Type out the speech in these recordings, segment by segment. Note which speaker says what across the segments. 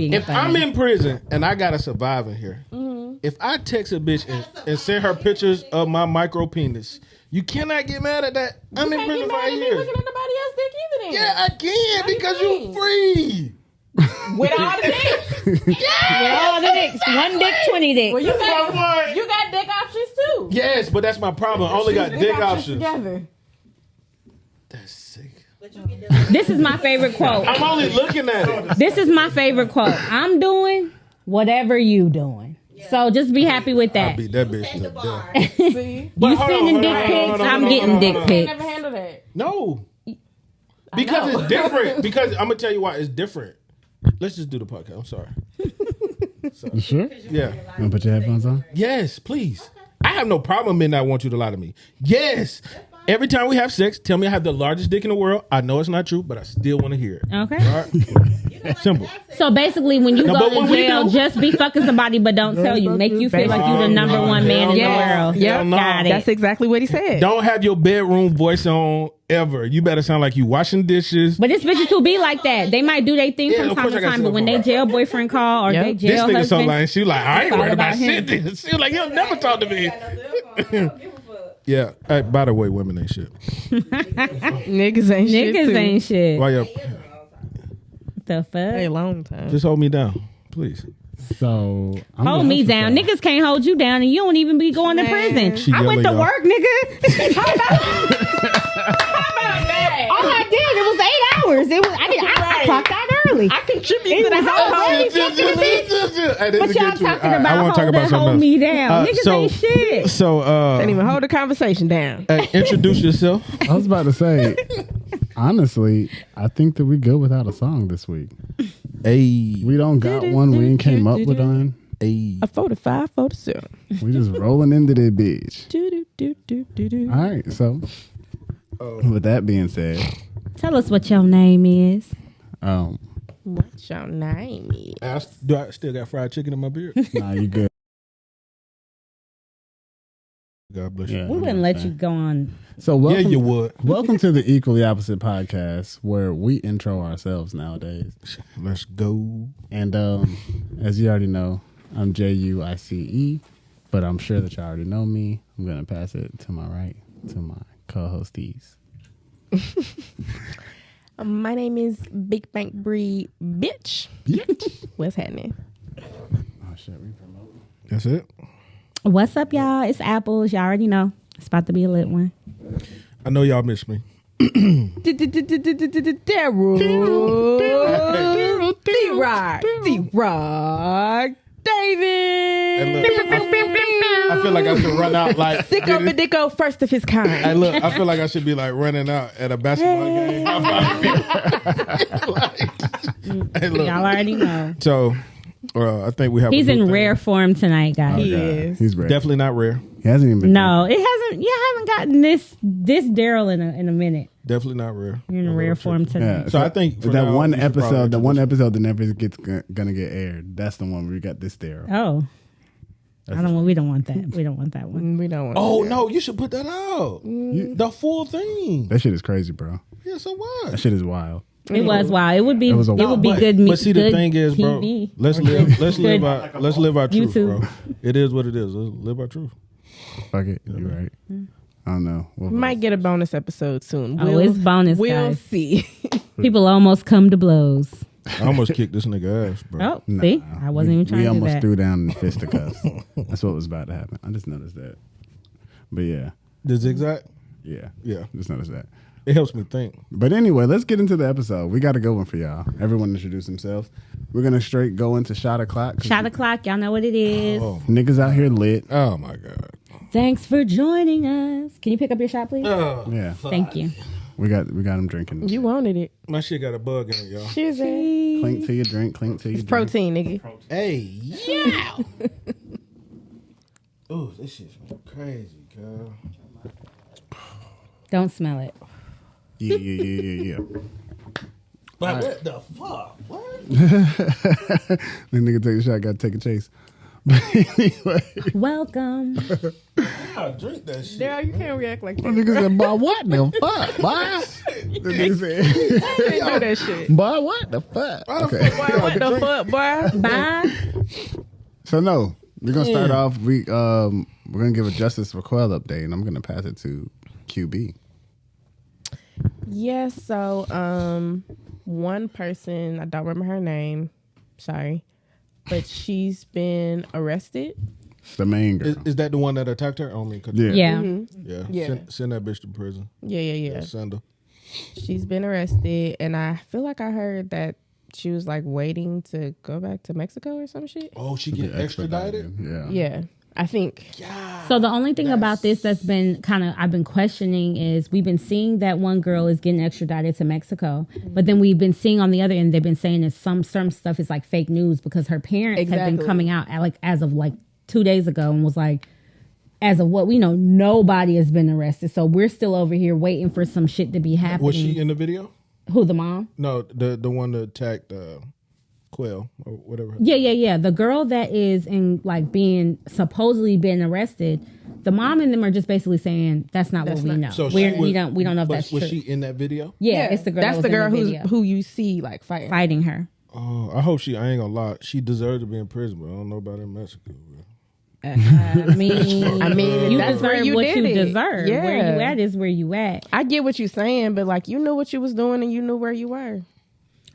Speaker 1: If
Speaker 2: funny.
Speaker 1: I'm in prison and I gotta survive in here, if I text a bitch and send her pictures of my micro penis, you cannot get mad at that. I'm in prison for 8 years.
Speaker 3: Looking at nobody else's dick either. Then.
Speaker 1: Yeah, I can because you free.
Speaker 3: With all the dicks.
Speaker 2: With all the dicks. 1 dick, 20 dicks.
Speaker 3: Well, you got dick options too.
Speaker 1: Yes, but that's my problem. I only got dick options.
Speaker 3: Together.
Speaker 1: That's sick.
Speaker 2: This is my favorite quote.
Speaker 1: I'm only looking at it.
Speaker 2: This is my favorite quote. I'm doing whatever you doing. So just be happy with
Speaker 1: I'll
Speaker 2: that.
Speaker 1: beat that bitch to death.
Speaker 3: See?
Speaker 2: You sending dick pics, I'm getting dick
Speaker 3: I
Speaker 2: pics.
Speaker 3: never handle that.
Speaker 1: No. Because it's different. Because I'm going to tell you why it's different. Let's just do the podcast. I'm sorry.
Speaker 4: You sure?
Speaker 1: Yeah.
Speaker 4: You want to put your headphones on?
Speaker 1: Yes, please. I have no problem in not want you to lie to me. Yes. Every time we have sex, tell me I have the largest dick in the world. I know it's not true, but I still want to hear it.
Speaker 2: Okay.
Speaker 1: All right? Simple.
Speaker 2: So basically, when you
Speaker 1: No,
Speaker 2: go
Speaker 1: but
Speaker 2: to
Speaker 1: when we
Speaker 2: jail,
Speaker 1: do-
Speaker 2: just be fucking somebody, but don't tell you. Make you feel like you the number one man in the world.
Speaker 3: Yeah,
Speaker 1: no.
Speaker 2: Got it.
Speaker 3: That's exactly what he said.
Speaker 1: Don't have your bedroom voice on ever. You better sound like you washing dishes.
Speaker 2: But it's bitches who be like that. They might do their thing
Speaker 1: Yeah,
Speaker 2: from
Speaker 1: of
Speaker 2: time
Speaker 1: course
Speaker 2: to
Speaker 1: I got
Speaker 2: time, but when they
Speaker 1: something
Speaker 2: jail boyfriend call or they
Speaker 1: This
Speaker 2: jail
Speaker 1: nigga so
Speaker 2: husband,
Speaker 1: lying. She like, I ain't
Speaker 2: all
Speaker 1: worried about
Speaker 2: about him.
Speaker 1: shit. She was like, he'll never talk to me. Yeah. Hey, by the way, women ain't shit.
Speaker 3: Niggas ain't shit.
Speaker 2: niggas
Speaker 3: too.
Speaker 2: ain't shit.
Speaker 1: Why you
Speaker 2: The fuck?
Speaker 3: A long time.
Speaker 1: just hold me down, please?
Speaker 4: So
Speaker 2: Hold me down. Niggas can't hold you down and you don't even be going to prison.
Speaker 1: She
Speaker 2: I went to
Speaker 1: yelling, y'all.
Speaker 2: work, nigga. How about that? All I did, it was 8 hours. I clocked out early.
Speaker 3: I contribute to the household.
Speaker 2: What y'all talking about? Hold me down. Niggas ain't shit.
Speaker 1: So,
Speaker 3: Can't even hold the conversation down.
Speaker 1: introduce yourself.
Speaker 4: I was about to say, honestly, I think that we good without a song this week.
Speaker 1: Hey,
Speaker 4: We don't got one. We ain't came up with one.
Speaker 1: hey.
Speaker 3: A 45, 47.
Speaker 4: We just rolling into that bitch.
Speaker 3: Do, do, do, do, do.
Speaker 4: All right. So, with that being said,
Speaker 2: Tell us what your name is.
Speaker 3: What's your name?
Speaker 1: Do I still got fried chicken in my beard?
Speaker 4: nah, you good.
Speaker 1: God bless you.
Speaker 4: Yeah.
Speaker 2: We wouldn't let you go on.
Speaker 4: So welcome,
Speaker 1: Yeah, you would.
Speaker 4: welcome to the Equally Opposite podcast, where we intro ourselves nowadays.
Speaker 1: Let's go.
Speaker 4: And as you already know, I'm JUICE, but I'm sure that y'all already know me. I'm gonna pass it to my right to my co-hosties.
Speaker 3: My name is Big Bank Breed Bitch. What's happening?
Speaker 4: Oh shit, we promote.
Speaker 1: That's it.
Speaker 2: What's up, y'all? It's Apples. Y'all already know. It's about to be a lit one.
Speaker 1: I know y'all miss me.
Speaker 3: Daryl. D-Rock. D-Rock. David.
Speaker 1: I feel like I should run out like
Speaker 3: Sicko Bidicko, first of his kind.
Speaker 1: Hey, look, I feel like I should be like running out at a basketball game. Hey, look.
Speaker 2: Y'all already know.
Speaker 1: So, I think we have.
Speaker 2: He's
Speaker 1: a new
Speaker 2: in
Speaker 1: thing.
Speaker 2: rare form tonight, guys.
Speaker 3: He
Speaker 4: God,
Speaker 3: is.
Speaker 4: He's ready.
Speaker 1: Definitely not rare.
Speaker 4: He hasn't even been.
Speaker 2: No, it hasn't. You haven't gotten this Daryl in a minute.
Speaker 1: Definitely not rare.
Speaker 2: You're in rare form tonight.
Speaker 4: Yeah,
Speaker 1: So I think for
Speaker 4: that
Speaker 1: now,
Speaker 4: one
Speaker 1: we should probably
Speaker 4: episode, the one
Speaker 1: introduce-
Speaker 4: episode that never gets gonna get aired. That's the one where we got this there.
Speaker 2: Oh, we don't want that. We don't want that one.
Speaker 3: We don't want
Speaker 1: Oh no, you should put that out. The full thing.
Speaker 4: That shit is crazy, bro.
Speaker 1: Yeah, so what?
Speaker 4: That shit is wild.
Speaker 2: It was wild. It would be.
Speaker 4: It was a
Speaker 2: It would be
Speaker 4: wild-
Speaker 2: good.
Speaker 1: But see, the
Speaker 2: good
Speaker 1: thing is, bro,
Speaker 2: TV.
Speaker 1: let's live our truth,
Speaker 2: YouTube.
Speaker 1: bro. It is what it is. Let's live our truth.
Speaker 4: Fuck it. You're right. I don't know.
Speaker 3: We might get a bonus episode soon.
Speaker 2: Oh, it's bonus,
Speaker 3: We'll
Speaker 2: guys.
Speaker 3: see.
Speaker 2: People almost come to blows.
Speaker 1: I almost kicked this nigga ass, bro.
Speaker 2: Oh, see, I wasn't even trying
Speaker 4: We
Speaker 2: to do
Speaker 4: almost
Speaker 2: that.
Speaker 4: threw down the fisticuffs. That's what was about to happen. I just noticed that. But yeah,
Speaker 1: The zigzag.
Speaker 4: yeah,
Speaker 1: Yeah,
Speaker 4: just noticed that.
Speaker 1: it helps me think.
Speaker 4: But anyway, let's get into the episode. We got a good one for y'all. Everyone introduce themselves. We're gonna straight go into shot o'clock.
Speaker 2: Shot o'clock. Y'all know what it is.
Speaker 1: Oh,
Speaker 4: Niggas out here lit.
Speaker 1: oh my god.
Speaker 2: Thanks for joining us. Can you pick up your shot, please?
Speaker 4: Yeah,
Speaker 2: Thank you.
Speaker 4: we got them drinking.
Speaker 3: You wanted it.
Speaker 1: My shit got a bug in it, y'all.
Speaker 3: Cheers.
Speaker 4: Clink to your drink. Clink to your
Speaker 3: It's
Speaker 4: drink.
Speaker 3: protein, nigga.
Speaker 1: Hey, yeah. Oh, this shit's crazy, girl.
Speaker 2: Don't smell it.
Speaker 4: Yeah.
Speaker 1: But what the fuck? What?
Speaker 4: The nigga take a shot. Got to take a chase. But anyway,
Speaker 2: Welcome.
Speaker 1: I drink that shit.
Speaker 3: Daryl, you can't react like that.
Speaker 4: Nigga said, boy, what the fuck, boy? The nigga said,
Speaker 3: You do that shit.
Speaker 4: boy, what the fuck?
Speaker 1: Why the
Speaker 4: Okay.
Speaker 1: fuck
Speaker 3: Boy, what the fuck, boy?
Speaker 2: Bye.
Speaker 4: So no, we're gonna start off. We're gonna give a Justice for Quell update, and I'm gonna pass it to QB.
Speaker 3: Yes, so one person, I don't remember her name, sorry, but she's been arrested.
Speaker 4: The main girl.
Speaker 1: Is that the one that attacked her? Oh, me.
Speaker 4: Yeah.
Speaker 2: Yeah.
Speaker 1: Yeah.
Speaker 3: Yeah.
Speaker 1: Send that bitch to prison.
Speaker 3: Yeah.
Speaker 1: Send her.
Speaker 3: She's been arrested, and I feel like I heard that she was like waiting to go back to Mexico or some shit.
Speaker 1: Oh, she get extradited?
Speaker 4: Yeah.
Speaker 3: Yeah, I think.
Speaker 2: So the only thing about this that's been I've been questioning is we've been seeing that one girl is getting extradited to Mexico, but then we've been seeing on the other end, they've been saying that some stuff is like fake news because her parents have been coming out as of 2 days ago and was like, as of what we know, nobody has been arrested. So we're still over here waiting for some shit to be happening.
Speaker 1: Was she in the video?
Speaker 2: Who, the mom?
Speaker 1: No, the one that attacked Quell or whatever.
Speaker 2: Yeah. The girl that is in supposedly being arrested, the mom and them are just basically saying that's not what we know.
Speaker 1: So
Speaker 2: we don't know if that's
Speaker 1: was
Speaker 2: true.
Speaker 1: she in that video?
Speaker 2: Yeah, it's the girl.
Speaker 3: That's
Speaker 2: that was
Speaker 3: the
Speaker 2: in
Speaker 3: girl
Speaker 2: the video.
Speaker 3: who you see like
Speaker 2: fighting her.
Speaker 1: Oh, I hope I ain't gonna lie. She deserved to be in prison, but I don't know about in Mexico. Bro.
Speaker 2: I mean, you
Speaker 3: that's
Speaker 2: deserve
Speaker 3: where you
Speaker 2: what
Speaker 3: did
Speaker 2: you
Speaker 3: it.
Speaker 2: deserve.
Speaker 3: Yeah.
Speaker 2: Where you at is where you at.
Speaker 3: I get what you're saying, but you knew what you was doing and you knew where you were.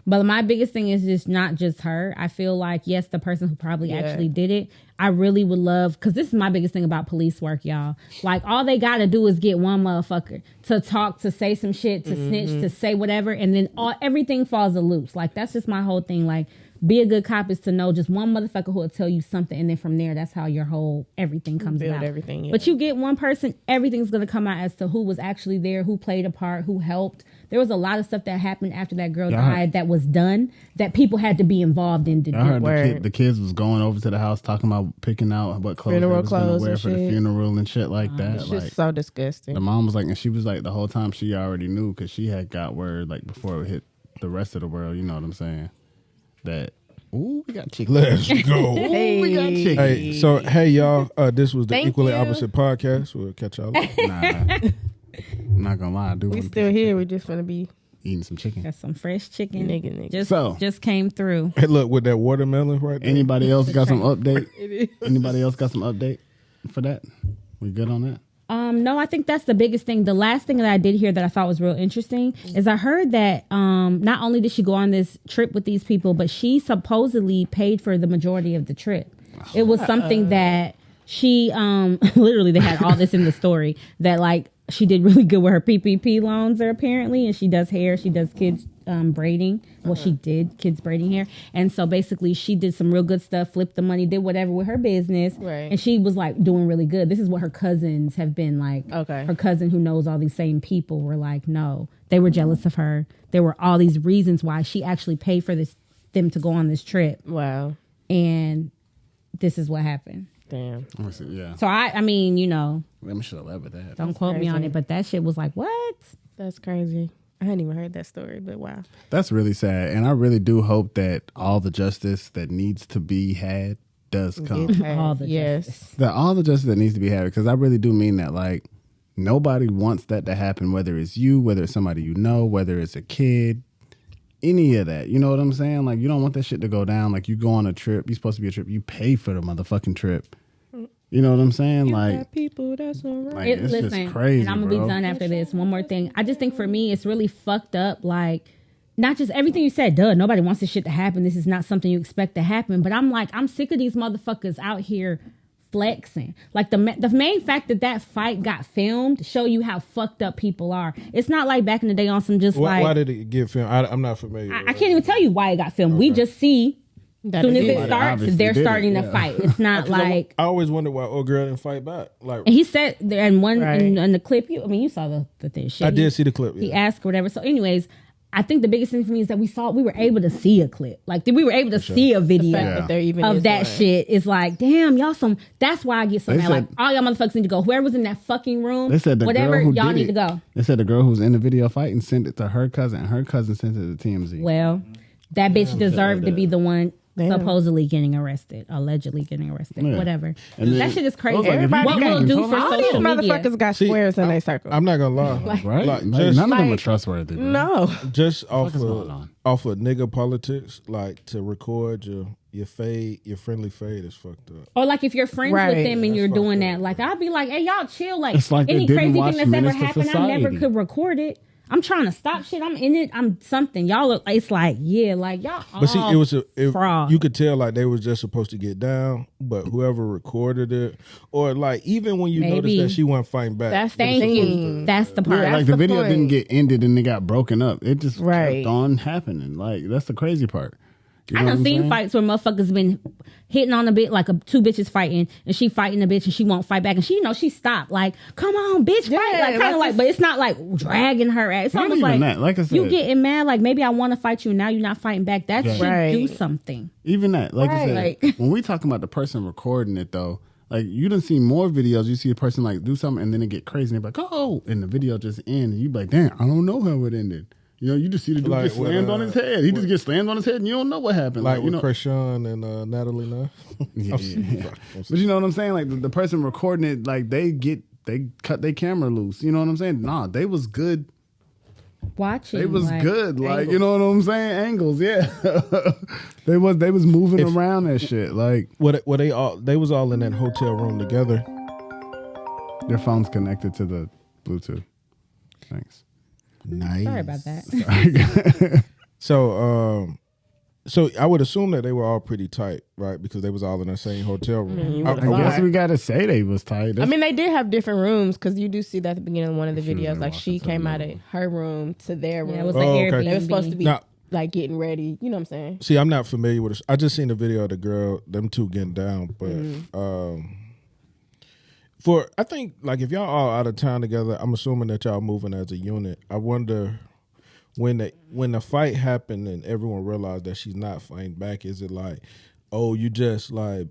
Speaker 2: But my biggest thing is just not just her. I feel like, yes, the person who probably actually did it, I really would love, because this is my biggest thing about police work, y'all. All they got to do is get one motherfucker to talk, to say some shit, to snitch, to say whatever, and then everything falls loose. That's just my whole thing. Be a good cop is to know just one motherfucker who will tell you something, and then from there, that's how your whole everything comes
Speaker 3: Build
Speaker 2: out.
Speaker 3: everything, yeah.
Speaker 2: But you get one person, everything's going to come out as to who was actually there, who played a part, who helped. There was a lot of stuff that happened after that girl died that was done that people had to be involved in to do.
Speaker 4: I heard the kids was going over to the house talking about picking out what clothes they was going to wear for the funeral and shit like that.
Speaker 3: It's just so disgusting.
Speaker 4: The mom was and she was the whole time she already knew because she had got word before it hit the rest of the world. You know what I'm saying? That. Ooh, we got chicken.
Speaker 1: Let's go.
Speaker 3: Hey.
Speaker 4: We got chicken.
Speaker 1: Hey, so y'all, this was the
Speaker 3: Thank
Speaker 1: Equally
Speaker 3: you.
Speaker 1: Opposite podcast. We'll catch y'all later.
Speaker 4: Nah, I'm not gonna lie. I do.
Speaker 3: We
Speaker 4: want
Speaker 3: still here. We just gonna be
Speaker 4: eating some chicken.
Speaker 2: Got some fresh chicken.
Speaker 3: Nigga.
Speaker 2: Just came through.
Speaker 1: Hey, look, with that watermelon right there.
Speaker 4: Anybody else got some update? Anybody else got some update for that? We good on that?
Speaker 2: No, I think that's the biggest thing. The last thing that I did hear that I thought was real interesting is I heard that not only did she go on this trip with these people, but she supposedly paid for the majority of the trip. It was something that she literally, they had all this in the story that she did really good with her PPP loans apparently, and she does hair, she does kids braiding. Well, she did kids braiding hair, and so basically she did some real good stuff, flipped the money, did whatever with her business,
Speaker 3: right?
Speaker 2: And she was doing really good. This is what her cousins have been
Speaker 3: Okay.
Speaker 2: Her cousin who knows all these same people were no, they were jealous of her. There were all these reasons why she actually paid for them to go on this trip.
Speaker 3: Wow.
Speaker 2: And this is what happened.
Speaker 3: Damn.
Speaker 4: Yeah.
Speaker 2: So I mean,
Speaker 4: Let me show up with that.
Speaker 2: don't quote me on it, but that shit was what?
Speaker 3: That's crazy. I hadn't even heard that story, but wow.
Speaker 4: That's really sad, and I really do hope that all the justice that needs to be had does come.
Speaker 2: All the
Speaker 3: yes.
Speaker 4: All the justice that needs to be had, because I really do mean that. Nobody wants that to happen, whether it's you, whether it's somebody you know, whether it's a kid, any of that. You know what I'm saying? You don't want that shit to go down. You go on a trip, you're supposed to be a trip, you pay for the motherfucking trip. You know what I'm saying?
Speaker 3: Got people, that's all right.
Speaker 4: It's
Speaker 2: Listen,
Speaker 4: just crazy,
Speaker 2: and I'm gonna
Speaker 4: bro.
Speaker 2: be done after this. One more thing. I just think for me, it's really fucked up. Not just everything you said, nobody wants this shit to happen. This is not something you expect to happen. But I'm sick of these motherfuckers out here flexing. The main fact that fight got filmed show you how fucked up people are. It's not like back in the day on some just
Speaker 1: Why did it get filmed? I'm not familiar.
Speaker 2: I can't even tell you why it got filmed. We just see. As soon as it starts,
Speaker 4: obviously
Speaker 2: they're
Speaker 4: did it,
Speaker 2: starting to
Speaker 4: yeah.
Speaker 2: fight. It's not
Speaker 1: I always wondered why old girl didn't fight back.
Speaker 2: And he said there in one
Speaker 3: Right.
Speaker 2: in the clip. You saw the thing. Shit.
Speaker 1: I did see the clip.
Speaker 2: He
Speaker 1: Yeah.
Speaker 2: asked whatever. So, anyways, I think the biggest thing for me is that we were able to see a clip. We were able to see a video
Speaker 3: That there even
Speaker 2: of
Speaker 3: is
Speaker 2: that
Speaker 3: one.
Speaker 2: shit. It's damn, y'all that's why I get so
Speaker 4: They
Speaker 2: mad.
Speaker 4: said-
Speaker 2: All y'all motherfuckers need to go. Whoever's in that fucking room,
Speaker 4: They said the
Speaker 2: whatever,
Speaker 4: girl who
Speaker 2: y'all
Speaker 4: did
Speaker 2: need
Speaker 4: it,
Speaker 2: to go.
Speaker 4: They said the girl who was in the video fighting sent it to her cousin. Her cousin sent it to TMZ.
Speaker 2: Well, that bitch deserved to be the one supposedly getting arrested, allegedly getting arrested, whatever.
Speaker 4: And then-
Speaker 2: that shit is crazy.
Speaker 4: Like, if you
Speaker 3: Everybody
Speaker 2: What
Speaker 3: got
Speaker 2: we'll do for
Speaker 3: all these
Speaker 2: social media.
Speaker 3: motherfuckers got squares in their circle.
Speaker 1: I'm not gonna lie.
Speaker 4: Right?
Speaker 1: Like,
Speaker 4: Like,
Speaker 1: just,
Speaker 4: none of them are
Speaker 3: like-
Speaker 4: trustworthy. Bro.
Speaker 3: No.
Speaker 1: just off
Speaker 4: is going on?
Speaker 1: of nigga politics, like to record your fade, your friendly fade is fucked up.
Speaker 2: Or like if you're friends
Speaker 3: Right.
Speaker 2: with them and you're
Speaker 1: That's
Speaker 2: doing
Speaker 1: fucked
Speaker 2: that, like I'll be like, hey, y'all chill. Like,
Speaker 4: It's like they
Speaker 2: any
Speaker 4: didn't
Speaker 2: crazy
Speaker 4: watch
Speaker 2: thing that's ever
Speaker 4: Menace to
Speaker 2: happened, I never
Speaker 4: Society.
Speaker 2: could record it. I'm trying to stop shit. I'm in it. I'm something. Y'all look, it's like, yeah, like y'all
Speaker 1: But see, it was
Speaker 2: fraud.
Speaker 1: you could tell like they was just supposed to get down, but whoever recorded it, or like even when you
Speaker 2: Maybe.
Speaker 1: noticed that she wasn't fighting back,
Speaker 3: That's
Speaker 2: Thank
Speaker 3: the
Speaker 2: you.
Speaker 3: thing.
Speaker 2: That's the part.
Speaker 4: Yeah, like
Speaker 3: That's
Speaker 4: the
Speaker 3: the
Speaker 4: video
Speaker 3: point.
Speaker 4: didn't get ended and it got broken up. It just
Speaker 3: Right.
Speaker 4: kept on happening. Like that's the crazy part. You
Speaker 2: I
Speaker 4: know
Speaker 2: done
Speaker 4: what I'm
Speaker 2: seen
Speaker 4: saying?
Speaker 2: fights where motherfuckers been hitting on a bit, like two bitches fighting, and she fighting a bitch and she won't fight back, and she, she stopped. Like, come on, bitch, fight.
Speaker 3: Yeah,
Speaker 2: Like, kind
Speaker 3: like
Speaker 2: of like, but it's not like dragging her ass. It's
Speaker 4: Not
Speaker 2: almost
Speaker 4: even
Speaker 2: like,
Speaker 4: that. Like I said,
Speaker 2: you getting mad. Like, maybe I want to fight you, and now you're not fighting back. That should
Speaker 3: Right.
Speaker 2: do something.
Speaker 4: even that. Like I said,
Speaker 2: Right.
Speaker 4: when we talking about the person recording it though, like you done see more videos. You see a person like do something and then it get crazy and they're like, oh, and the video just ends. And you be like, damn, I don't know how it ended. You just see the dude
Speaker 1: Like
Speaker 4: get slammed
Speaker 1: with,
Speaker 4: on his head. He just gets slammed on his head and you don't know what happened.
Speaker 1: like
Speaker 4: you
Speaker 1: with
Speaker 4: know,
Speaker 1: Krishan and Natalie now.
Speaker 4: Yeah. But you know what I'm saying? Like the person recording it, like they cut their camera loose. You know what I'm saying? Nah, they was good.
Speaker 2: Watching.
Speaker 4: They was
Speaker 2: like,
Speaker 4: good. Like, you know what I'm saying? Angles, yeah. they was moving around that shit. Like
Speaker 1: They was all in that hotel room together.
Speaker 4: their phone's connected to the Bluetooth. Thanks.
Speaker 1: Nice.
Speaker 2: Sorry about that.
Speaker 1: So I would assume that they were all pretty tight, right? Because they was all in the same hotel room.
Speaker 4: I guess we gotta say they was tight.
Speaker 3: I mean, they did have different rooms because you do see that at the beginning of one of the
Speaker 4: She was
Speaker 3: videos.
Speaker 4: in
Speaker 3: Like she
Speaker 4: Washington,
Speaker 3: came out of her room to their room.
Speaker 2: Yeah, it was like
Speaker 1: Oh, okay.
Speaker 2: Airbnb.
Speaker 3: They were supposed to be
Speaker 1: Now-
Speaker 3: like getting ready. You know what I'm saying?
Speaker 1: See, I'm not familiar with this. I just seen the video of the girl, them two getting down. But I think like if y'all all out of town together, I'm assuming that y'all moving as a unit. I wonder when the fight happened and everyone realized that she's not fighting back. Is it like, oh, you just like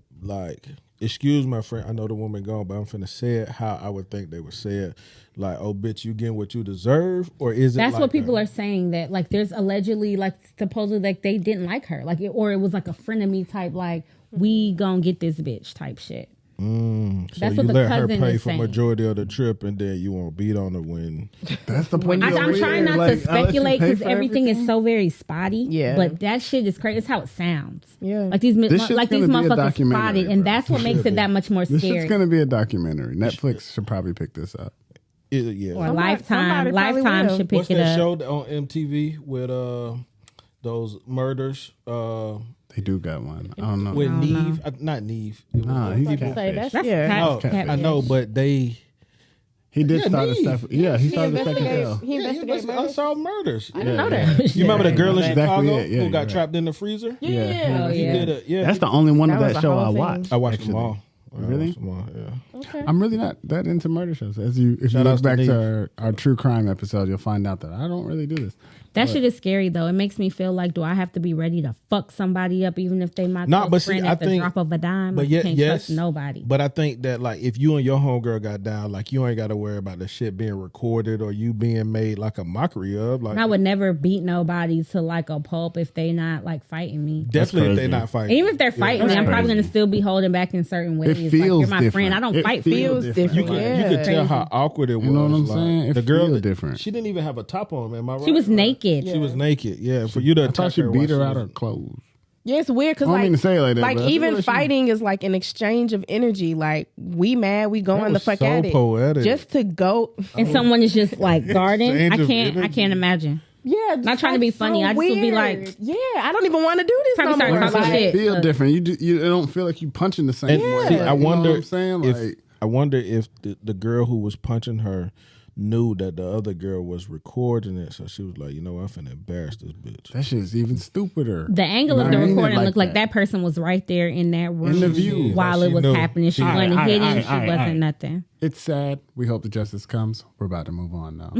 Speaker 1: excuse my friend, I know the woman gone, but I'm finna say it how I would think they would say it. Like, oh, bitch, you getting what you deserve? Or is it
Speaker 2: That's
Speaker 1: like
Speaker 2: what people are saying, that like there's allegedly like supposedly like they didn't like her, like or it was like a frenemy type, like we gonna get this bitch type shit.
Speaker 1: So
Speaker 2: That's
Speaker 1: you
Speaker 2: what the
Speaker 1: let her
Speaker 2: cousin
Speaker 1: pay
Speaker 2: is
Speaker 1: for
Speaker 2: saying.
Speaker 1: majority of the trip and then you won't beat on her when
Speaker 4: That's the point.
Speaker 2: I'm trying not to speculate because everything is so very spotty.
Speaker 3: Yeah.
Speaker 2: But that shit is crazy. It's how it sounds.
Speaker 3: Yeah.
Speaker 2: Like these
Speaker 4: This shit's
Speaker 2: like these
Speaker 4: gonna be a
Speaker 2: motherfuckers
Speaker 4: documentary,
Speaker 2: spotted, and
Speaker 4: bro.
Speaker 2: that's what makes it that much more
Speaker 4: This
Speaker 2: scary.
Speaker 4: shit's gonna be a documentary. Netflix should probably pick this up.
Speaker 1: yeah.
Speaker 2: Or
Speaker 3: somebody probably
Speaker 2: Lifetime
Speaker 3: will.
Speaker 2: should pick
Speaker 1: What's
Speaker 2: it
Speaker 1: that
Speaker 2: up.
Speaker 1: show on MTV with those murders
Speaker 4: They do got one. I don't know.
Speaker 1: with Neve? Not Neve. It was,
Speaker 4: Nah, he's
Speaker 3: Like I say,
Speaker 4: catfish.
Speaker 3: that's
Speaker 2: That's
Speaker 3: yeah.
Speaker 2: cat-
Speaker 1: oh,
Speaker 2: catfish.
Speaker 1: I know, but they
Speaker 4: He did
Speaker 1: Yeah,
Speaker 4: start a
Speaker 1: Neve.
Speaker 4: stuff. Yeah, he started a second
Speaker 3: investigated-
Speaker 4: show.
Speaker 3: He investigated
Speaker 1: investigated
Speaker 3: murders?
Speaker 1: unsolved murders.
Speaker 3: I didn't know that.
Speaker 1: You remember the girl in
Speaker 4: Exactly
Speaker 1: Chicago
Speaker 4: it. Yeah,
Speaker 1: who
Speaker 4: you're
Speaker 1: got
Speaker 4: right.
Speaker 1: trapped in the freezer?
Speaker 3: Yeah.
Speaker 2: Oh,
Speaker 1: He
Speaker 2: yeah.
Speaker 1: did it. Yeah,
Speaker 4: That's the only one of
Speaker 3: That
Speaker 4: that
Speaker 3: was a
Speaker 4: show
Speaker 3: whole
Speaker 4: I
Speaker 3: thing.
Speaker 4: watched.
Speaker 1: I watched
Speaker 4: actually.
Speaker 1: them all.
Speaker 4: Really?
Speaker 1: Watched them all, yeah.
Speaker 3: Okay.
Speaker 4: I'm really not that into murder shows. If you
Speaker 1: Shout
Speaker 4: look
Speaker 1: outs to
Speaker 4: back
Speaker 1: Neve.
Speaker 4: to our true crime episode, you'll find out that I don't really do this.
Speaker 2: That shit is scary though. It makes me feel like, do I have to be ready to fuck somebody up even if they my
Speaker 1: Nah,
Speaker 2: close
Speaker 1: but see,
Speaker 2: friend
Speaker 1: I
Speaker 2: at the
Speaker 1: think-
Speaker 2: drop of a dime?
Speaker 1: but
Speaker 2: Like,
Speaker 1: yeah,
Speaker 2: you can't
Speaker 1: yes,
Speaker 2: trust nobody.
Speaker 1: But I think that like if you and your homegirl got down, like you ain't got to worry about the shit being recorded or you being made like a mockery of. Like
Speaker 2: And I would never beat nobody to like a pulp if they not like fighting me.
Speaker 1: definitely if
Speaker 4: crazy.
Speaker 1: they not fighting.
Speaker 2: Even if they're fighting me, I'm probably
Speaker 4: crazy.
Speaker 2: gonna still be holding back in certain ways.
Speaker 4: It
Speaker 2: Like,
Speaker 4: feels
Speaker 2: you're my
Speaker 4: different.
Speaker 2: friend. I don't
Speaker 4: It
Speaker 2: fight
Speaker 4: feels
Speaker 2: for you.
Speaker 4: different.
Speaker 1: You could,
Speaker 3: Yeah.
Speaker 1: you could tell
Speaker 2: Crazy.
Speaker 1: how awkward it was.
Speaker 4: You know what I'm
Speaker 1: like,
Speaker 4: saying? It
Speaker 1: the girl
Speaker 4: feels different.
Speaker 1: She didn't even have a top on. Am I right?
Speaker 2: She was naked.
Speaker 1: She was naked. Yeah, for you to
Speaker 4: I thought
Speaker 1: attack
Speaker 4: she
Speaker 1: her
Speaker 4: beat her
Speaker 1: while
Speaker 4: out
Speaker 1: she
Speaker 4: her
Speaker 1: was-
Speaker 4: clothes.
Speaker 3: Yeah, it's weird because
Speaker 4: I don't mean to say it like that,
Speaker 3: like
Speaker 4: but I feel
Speaker 3: even
Speaker 4: like she-
Speaker 3: fighting is like an exchange of energy. Like we mad, we going the
Speaker 1: was
Speaker 3: fuck
Speaker 1: so
Speaker 3: at it.
Speaker 1: poetic.
Speaker 3: Just to go.
Speaker 2: And someone is just like guarding.
Speaker 1: Exchange
Speaker 2: I
Speaker 1: of
Speaker 2: can't
Speaker 1: energy.
Speaker 2: imagine.
Speaker 3: Yeah,
Speaker 2: Not trying to be funny. I just would be like-
Speaker 3: yeah, I don't even want to do this
Speaker 2: Probably
Speaker 3: no
Speaker 2: start
Speaker 3: more.
Speaker 2: talking
Speaker 3: Like,
Speaker 2: shit.
Speaker 4: Feel different. You don't feel like you punching the same
Speaker 1: And
Speaker 4: way.
Speaker 1: see,
Speaker 4: Like,
Speaker 1: I
Speaker 4: you know
Speaker 1: wonder
Speaker 4: what I'm saying?
Speaker 1: if
Speaker 4: Like,
Speaker 1: I wonder if the girl who was punching her knew that the other girl was recording it, so she was like, you know, I'm finna embarrass this bitch.
Speaker 4: that shit is even stupider.
Speaker 2: The angle of
Speaker 4: You
Speaker 2: the
Speaker 4: know what I mean?
Speaker 2: recording
Speaker 4: Like
Speaker 2: looked like
Speaker 4: that.
Speaker 2: that person was right there in that room
Speaker 4: In the view.
Speaker 2: while
Speaker 1: Like,
Speaker 2: it
Speaker 1: she
Speaker 2: was
Speaker 1: knew.
Speaker 2: happening. She
Speaker 1: Aight,
Speaker 2: wasn't hitting.
Speaker 4: aight,
Speaker 2: She
Speaker 4: aight,
Speaker 2: wasn't
Speaker 4: aight.
Speaker 2: nothing.
Speaker 4: It's sad. We hope the justice comes. We're about to move on now.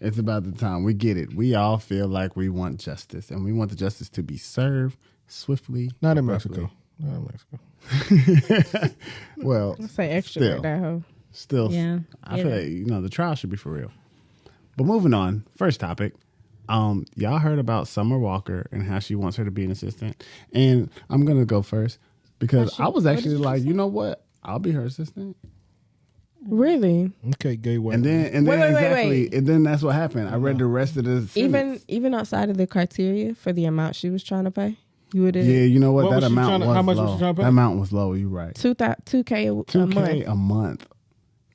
Speaker 4: It's about the time. We get it. We all feel like we want justice, and we want the justice to be served swiftly.
Speaker 1: Not in
Speaker 4: abruptly.
Speaker 1: Mexico. Not in Mexico.
Speaker 4: Well,
Speaker 3: say extra
Speaker 4: Still.
Speaker 3: like that hoe.
Speaker 4: still,
Speaker 2: Yeah.
Speaker 4: I feel like the trial should be for real. But moving on. First topic. Y'all heard about Summer Walker and how she wants her to be an assistant, and I'm gonna go first because I was actually like, you know what? I'll be her assistant.
Speaker 3: Really?
Speaker 1: Okay, gay white.
Speaker 4: And then
Speaker 3: Wait.
Speaker 4: and then that's what happened. I read the rest of the sentence.
Speaker 3: Even outside of the criteria for the amount she was trying to pay, you would have
Speaker 4: Yeah, you know what?
Speaker 1: What
Speaker 4: That
Speaker 1: was she
Speaker 4: amount
Speaker 1: trying to-
Speaker 4: was
Speaker 1: how much
Speaker 4: low.
Speaker 1: was she trying to pay?
Speaker 4: That amount was low. You're right.
Speaker 3: $2K a
Speaker 4: $2K
Speaker 3: month.
Speaker 4: a month.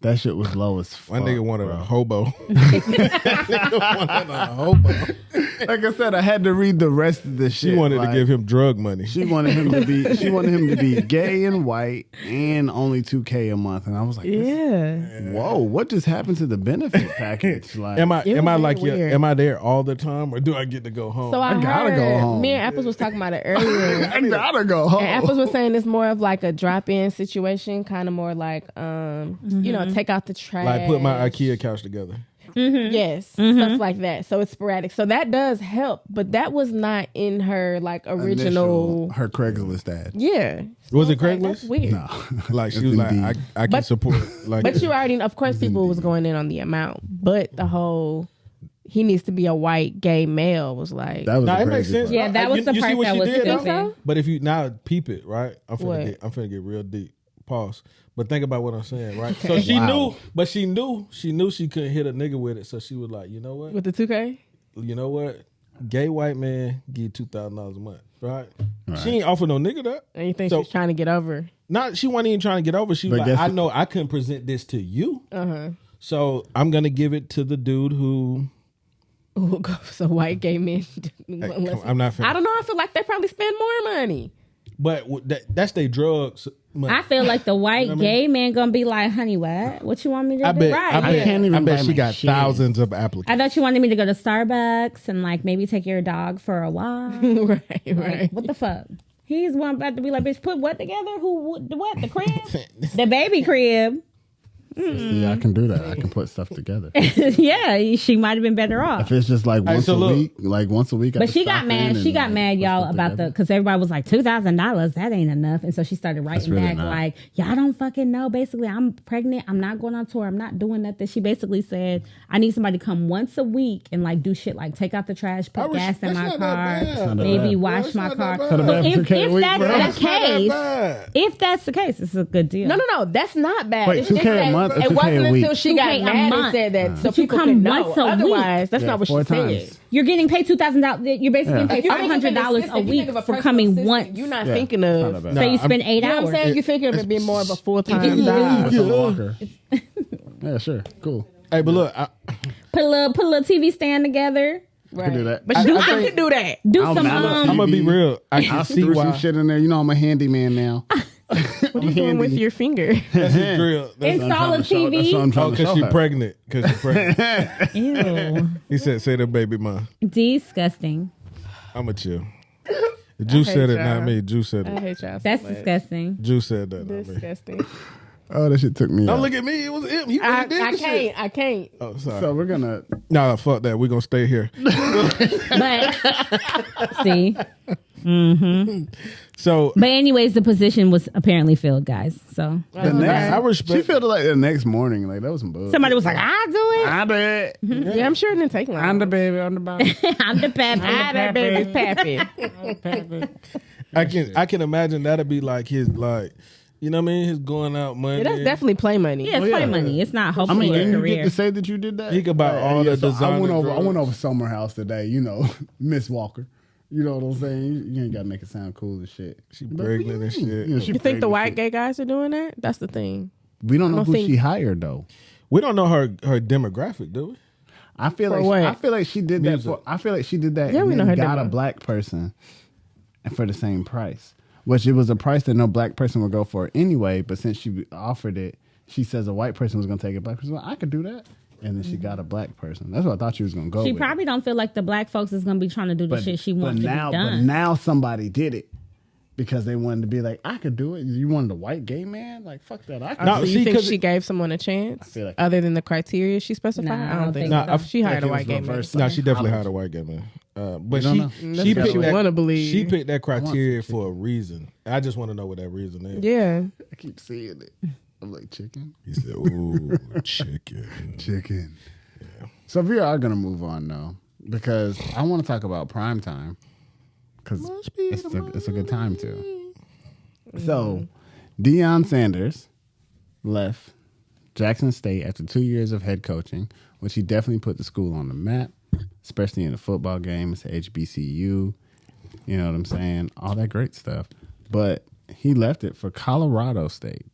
Speaker 4: That shit was low as fuck.
Speaker 1: My nigga wanted
Speaker 4: bro.
Speaker 1: a hobo. Nigga wanted a hobo.
Speaker 4: Like I said, I had to read the rest of the shit.
Speaker 1: She wanted
Speaker 4: like,
Speaker 1: to give him drug money.
Speaker 4: She wanted him to be. She wanted him to be gay and white and only $2K a month. And I was like,
Speaker 3: Yeah.
Speaker 4: whoa, what just happened to the benefit package? Like,
Speaker 1: Am I
Speaker 3: It was
Speaker 1: like
Speaker 3: very weird.
Speaker 1: am I there all the time or do I get to go home?
Speaker 3: So I
Speaker 4: gotta
Speaker 3: heard,
Speaker 4: go home.
Speaker 3: me and Apples was talking about it earlier.
Speaker 4: I gotta go home.
Speaker 3: And Apples was saying it's more of like a drop-in situation, kind of more like, you know, take out the trash.
Speaker 1: like put my IKEA couch together.
Speaker 3: Yes, stuff like that. So it's sporadic. So that does help, but that was not in her like original.
Speaker 4: her Craigslist ad.
Speaker 3: Yeah.
Speaker 1: Was it
Speaker 3: Like, that's
Speaker 1: Craigslist?
Speaker 3: weird.
Speaker 4: No,
Speaker 1: Like she
Speaker 4: It's
Speaker 1: was like,
Speaker 4: Indeed.
Speaker 1: I can
Speaker 3: But-
Speaker 1: support like
Speaker 3: But you already, of course, people was going in on the amount, but the whole he needs to be a white gay male was like.
Speaker 4: That was
Speaker 1: Nah,
Speaker 4: the
Speaker 1: it makes
Speaker 4: crazy
Speaker 1: sense.
Speaker 4: part.
Speaker 2: Yeah, that was the
Speaker 1: you see
Speaker 2: part
Speaker 1: what
Speaker 2: that
Speaker 1: she
Speaker 2: was
Speaker 1: did, though?
Speaker 2: stupid.
Speaker 1: But if you now peep it, right? I'm
Speaker 3: What?
Speaker 1: finna get real deep. Pause. But think about what I'm saying, right? So she
Speaker 4: Wow.
Speaker 1: knew, but she knew she couldn't hit a nigga with it. So she was like, you know what?
Speaker 3: With the 2K?
Speaker 1: You know what? Gay white man give $2,000 a month, right? She ain't offer no nigga that.
Speaker 3: And you think
Speaker 1: So-
Speaker 3: she's trying to get over?
Speaker 1: Not she wasn't even trying to get over. She was
Speaker 4: But
Speaker 1: like,
Speaker 4: guess
Speaker 1: I
Speaker 4: what-
Speaker 1: know I couldn't present this to you,
Speaker 3: Uh-huh.
Speaker 1: so I'm gonna give it to the dude who.
Speaker 3: Ooh, so white gay men.
Speaker 1: Come, I'm not.
Speaker 3: I don't know. I feel like they probably spend more money.
Speaker 1: But that's their drugs. Money.
Speaker 2: I feel like the white
Speaker 1: You know what I
Speaker 2: gay man gonna be like, honey, what you want me to
Speaker 1: I
Speaker 2: do?
Speaker 1: bet.
Speaker 3: Right,
Speaker 1: I bet.
Speaker 3: yeah.
Speaker 4: can't even
Speaker 1: I bet
Speaker 4: buy
Speaker 1: she
Speaker 4: my
Speaker 1: got
Speaker 4: shit.
Speaker 1: thousands of
Speaker 2: I
Speaker 1: applicants.
Speaker 2: thought you wanted me to go to Starbucks and like maybe take your dog for a walk.
Speaker 3: right.
Speaker 2: What the fuck? He's one about to be like, bitch, put what together? What? The crib? The baby crib.
Speaker 4: See, I can do that. I can put stuff together.
Speaker 2: Yeah, she might have been better
Speaker 4: If
Speaker 2: off.
Speaker 4: it's just like once
Speaker 1: so
Speaker 4: a
Speaker 1: look.
Speaker 4: week, I
Speaker 2: But
Speaker 4: can
Speaker 2: she
Speaker 4: stop
Speaker 2: got mad.
Speaker 4: in
Speaker 2: She
Speaker 4: and,
Speaker 2: got
Speaker 4: like,
Speaker 2: mad,
Speaker 4: put
Speaker 2: y'all,
Speaker 4: stuff
Speaker 2: about
Speaker 4: together.
Speaker 2: because everybody was like $2,000. That ain't enough, and so she started writing
Speaker 4: really
Speaker 2: back
Speaker 4: not.
Speaker 2: like, y'all don't fucking know. Basically, I'm pregnant. I'm not going on tour. I'm not doing nothing. She basically said, I need somebody to come once a week and like do shit like take out the trash, put gas in my car,
Speaker 4: not that
Speaker 2: maybe
Speaker 4: bad.
Speaker 2: wash my car.
Speaker 4: Not that bad.
Speaker 2: If,
Speaker 4: 2K a
Speaker 2: if
Speaker 4: week,
Speaker 2: that's
Speaker 4: bro.
Speaker 2: the
Speaker 1: It's not that
Speaker 2: case,
Speaker 1: bad.
Speaker 2: if that's the case, it's a good deal.
Speaker 3: No. That's not bad.
Speaker 4: Wait,
Speaker 3: It's just
Speaker 4: 2K a
Speaker 3: that
Speaker 4: month or
Speaker 3: It
Speaker 4: 2K
Speaker 3: wasn't
Speaker 4: a week?
Speaker 3: until she got
Speaker 2: 2K a
Speaker 3: mad and
Speaker 2: month.
Speaker 3: said that so
Speaker 2: But you
Speaker 3: people
Speaker 2: come
Speaker 3: could know.
Speaker 2: once a week.
Speaker 3: Otherwise, that's
Speaker 4: Yeah,
Speaker 3: not what she
Speaker 4: 4
Speaker 3: said.
Speaker 4: times.
Speaker 2: You're getting paid $2,000. You're basically getting paid
Speaker 3: You think of an
Speaker 2: $500
Speaker 3: assistant,
Speaker 2: a
Speaker 3: you
Speaker 2: week
Speaker 3: think of a
Speaker 2: for
Speaker 3: personal
Speaker 2: coming
Speaker 3: assistant,
Speaker 2: once.
Speaker 3: You're not
Speaker 4: Yeah,
Speaker 3: thinking
Speaker 4: it's
Speaker 3: of.
Speaker 4: not that
Speaker 2: So
Speaker 4: bad.
Speaker 2: you spend 8
Speaker 3: You know
Speaker 2: hours.
Speaker 3: what I'm saying? You think of it being more of a full-time
Speaker 4: With
Speaker 3: job.
Speaker 4: some Walker. Yeah, sure, cool.
Speaker 1: Hey, but look,
Speaker 2: Put a little TV stand together.
Speaker 4: I can do that.
Speaker 3: But
Speaker 1: I
Speaker 3: you
Speaker 1: think-
Speaker 3: can do that.
Speaker 2: Do
Speaker 4: I'll
Speaker 2: some.
Speaker 4: balance
Speaker 1: I'm gonna be
Speaker 4: TV.
Speaker 1: real. I can
Speaker 4: I'll
Speaker 1: see
Speaker 4: screw some
Speaker 1: why.
Speaker 4: shit in there. You know, I'm a handyman now.
Speaker 3: What are you doing with your finger?
Speaker 1: That's his drill. That's
Speaker 2: Install a
Speaker 4: That's what
Speaker 2: TV.
Speaker 4: I'm trying
Speaker 1: oh,
Speaker 4: to
Speaker 1: because
Speaker 4: show
Speaker 1: she
Speaker 4: her.
Speaker 1: pregnant. Because she pregnant.
Speaker 2: Ew.
Speaker 1: He said, "Say the baby mom."
Speaker 2: Disgusting.
Speaker 1: I'ma chill. Juice
Speaker 3: hate
Speaker 1: said it,
Speaker 3: y'all.
Speaker 1: not me. Juice said
Speaker 3: I
Speaker 1: it.
Speaker 3: hate y'all. So
Speaker 2: That's
Speaker 3: much.
Speaker 2: disgusting.
Speaker 1: Juice said that, not me.
Speaker 3: Disgusting.
Speaker 4: Oh, that shit took me
Speaker 1: Don't
Speaker 4: out.
Speaker 1: look at me. It was him. He really
Speaker 3: I
Speaker 1: did the shit.
Speaker 3: can't.
Speaker 1: Oh, sorry.
Speaker 4: So we're gonna.
Speaker 1: Nah, fuck that. We're gonna stay here.
Speaker 2: But see.
Speaker 1: So
Speaker 2: But anyways, the position was apparently filled, guys. So
Speaker 4: The next,
Speaker 1: I respect.
Speaker 4: She felt it like the next morning. Like that was some bullshit.
Speaker 2: somebody was like, "I'll do it.
Speaker 4: I bet.
Speaker 3: Yeah, I'm sure it didn't take long.
Speaker 4: I'm the baby. I'm the body.
Speaker 2: I'm the pep.
Speaker 3: that baby's pappy.
Speaker 1: I can imagine that'd be like his like, you know what I mean? His going out money.
Speaker 3: Yeah, that's definitely play money.
Speaker 2: Yeah, it's play money. It's not
Speaker 4: I
Speaker 2: hopefully
Speaker 4: mean,
Speaker 2: a
Speaker 4: you get
Speaker 2: career.
Speaker 4: to say that you did that.
Speaker 1: He could buy all the
Speaker 4: so I
Speaker 1: designer
Speaker 4: went over. I
Speaker 1: drugs.
Speaker 4: went over Summer House today. You know, Miss Walker. You know what I'm saying? You ain't gotta make it sound cool as shit.
Speaker 1: She pregnant and shit.
Speaker 4: Yeah, she
Speaker 3: You think the
Speaker 4: pregnant
Speaker 3: white
Speaker 4: shit.
Speaker 3: gay guys are doing that? That's the thing.
Speaker 4: We don't know
Speaker 3: I don't
Speaker 4: who
Speaker 3: think-
Speaker 4: she hired though.
Speaker 1: We don't know her demographic, do we?
Speaker 4: I feel
Speaker 3: For
Speaker 4: like
Speaker 3: what?
Speaker 4: I feel like she did
Speaker 1: Music.
Speaker 4: that. I feel like she did that.
Speaker 3: Yeah,
Speaker 4: and
Speaker 3: we know
Speaker 4: then
Speaker 3: her
Speaker 4: got
Speaker 3: demo.
Speaker 4: a black person, and for the same price, which it was a price that no black person would go for anyway. But since she offered it, she says a white person was going to take it. Black person, well, I could do that, and then she got a black person. That's what I thought she was going to go.
Speaker 2: She
Speaker 4: with.
Speaker 2: probably don't feel like the black folks is gonna be trying to do the shit she wants to
Speaker 4: now,
Speaker 2: be
Speaker 4: But
Speaker 2: done.
Speaker 4: now somebody did it because they wanted to be like, I could do it. You wanted a white gay man? Like fuck that. I could.
Speaker 1: No,
Speaker 3: So
Speaker 1: see,
Speaker 3: you think
Speaker 1: 'cause
Speaker 3: she gave someone a chance
Speaker 4: feel like-
Speaker 3: other than the criteria she specified?
Speaker 2: Nah,
Speaker 3: I don't think
Speaker 2: so.
Speaker 1: Nah,
Speaker 3: she hired a
Speaker 4: it was
Speaker 3: white gay man.
Speaker 4: reverse
Speaker 1: No, she definitely
Speaker 4: psychology.
Speaker 1: hired a white guy, man. But
Speaker 4: You don't
Speaker 1: she
Speaker 4: know?
Speaker 3: That's what
Speaker 1: picked
Speaker 3: you
Speaker 1: that-
Speaker 3: wanna believe.
Speaker 1: She picked that criteria for a reason. I just want to know what that reason is.
Speaker 3: Yeah.
Speaker 4: I keep seeing it. I'm like chicken.
Speaker 1: He said, "Ooh, chicken."
Speaker 4: Chicken. So we are gonna move on now. because I want to talk about prime time because it's a good time too. So, Deion Sanders left Jackson State after 2 years of head coaching, which he definitely put the school on the map, especially in the football game. It's HBCU. You know what I'm saying? All that great stuff. But he left it for Colorado State.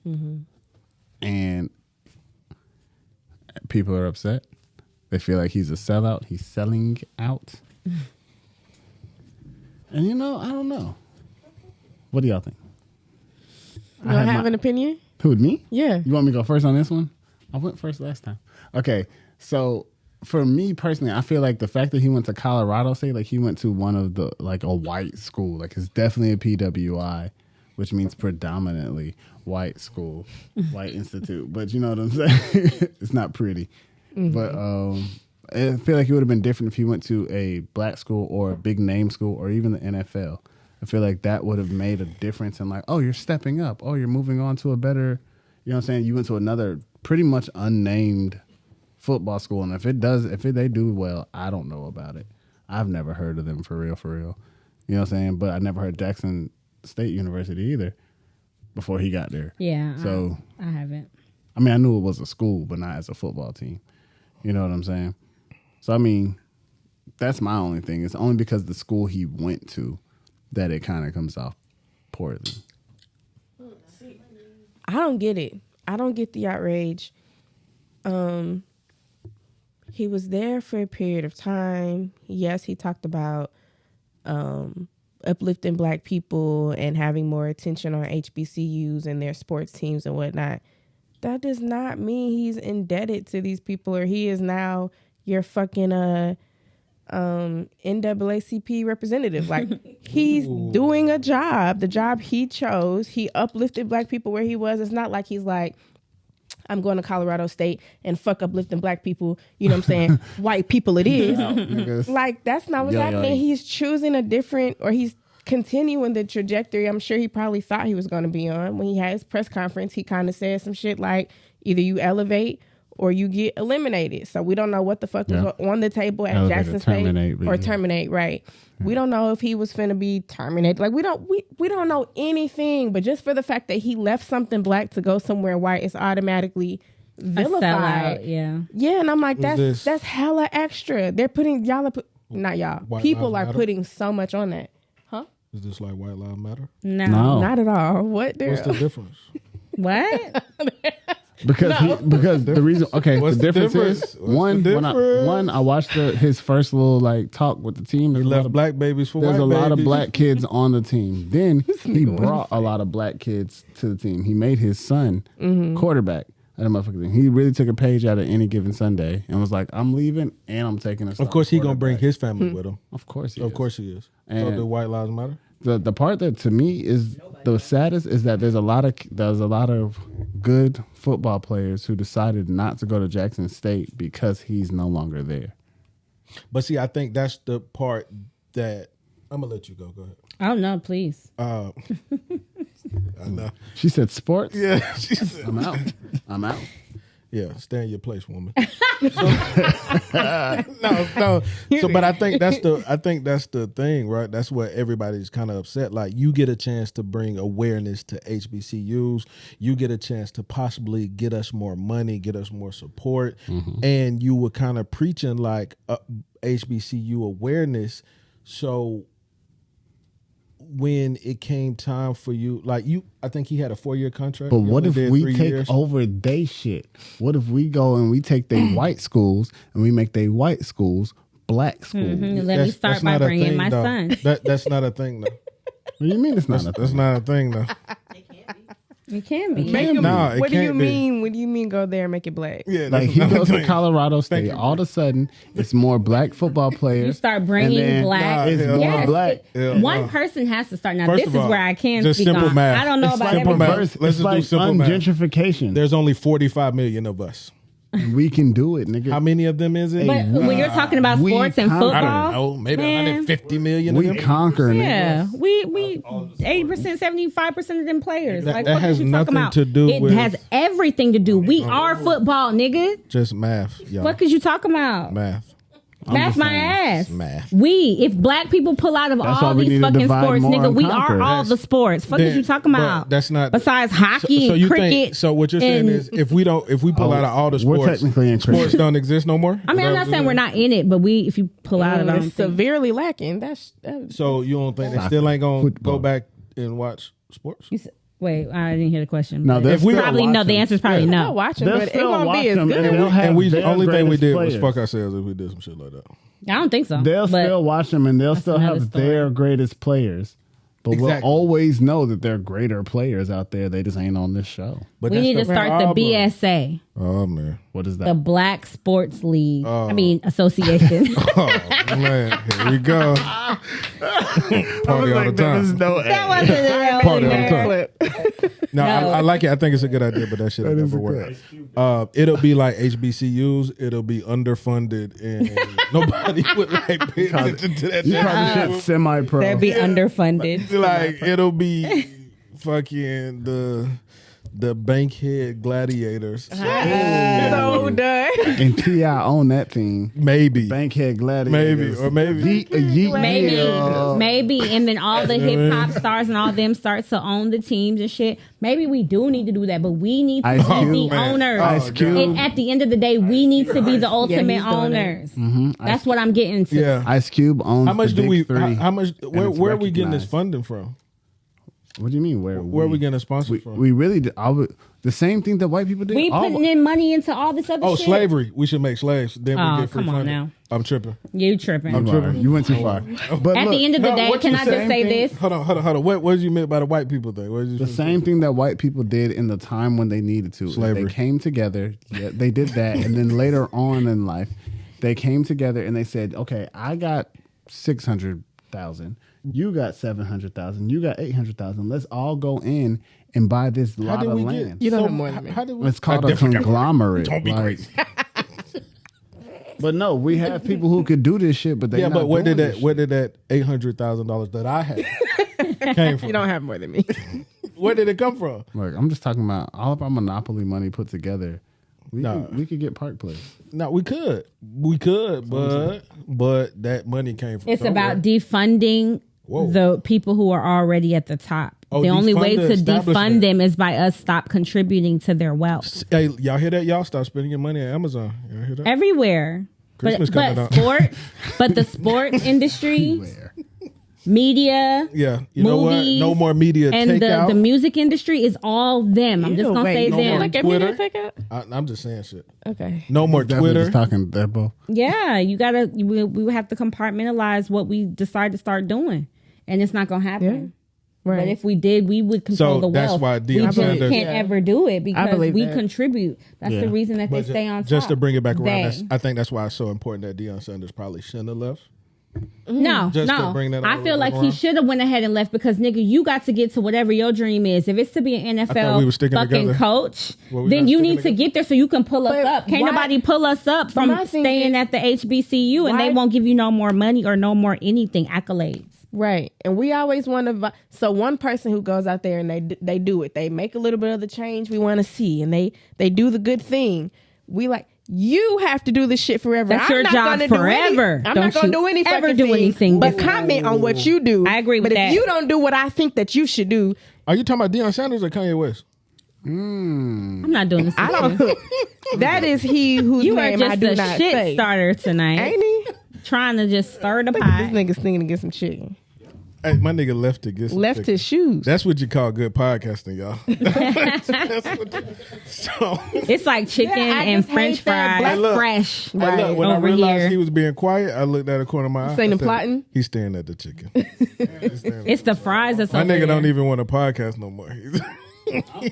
Speaker 4: Mm-hmm. And people are upset. They feel like he's a sellout. He's selling out. And I don't know. What do y'all think?
Speaker 3: You don't have an opinion?
Speaker 4: Who, me?
Speaker 3: Yeah.
Speaker 4: You want me to go first on this one? I went first last time. Okay. So for me personally, I feel like the fact that he went to Colorado State, like he went to one of the, like a white school, like it's definitely a PWI, which means predominantly white school, white institute. But you know what I'm saying? It's not pretty. Mm-hmm. But I feel like it would have been different if he went to a black school or a big name school or even the NFL. I feel like that would have made a difference in like, oh, you're stepping up. Oh, you're moving on to a better, you know what I'm saying? You went to another pretty much unnamed football school. And if they do well, I don't know about it. I've never heard of them for real. You know what I'm saying? But I never heard Jackson State University either before he got there.
Speaker 2: Yeah.
Speaker 4: So
Speaker 2: I haven't.
Speaker 4: I mean, I knew it was a school, but not as a football team. You know what I'm saying? So, I mean, that's my only thing. It's only because the school he went to that it kind of comes off poorly.
Speaker 3: I don't get it. I don't get the outrage. He was there for a period of time. Yes, he talked about uplifting black people and having more attention on HBCUs and their sports teams and whatnot. That does not mean he's indebted to these people or he is now your fucking NAACP representative. Like he's doing a job, the job he chose. He uplifted black people where he was. It's not like he's like, I'm going to Colorado State and fuck uplifting black people. You know what I'm saying? White people it is. Like that's not what's happening. He's choosing a different, or he's continuing the trajectory I'm sure he probably thought he was going to be on. When he had his press conference, he kind of said some shit like either you elevate or you get eliminated. So we don't know what the fuck was on the table at Jackson State or terminate, right? Yeah. We don't know if he was finna be terminated. Like we don't know anything, but just for the fact that he left something black to go somewhere white, it's automatically vilified.
Speaker 2: Yeah.
Speaker 3: Yeah, and I'm like, that's hella extra. They're putting not y'all.
Speaker 1: White
Speaker 3: People
Speaker 1: Lives
Speaker 3: are
Speaker 1: Matter?
Speaker 3: putting so much on that. Huh?
Speaker 1: Is this like White Lives Matter?
Speaker 2: No.
Speaker 3: Not at all. What?
Speaker 1: What's the difference?
Speaker 2: What?
Speaker 4: Because the reason
Speaker 1: What's
Speaker 4: the difference is one I watched his first little like talk with the team.
Speaker 1: He left black babies for white babies.
Speaker 4: There's a lot of black kids on the team. Then he brought a lot of black kids to the team. He made his son quarterback. That motherfucker thing. He really took a page out of Any Given Sunday and was like, I'm leaving and I'm taking a
Speaker 1: Of course he gonna bring his family with him.
Speaker 4: Of course he is.
Speaker 1: And so the White Lives Matter?
Speaker 4: The part that to me is the saddest is that there's a lot of good football players who decided not to go to Jackson State because he's no longer there.
Speaker 1: But see, I think that's the part that I'm gonna let you go. Go ahead.
Speaker 2: Oh no, please.
Speaker 1: I know.
Speaker 4: She said sports.
Speaker 1: Yeah, she said
Speaker 4: I'm out.
Speaker 1: Yeah, stay in your place, woman. No. So, but I think that's the thing, right? That's where everybody's kind of upset. Like, you get a chance to bring awareness to HBCUs. You get a chance to possibly get us more money, get us more support, and you were kind of preaching like HBCU awareness. So when it came time for you, I think he had a 4-year contract.
Speaker 4: But what if we take over they shit? What if we go and we take they white schools and we make they white schools black schools?
Speaker 2: Let me start by bringing my son.
Speaker 1: That's not a thing, though.
Speaker 4: What do you mean it's not a thing?
Speaker 1: That's not a thing, though.
Speaker 2: It can be.
Speaker 3: What do you mean? What do you mean go there and make it black?
Speaker 1: Yeah,
Speaker 4: like he goes to Colorado State. All of a sudden, it's more black football players.
Speaker 2: You start bringing black.
Speaker 4: It's more black.
Speaker 2: One person has to start. Now,
Speaker 1: First
Speaker 2: this
Speaker 1: of
Speaker 2: is
Speaker 1: all,
Speaker 2: where I can
Speaker 1: just
Speaker 2: speak
Speaker 1: simple
Speaker 2: on.
Speaker 1: math.
Speaker 2: I don't know
Speaker 1: It's
Speaker 2: about
Speaker 1: simple
Speaker 2: everybody.
Speaker 1: math. Let's just do simple math.
Speaker 4: Gentrification.
Speaker 1: There's only 45 million of us.
Speaker 4: We can do it, nigga.
Speaker 1: How many of them is it?
Speaker 2: But when you're talking about sports and football,
Speaker 1: I don't know. Maybe 150 million.
Speaker 4: We
Speaker 1: of them?
Speaker 4: conquer, nigga.
Speaker 2: Yeah, we 80%, 75% of them players.
Speaker 1: That
Speaker 2: what
Speaker 1: has
Speaker 2: you talking
Speaker 1: nothing
Speaker 2: about?
Speaker 1: to do
Speaker 2: it
Speaker 1: with.
Speaker 2: It has everything to do. We are football, nigga.
Speaker 1: Just math, y'all.
Speaker 2: What could you talking about?
Speaker 1: Math.
Speaker 2: That's my ass.
Speaker 1: Math.
Speaker 2: If black people pull out of
Speaker 4: That's why
Speaker 2: all
Speaker 4: we
Speaker 2: these
Speaker 4: need to
Speaker 2: fucking
Speaker 4: divide
Speaker 2: sports,
Speaker 4: more
Speaker 2: nigga,
Speaker 4: and
Speaker 2: we
Speaker 4: conquer.
Speaker 2: are all the sports. Fuck is you talking
Speaker 1: But
Speaker 2: about?
Speaker 1: that's not
Speaker 2: Besides hockey and
Speaker 1: you
Speaker 2: cricket.
Speaker 1: think, so what you're saying is if we pull out of all the
Speaker 4: We're
Speaker 1: sports,
Speaker 4: technically in
Speaker 1: sports
Speaker 4: cricket.
Speaker 1: don't exist no more?
Speaker 2: I mean, I'm not saying we're not in it, but if you pull out of
Speaker 3: It's
Speaker 2: it,
Speaker 3: severely lacking. That's
Speaker 1: So you don't think they still ain't gonna go back and watch sports?
Speaker 2: wait, I didn't hear the question.
Speaker 4: No,
Speaker 2: But
Speaker 4: they're
Speaker 1: If we
Speaker 4: still
Speaker 2: probably no. The
Speaker 4: watching.
Speaker 2: answer is probably
Speaker 3: I'm
Speaker 2: no.
Speaker 3: not watching,
Speaker 4: They'll
Speaker 3: but it
Speaker 4: still
Speaker 3: won't
Speaker 4: watch
Speaker 3: be as
Speaker 4: them,
Speaker 3: good.
Speaker 4: and they'll have
Speaker 1: And we the
Speaker 4: their
Speaker 1: only thing we
Speaker 4: greatest
Speaker 1: did was
Speaker 4: players.
Speaker 1: fuck ourselves if we did some shit like that.
Speaker 2: I don't think so.
Speaker 4: They'll
Speaker 2: but
Speaker 4: still watch them, and they'll still
Speaker 2: another
Speaker 4: have
Speaker 2: story.
Speaker 4: their greatest players. But we'll
Speaker 1: Exactly.
Speaker 4: always know that there are greater players out there. They just ain't on this show.
Speaker 1: But
Speaker 2: we
Speaker 1: that's
Speaker 2: need to
Speaker 1: the
Speaker 2: start
Speaker 1: problem.
Speaker 2: the BSA,
Speaker 1: Oh man.
Speaker 4: What is
Speaker 2: the
Speaker 4: that?
Speaker 2: Black Sports League. Association.
Speaker 1: Oh man. Here we go. Party all the time.
Speaker 2: That wasn't a
Speaker 1: Party all the
Speaker 2: real
Speaker 1: time.
Speaker 3: Clip.
Speaker 1: No,
Speaker 2: No.
Speaker 1: I like it. I think it's a good idea, but that shit will
Speaker 4: That is
Speaker 1: never
Speaker 4: a
Speaker 1: work. It'll be like HBCUs. It'll be underfunded, and nobody would like pay attention to that
Speaker 4: You
Speaker 1: shit.
Speaker 4: probably shit semi-pro.
Speaker 2: They'd be underfunded.
Speaker 1: Like it'll be fucking the Bankhead Gladiators.
Speaker 3: So done.
Speaker 4: and T.I. on that team.
Speaker 1: Maybe.
Speaker 4: Bankhead Gladiators.
Speaker 1: Maybe.
Speaker 2: Maybe, and then all the hip hop stars and all them start to own the teams and shit. Maybe we do need to do that, but we need to
Speaker 4: Ice
Speaker 2: be
Speaker 4: Cube.
Speaker 2: the
Speaker 1: Man.
Speaker 2: owners.
Speaker 4: Ice Cube.
Speaker 2: And at the end of the day, we need to be the ultimate
Speaker 3: he's doing
Speaker 2: owners.
Speaker 4: Mm-hmm.
Speaker 2: That's what I'm getting to.
Speaker 1: Yeah.
Speaker 4: Ice Cube owns
Speaker 1: How much
Speaker 4: the
Speaker 1: do
Speaker 4: big
Speaker 1: we?
Speaker 4: three.
Speaker 1: How much?
Speaker 4: and it's
Speaker 1: Where are we getting this
Speaker 4: recognized.
Speaker 1: funding from?
Speaker 4: What do you mean? Where
Speaker 1: Where are we getting a sponsor
Speaker 4: we,
Speaker 1: from?
Speaker 4: we really did. The same thing that white people did.
Speaker 2: We putting in money into all this other shit.
Speaker 1: Slavery. We should make slaves. Then
Speaker 2: Oh,
Speaker 1: we get free
Speaker 2: come on
Speaker 1: funding.
Speaker 2: now.
Speaker 1: I'm tripping.
Speaker 2: You tripping.
Speaker 4: You are. You went too far. But
Speaker 2: At
Speaker 4: look,
Speaker 2: the end of the day,
Speaker 1: what
Speaker 2: can
Speaker 1: you
Speaker 2: I just
Speaker 1: saying?
Speaker 2: say this?
Speaker 1: Hold on. What did you mean by the white people thing? What did you
Speaker 4: the
Speaker 1: say?
Speaker 4: same thing that white people did in the time when they needed to.
Speaker 1: Slavery.
Speaker 4: They came together. Yeah, they did that, and then later on in life, they came together and they said, "Okay, I got 600,000. You got 700,000. You got 800,000. Let's all go in and buy this
Speaker 1: How
Speaker 4: lot
Speaker 1: did
Speaker 4: of
Speaker 1: we
Speaker 4: land."
Speaker 1: get?
Speaker 3: You don't have more than me.
Speaker 1: How did we?
Speaker 4: It's called
Speaker 1: I
Speaker 4: a
Speaker 1: definitely got more.
Speaker 4: conglomerate.
Speaker 1: Don't be crazy.
Speaker 4: But no, we have people who could do this shit, but they
Speaker 1: Yeah,
Speaker 4: not
Speaker 1: but where
Speaker 4: doing
Speaker 1: did
Speaker 4: this
Speaker 1: that? Where did that $800,000 that I had came from?
Speaker 3: You don't have more than me.
Speaker 1: Where did it come from?
Speaker 4: shit. Look, I'm just talking about all of our monopoly money put together. We could get Park Place.
Speaker 1: No, we could, but that money came from.
Speaker 2: It's
Speaker 1: somewhere.
Speaker 2: about defunding
Speaker 1: Whoa.
Speaker 2: the people who are already at the top.
Speaker 1: Oh,
Speaker 2: the only
Speaker 1: defund
Speaker 2: way
Speaker 1: the
Speaker 2: to
Speaker 1: establishment.
Speaker 2: defund them is by us stop contributing to their wealth
Speaker 1: Hey, y'all hear that? Y'all stop spending your money at Amazon. Y'all hear that?
Speaker 2: everywhere.
Speaker 1: Christmas
Speaker 2: but
Speaker 1: coming up.
Speaker 2: but the sports industry, media,
Speaker 1: Yeah, you know what?
Speaker 2: movies,
Speaker 1: No more media
Speaker 2: and
Speaker 1: takeout.
Speaker 2: the music industry is all them. I'm just
Speaker 3: Ew,
Speaker 2: gonna
Speaker 3: wait,
Speaker 2: say
Speaker 3: no
Speaker 2: them.
Speaker 3: more like
Speaker 1: Twitter.
Speaker 3: Twitter?
Speaker 1: I'm just saying shit.
Speaker 3: Okay.
Speaker 1: No more
Speaker 4: Definitely
Speaker 1: Twitter.
Speaker 4: just talking that, bro.
Speaker 2: Yeah, we would have to compartmentalize what we decide to start doing, and it's not gonna happen.
Speaker 3: Right.
Speaker 2: But if we did, we would control
Speaker 1: So
Speaker 2: the
Speaker 1: that's
Speaker 2: wealth.
Speaker 1: why
Speaker 2: we
Speaker 1: Deion
Speaker 2: just
Speaker 1: Sanders-
Speaker 2: can't ever do it because
Speaker 3: believe
Speaker 2: we
Speaker 3: that.
Speaker 2: contribute. That's
Speaker 4: Yeah.
Speaker 2: the reason that they
Speaker 1: But
Speaker 2: stay on top.
Speaker 1: just to bring it back around,
Speaker 2: They.
Speaker 1: I think that's why it's so important that Deion Sanders probably shouldn't have left.
Speaker 2: No,
Speaker 1: Just to
Speaker 2: no.
Speaker 1: bring that
Speaker 2: I
Speaker 1: all
Speaker 2: feel
Speaker 1: the way
Speaker 2: like he
Speaker 1: around.
Speaker 2: should have went ahead and left because nigga, you got to get to whatever your dream is. If it's to be an
Speaker 1: thought we were
Speaker 2: NFL
Speaker 1: sticking
Speaker 2: fucking
Speaker 1: together.
Speaker 2: coach,
Speaker 1: Were we
Speaker 2: then
Speaker 1: not
Speaker 2: you
Speaker 1: sticking
Speaker 2: need to
Speaker 1: together?
Speaker 2: get there so you can pull us
Speaker 3: But
Speaker 2: up. Can't
Speaker 3: why-
Speaker 2: nobody pull us up from
Speaker 3: my thing
Speaker 2: staying
Speaker 3: is-
Speaker 2: at the HBCU and they
Speaker 3: why-
Speaker 2: won't give you no more money or no more anything accolades.
Speaker 3: Right. And we always want to. So one person who goes out there and they do it. They make a little bit of the change we want to see, and they do the good thing. We like. You have to do this shit forever.
Speaker 2: That's your
Speaker 3: not
Speaker 2: job
Speaker 3: gonna do
Speaker 2: forever.
Speaker 3: I'm
Speaker 2: Don't
Speaker 3: not going
Speaker 2: you
Speaker 3: to do any
Speaker 2: ever
Speaker 3: fucking
Speaker 2: do
Speaker 3: thing,
Speaker 2: anything
Speaker 3: but
Speaker 2: different.
Speaker 3: comment on what you do.
Speaker 2: I agree with
Speaker 3: but
Speaker 2: that.
Speaker 3: if you don't do what I think that you should do,
Speaker 1: Are you talking about Deion Sanders or Kanye West?
Speaker 2: I'm not doing this.
Speaker 3: I
Speaker 2: with you.
Speaker 3: don't. That is he whose
Speaker 2: You are
Speaker 3: name I
Speaker 2: just
Speaker 3: do
Speaker 2: a
Speaker 3: not
Speaker 2: shit
Speaker 3: say.
Speaker 2: starter tonight.
Speaker 3: Ain't he?
Speaker 2: Trying to just stir the
Speaker 3: This
Speaker 2: pot.
Speaker 3: nigga's thinking to get some chicken.
Speaker 1: Hey, my nigga left to get some
Speaker 3: Left
Speaker 1: chicken.
Speaker 3: his shoes.
Speaker 1: That's what you call good podcasting, y'all. So,
Speaker 2: It's like chicken
Speaker 3: Yeah, I
Speaker 2: and
Speaker 3: just
Speaker 2: French
Speaker 3: hate that
Speaker 2: fries,
Speaker 3: black-
Speaker 1: look.
Speaker 2: fresh.
Speaker 1: hey, look, when I
Speaker 2: over
Speaker 1: realized
Speaker 2: here.
Speaker 1: he was being quiet, I looked at the corner of my eye.
Speaker 3: Saying
Speaker 1: I
Speaker 3: him
Speaker 1: said,
Speaker 3: plotting?
Speaker 1: He's staring at the chicken. He's staring at
Speaker 2: It's the fries that's
Speaker 1: my
Speaker 2: over
Speaker 1: nigga
Speaker 2: there.
Speaker 1: don't even want a podcast no more.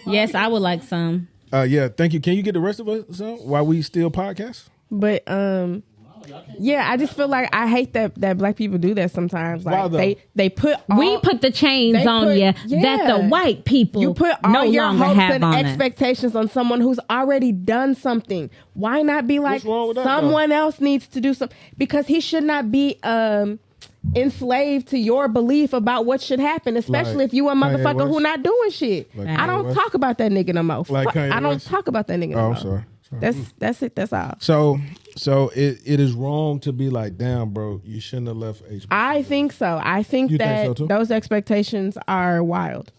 Speaker 2: Yes, I would like some.
Speaker 1: Yeah, thank you. Can you get the rest of us some while we still podcast?
Speaker 3: But yeah, I just feel like I hate that black people do that sometimes.
Speaker 1: Why
Speaker 3: Like
Speaker 1: though?
Speaker 3: they put all,
Speaker 2: We put the chains
Speaker 3: they
Speaker 2: on
Speaker 3: put-
Speaker 2: you
Speaker 3: yeah.
Speaker 2: that the white people
Speaker 3: you put all
Speaker 2: no
Speaker 3: your
Speaker 2: longer
Speaker 3: hopes
Speaker 2: have
Speaker 3: and
Speaker 2: on it.
Speaker 3: expectations on someone who's already done something. Why not be like
Speaker 1: What's wrong with that,
Speaker 3: someone else needs to do something? Because he should not be enslaved to your belief about what should happen, especially
Speaker 1: Like
Speaker 3: if you a
Speaker 1: Kanye
Speaker 3: motherfucker who
Speaker 1: West?
Speaker 3: not doing shit.
Speaker 1: Like
Speaker 3: I
Speaker 1: Kanye
Speaker 3: don't
Speaker 1: West?
Speaker 3: talk about that nigga no more.
Speaker 1: Like
Speaker 3: Fuck,
Speaker 1: Kanye
Speaker 3: I don't
Speaker 1: West?
Speaker 3: talk about that nigga no
Speaker 1: Oh,
Speaker 3: more.
Speaker 1: I'm sorry.
Speaker 3: That's it. That's all.
Speaker 1: So it is wrong to be like, damn, bro, you shouldn't have left HBCU.
Speaker 3: I think so. I think
Speaker 1: You
Speaker 3: that
Speaker 1: think so too?
Speaker 3: those expectations are wild.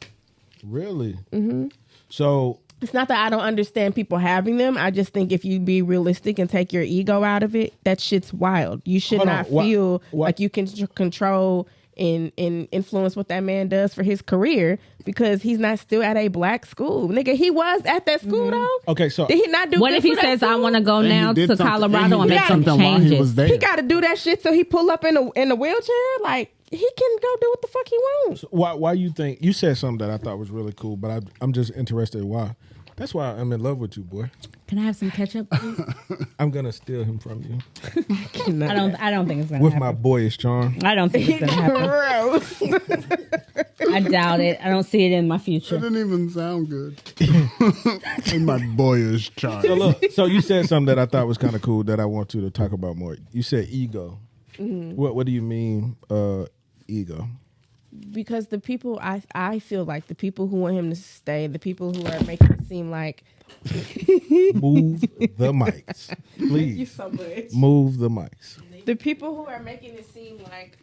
Speaker 1: Really? Mm-hmm. So
Speaker 3: It's not that I don't understand people having them. I just think if you be realistic and take your ego out of it, that shit's wild. You should
Speaker 1: Hold on.
Speaker 3: not
Speaker 1: Why-
Speaker 3: feel
Speaker 1: why-
Speaker 3: like you can control and influence what that man does for his career because he's not still at a black school. Nigga, he was at that school though.
Speaker 1: okay, so
Speaker 3: Did he not do
Speaker 2: What
Speaker 3: good
Speaker 2: if he
Speaker 3: for that
Speaker 2: says, I
Speaker 3: school?
Speaker 2: want to go
Speaker 4: And he
Speaker 2: now
Speaker 4: did
Speaker 2: to
Speaker 4: something-
Speaker 2: Colorado and
Speaker 4: he
Speaker 2: make
Speaker 4: did
Speaker 2: some
Speaker 4: something while he was
Speaker 2: changes?
Speaker 4: there.
Speaker 3: He got to do that shit so he pull up in a wheelchair? Like, he can go do what the fuck he wants.
Speaker 1: why you think you said something that I thought was really cool, but I'm just interested why. That's why I'm in love with you, boy.
Speaker 2: Can I have some ketchup, please?
Speaker 1: I'm gonna steal him from you
Speaker 2: I don't think it's gonna
Speaker 1: with
Speaker 2: happen.
Speaker 1: my boyish charm.
Speaker 2: I don't think it's gonna happen.
Speaker 3: Gross.
Speaker 2: I doubt it. I don't see it in my
Speaker 4: That
Speaker 2: future.
Speaker 4: didn't even sound good. In my boyish child.
Speaker 1: So look, so you said something that I thought was kind of cool that I want you to talk about more. You said ego. What do you mean ego?
Speaker 3: Because the people, I feel like the people who want him to stay, the people who are making it seem like
Speaker 1: Move the mics, please.
Speaker 3: so much.
Speaker 1: Move the mics.
Speaker 3: The people who are making it seem like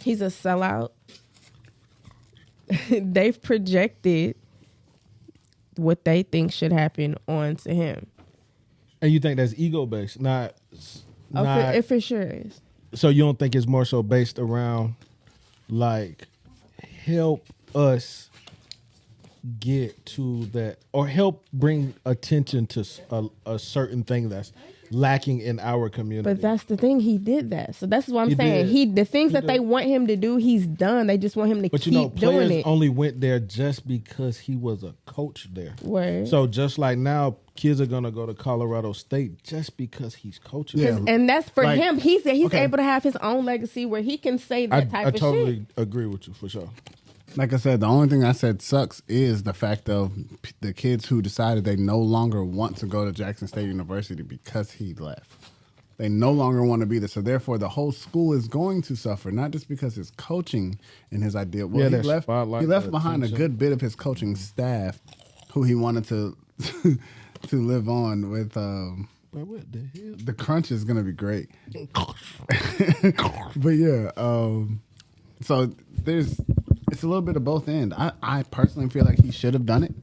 Speaker 3: he's a sellout, they've projected what they think should happen onto him.
Speaker 1: And you think that's ego based, not.
Speaker 3: It for sure is.
Speaker 1: So you don't think it's more so based around like help us get to that or help bring attention to a certain thing that's lacking in our community.
Speaker 3: But that's the thing. He did that. So that's what I'm
Speaker 1: He
Speaker 3: saying.
Speaker 1: did.
Speaker 3: The things
Speaker 1: He
Speaker 3: that
Speaker 1: did.
Speaker 3: they want him to do, he's done. They just want him to
Speaker 1: But
Speaker 3: keep
Speaker 1: you know,
Speaker 3: doing
Speaker 1: players
Speaker 3: it.
Speaker 1: only went there just because he was a coach there.
Speaker 3: Word.
Speaker 1: So just like now, kids are gonna go to Colorado State just because he's coaching.
Speaker 4: Yeah.
Speaker 1: them.
Speaker 3: And that's for
Speaker 4: Like-
Speaker 3: him. He's
Speaker 1: Okay.
Speaker 3: able to have his own legacy where he can say that type
Speaker 1: I
Speaker 3: of
Speaker 1: totally
Speaker 3: shit.
Speaker 1: agree with you for sure.
Speaker 4: Like I said, the only thing I said sucks is the fact of the kids who decided they no longer want to go to Jackson State University because he left. They no longer want to be there. So therefore, the whole school is going to suffer, not just because his coaching and his idea. Well,
Speaker 1: Yeah,
Speaker 4: he
Speaker 1: that
Speaker 4: left
Speaker 1: spotlight, that
Speaker 4: behind a
Speaker 1: attention.
Speaker 4: good bit of his coaching staff who he wanted to to live on with.
Speaker 1: But what the hell?
Speaker 4: The crunch is going to be great. But yeah, so it's a little bit of both ends. I personally feel like he should have done it.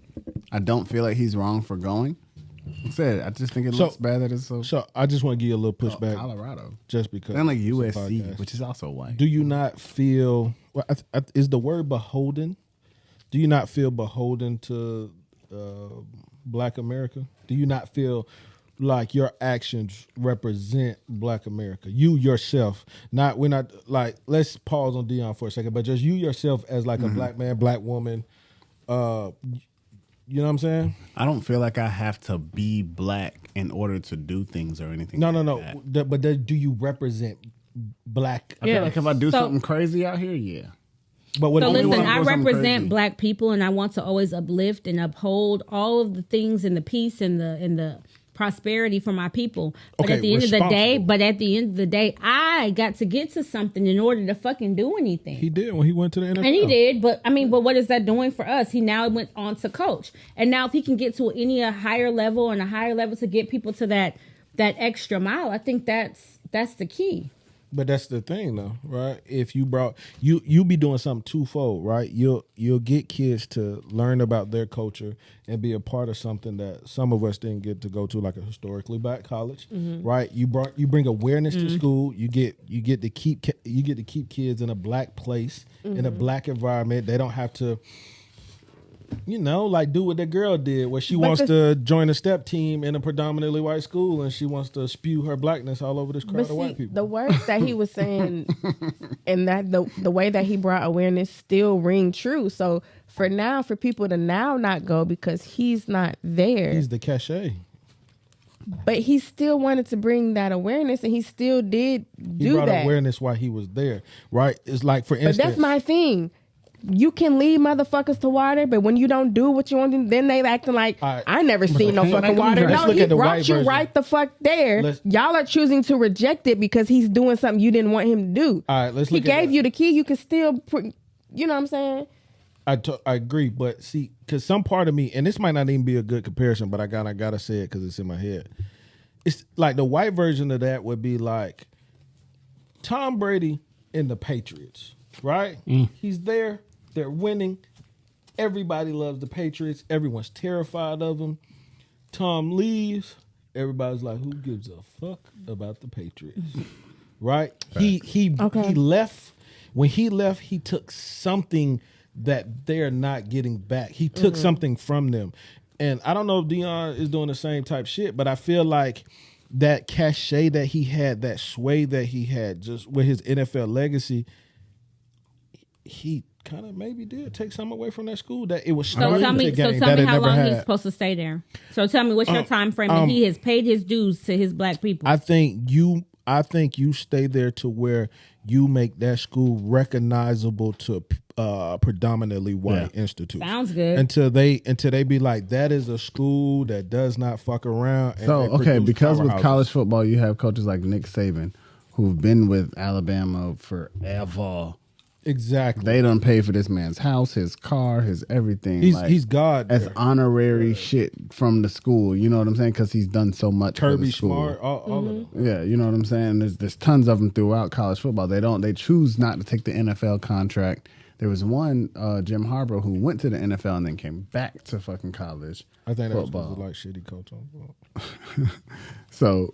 Speaker 4: I don't feel like he's wrong for going. Like I said, I just think it looks bad that it's
Speaker 1: So I just want to give you a little pushback,
Speaker 4: Colorado.
Speaker 1: just because.
Speaker 4: And like
Speaker 1: it's a
Speaker 4: USC,
Speaker 1: podcast.
Speaker 4: which is also white.
Speaker 1: Do you not feel? Well, is the word beholden? Do you not feel beholden to Black America? Do you not feel like your actions represent Black America? You yourself, we're not like. Let's pause on Dion for a second, but just you yourself as like a Black man, Black woman. You know what I'm saying?
Speaker 4: I don't feel like I have to be black in order to do things or anything.
Speaker 1: No.
Speaker 4: like that.
Speaker 1: But do you represent Black?
Speaker 4: I feel like if I do
Speaker 2: So-
Speaker 4: something crazy out here, yeah.
Speaker 1: But what
Speaker 2: So
Speaker 1: do you
Speaker 2: listen,
Speaker 4: wanna
Speaker 2: I
Speaker 4: go something
Speaker 2: represent
Speaker 4: crazy.
Speaker 2: Black people, and I want to always uplift and uphold all of the things and the peace and the prosperity for my people. But
Speaker 1: Okay,
Speaker 2: at the end of the day, I got to get to something in order to fucking do anything.
Speaker 1: He did when he went to the NFL.
Speaker 2: And he did, but what is that doing for us? He now went on to coach, and now if he can get to a higher level and a higher level to get people to that extra mile, I think that's the key.
Speaker 1: But that's the thing, though, right? If you brought you be doing something twofold, right? You'll get kids to learn about their culture and be a part of something that some of us didn't get to go to, like a historically Black college, right? You bring awareness to school. You get to keep kids in a Black place, in a Black environment. They don't have to. Like do what that girl did, where she wants to join a step team in a predominantly white school, and she wants to spew her Blackness all over this crowd
Speaker 3: But
Speaker 1: of
Speaker 3: see,
Speaker 1: white people.
Speaker 3: the words that he was saying and that the way that he brought awareness still ring true. So for people to now not go because he's not there,
Speaker 1: He's the cachet.
Speaker 3: but he still wanted to bring that awareness, and he still did
Speaker 1: He
Speaker 3: do
Speaker 1: brought
Speaker 3: that.
Speaker 1: awareness while he was there, right? It's like, for
Speaker 3: But
Speaker 1: instance,
Speaker 3: that's my thing. You can lead motherfuckers to water, but when you don't do what you want to, then they acting like,
Speaker 1: All right.
Speaker 3: I never seen no
Speaker 4: Let's
Speaker 3: fucking
Speaker 4: look
Speaker 3: water. No,
Speaker 1: at
Speaker 3: he
Speaker 1: the white
Speaker 3: brought you
Speaker 1: version.
Speaker 3: right the fuck there.
Speaker 1: Let's-
Speaker 3: Y'all are choosing to reject it because he's doing something you didn't want him to do.
Speaker 1: All right, let's
Speaker 3: He
Speaker 1: look at
Speaker 3: gave
Speaker 1: that.
Speaker 3: you the key. You can still, you know what I'm saying?
Speaker 1: I agree, but see, because some part of me, and this might not even be a good comparison, but I gotta say it because it's in my head. It's like the white version of that would be like Tom Brady in the Patriots, right? He's there, they're winning. Everybody loves the Patriots. Everyone's terrified of him. Tom leaves. Everybody's like, who gives a fuck about the Patriots? Right? He left. When he left, he took something that they're not getting back. He took something from them. And I don't know if Dion is doing the same type shit, but I feel like that cachet that he had, that sway that he had just with his NFL legacy, he kind of maybe did take something away from that school that it was starting to gain.
Speaker 2: So tell me how long he's supposed to stay there. So tell me what's your time frame and he has paid his dues to his black people.
Speaker 1: I think you stay there to where you make that school recognizable to predominantly white institutes.
Speaker 2: Sounds good.
Speaker 1: Until they be like, that is a school that does not fuck around. And
Speaker 4: so okay, because with college football you have coaches like Nick Saban who've been with Alabama forever.
Speaker 1: Exactly.
Speaker 4: They done pay for this man's house, his car, his everything.
Speaker 1: He's God.
Speaker 4: As honorary shit from the school. You know what I'm saying? Because he's done so much for the school.
Speaker 1: Smart, all of them.
Speaker 4: Yeah, you know what I'm saying? There's tons of them throughout college football. They choose not to take the NFL contract. There was one, Jim Harbaugh, who went to the NFL and then came back to fucking college.
Speaker 1: I think
Speaker 4: football.
Speaker 1: That was like shitty coach on.
Speaker 4: So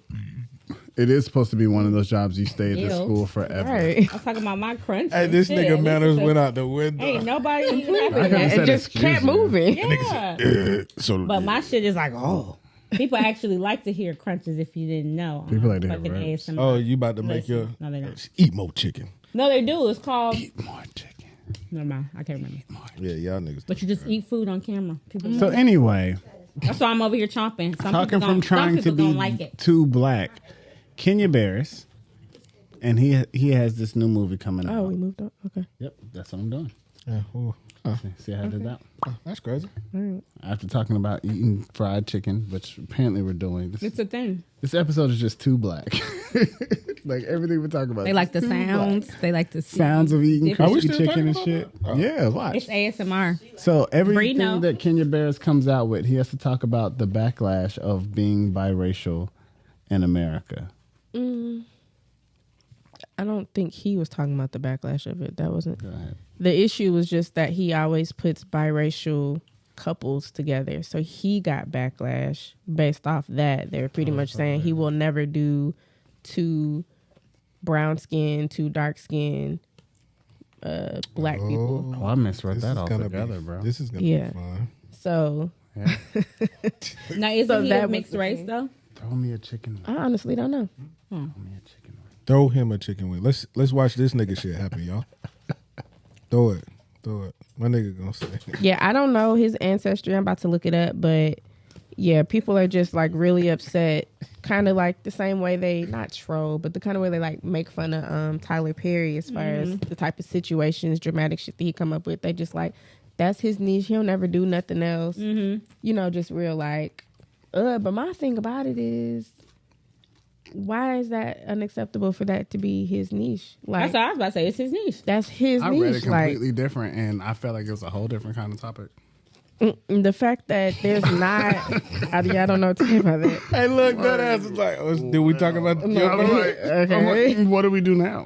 Speaker 4: it is supposed to be one of those jobs you stay at the school forever.
Speaker 3: Right.
Speaker 2: I'm talking about my crunch.
Speaker 1: Hey, this nigga manners went out the window.
Speaker 2: Ain't nobody even
Speaker 3: And it just kept moving.
Speaker 2: Yeah.
Speaker 1: So,
Speaker 2: But my shit is like, people actually like to hear crunches if you didn't know.
Speaker 4: People like to hear
Speaker 2: Fucking
Speaker 4: raps.
Speaker 2: ASMR.
Speaker 1: Oh, you about to make your...
Speaker 2: No, they don't.
Speaker 1: Eat more chicken.
Speaker 2: No, they do. It's called...
Speaker 4: Eat more chicken.
Speaker 2: Never mind. I can't remember.
Speaker 1: Yeah, y'all niggas.
Speaker 2: But you just eat food on camera. People
Speaker 4: So anyway,
Speaker 2: that's why I'm over here chomping.
Speaker 4: talking from trying to be
Speaker 2: like it.
Speaker 4: too black, Kenya Barris, and he has this new movie coming out.
Speaker 3: Oh, we moved up. Okay.
Speaker 4: Yep, that's what I'm doing.
Speaker 1: Yeah,
Speaker 4: See how I did that?
Speaker 1: that's crazy.
Speaker 4: After talking about eating fried chicken, which apparently we're doing.
Speaker 2: It's a thing.
Speaker 4: This episode is just too black. Like everything we're talking about.
Speaker 2: They like the sounds.
Speaker 4: Black.
Speaker 2: They like the
Speaker 4: sounds of eating
Speaker 2: different-
Speaker 4: crispy chicken and shit. Yeah, watch.
Speaker 2: It's ASMR.
Speaker 4: So everything
Speaker 2: Brino.
Speaker 4: that Kenya Barris comes out with, he has to talk about the backlash of being biracial in America.
Speaker 3: I don't think he was talking about the backlash of it. That wasn't.
Speaker 4: Go ahead.
Speaker 3: The issue was just that he always puts biracial couples together. So he got backlash based off that. They were pretty much saying he will never do two brown skin, two dark skin black people.
Speaker 4: Oh, I misread that
Speaker 1: gonna
Speaker 4: altogether, bro.
Speaker 1: This is gonna
Speaker 3: Yeah.
Speaker 1: be fun.
Speaker 3: So
Speaker 4: Yeah.
Speaker 2: Now, isn't
Speaker 3: So
Speaker 2: he
Speaker 3: that
Speaker 2: a
Speaker 3: was
Speaker 2: mixed
Speaker 3: the
Speaker 2: race,
Speaker 3: thing.
Speaker 2: though?
Speaker 4: Throw me a chicken.
Speaker 3: I honestly don't know.
Speaker 4: Throw me a chicken.
Speaker 1: Throw him a chicken wing. Let's watch this nigga shit happen, y'all. Throw it. My nigga gonna say.
Speaker 3: Yeah, I don't know his ancestry. I'm about to look it up, but yeah, people are just like really upset. Kind of like the same way they not troll, but the kind of way they like make fun of Tyler Perry as far as the type of situations, dramatic shit that he come up with. They just like, that's his niche. He'll never do nothing else. You know, just real like, but my thing about it is, why is that unacceptable for that to be his niche? Like,
Speaker 2: That's what I was about to say. It's his niche.
Speaker 3: that's his
Speaker 4: I
Speaker 3: niche.
Speaker 4: read it completely different, and I felt like it was a whole different kind of topic.
Speaker 3: Like, the fact that there's not, I don't know what to say about that.
Speaker 1: Hey, look, that ass is like. Oh, did we talk about?
Speaker 4: I'm like, what do we do now?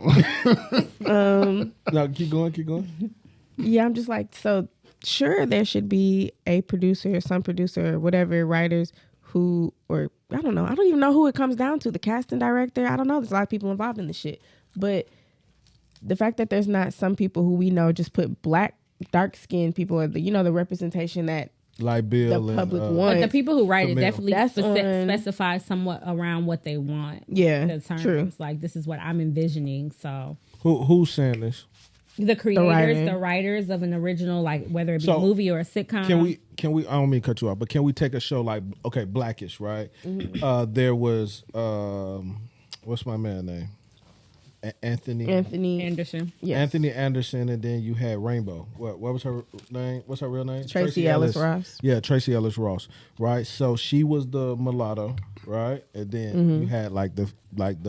Speaker 1: No, keep going.
Speaker 3: Yeah, I'm just like, so sure, there should be a producer, some producer, or whatever, writers who, or I don't know. I don't even know who it comes down to. The casting director. I don't know. There's a lot of people involved in this shit. But the fact that there's not some people who we know just put black, dark skinned people, or the, you know, the representation that
Speaker 1: Like Bill
Speaker 3: the public
Speaker 1: and
Speaker 3: wants.
Speaker 2: But the people who write it
Speaker 1: Camille.
Speaker 2: definitely
Speaker 3: That's on-
Speaker 2: specify somewhat around what they want.
Speaker 3: Yeah,
Speaker 2: The terms.
Speaker 3: true.
Speaker 2: Like, this is what I'm envisioning. So
Speaker 1: who's saying this?
Speaker 2: the creators,
Speaker 3: writing.
Speaker 2: the writers of an original, like whether it be
Speaker 1: So,
Speaker 2: a movie or a sitcom.
Speaker 1: Can we? I don't mean to cut you off, but can we take a show like Blackish, right? There was what's my man name? Anthony
Speaker 2: Anderson.
Speaker 3: Yes.
Speaker 1: Anthony Anderson, and then you had Rainbow. What was her name? What's her real name?
Speaker 3: Tracy Ellis Ross.
Speaker 1: Yeah, Tracy Ellis Ross. Right. So she was the mulatto, right? And then you had like the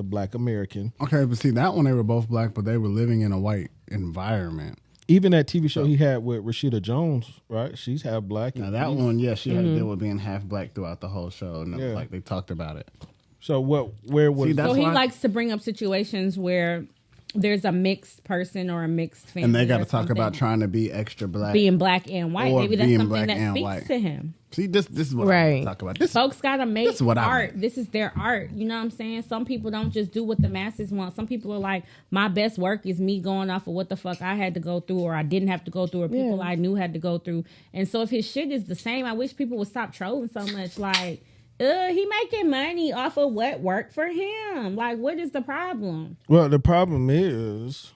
Speaker 1: Black American.
Speaker 4: Okay, but see, that one, they were both black, but they were living in a white environment.
Speaker 1: even that TV show he had with Rashida Jones, right? She's half black.
Speaker 4: Now that one, yeah, she had to deal with being half black throughout the whole show, and like they talked about it.
Speaker 1: So where was?
Speaker 4: See, that's
Speaker 2: So he
Speaker 4: why-
Speaker 2: likes to bring up situations where there's a mixed person or a mixed family,
Speaker 4: And they got to
Speaker 2: or
Speaker 4: talk about
Speaker 2: something.
Speaker 4: trying to be extra black.
Speaker 2: being black and white.
Speaker 4: Or
Speaker 2: Maybe that's
Speaker 4: being
Speaker 2: something
Speaker 4: black
Speaker 2: that
Speaker 4: and
Speaker 2: speaks
Speaker 4: white.
Speaker 2: to him.
Speaker 4: See, this is what I
Speaker 3: Right.
Speaker 4: want to talk about. This
Speaker 2: Folks gotta make
Speaker 4: That's what I
Speaker 2: art.
Speaker 4: meant.
Speaker 2: This is their art. You know what I'm saying? Some people don't just do what the masses want. Some people are like, my best work is me going off of what the fuck I had to go through, or I didn't have to go through, or people I knew had to go through. And so if his shit is the same, I wish people would stop trolling so much. Like, he making money off of what worked for him. Like, what is the problem?
Speaker 1: Well, the problem is.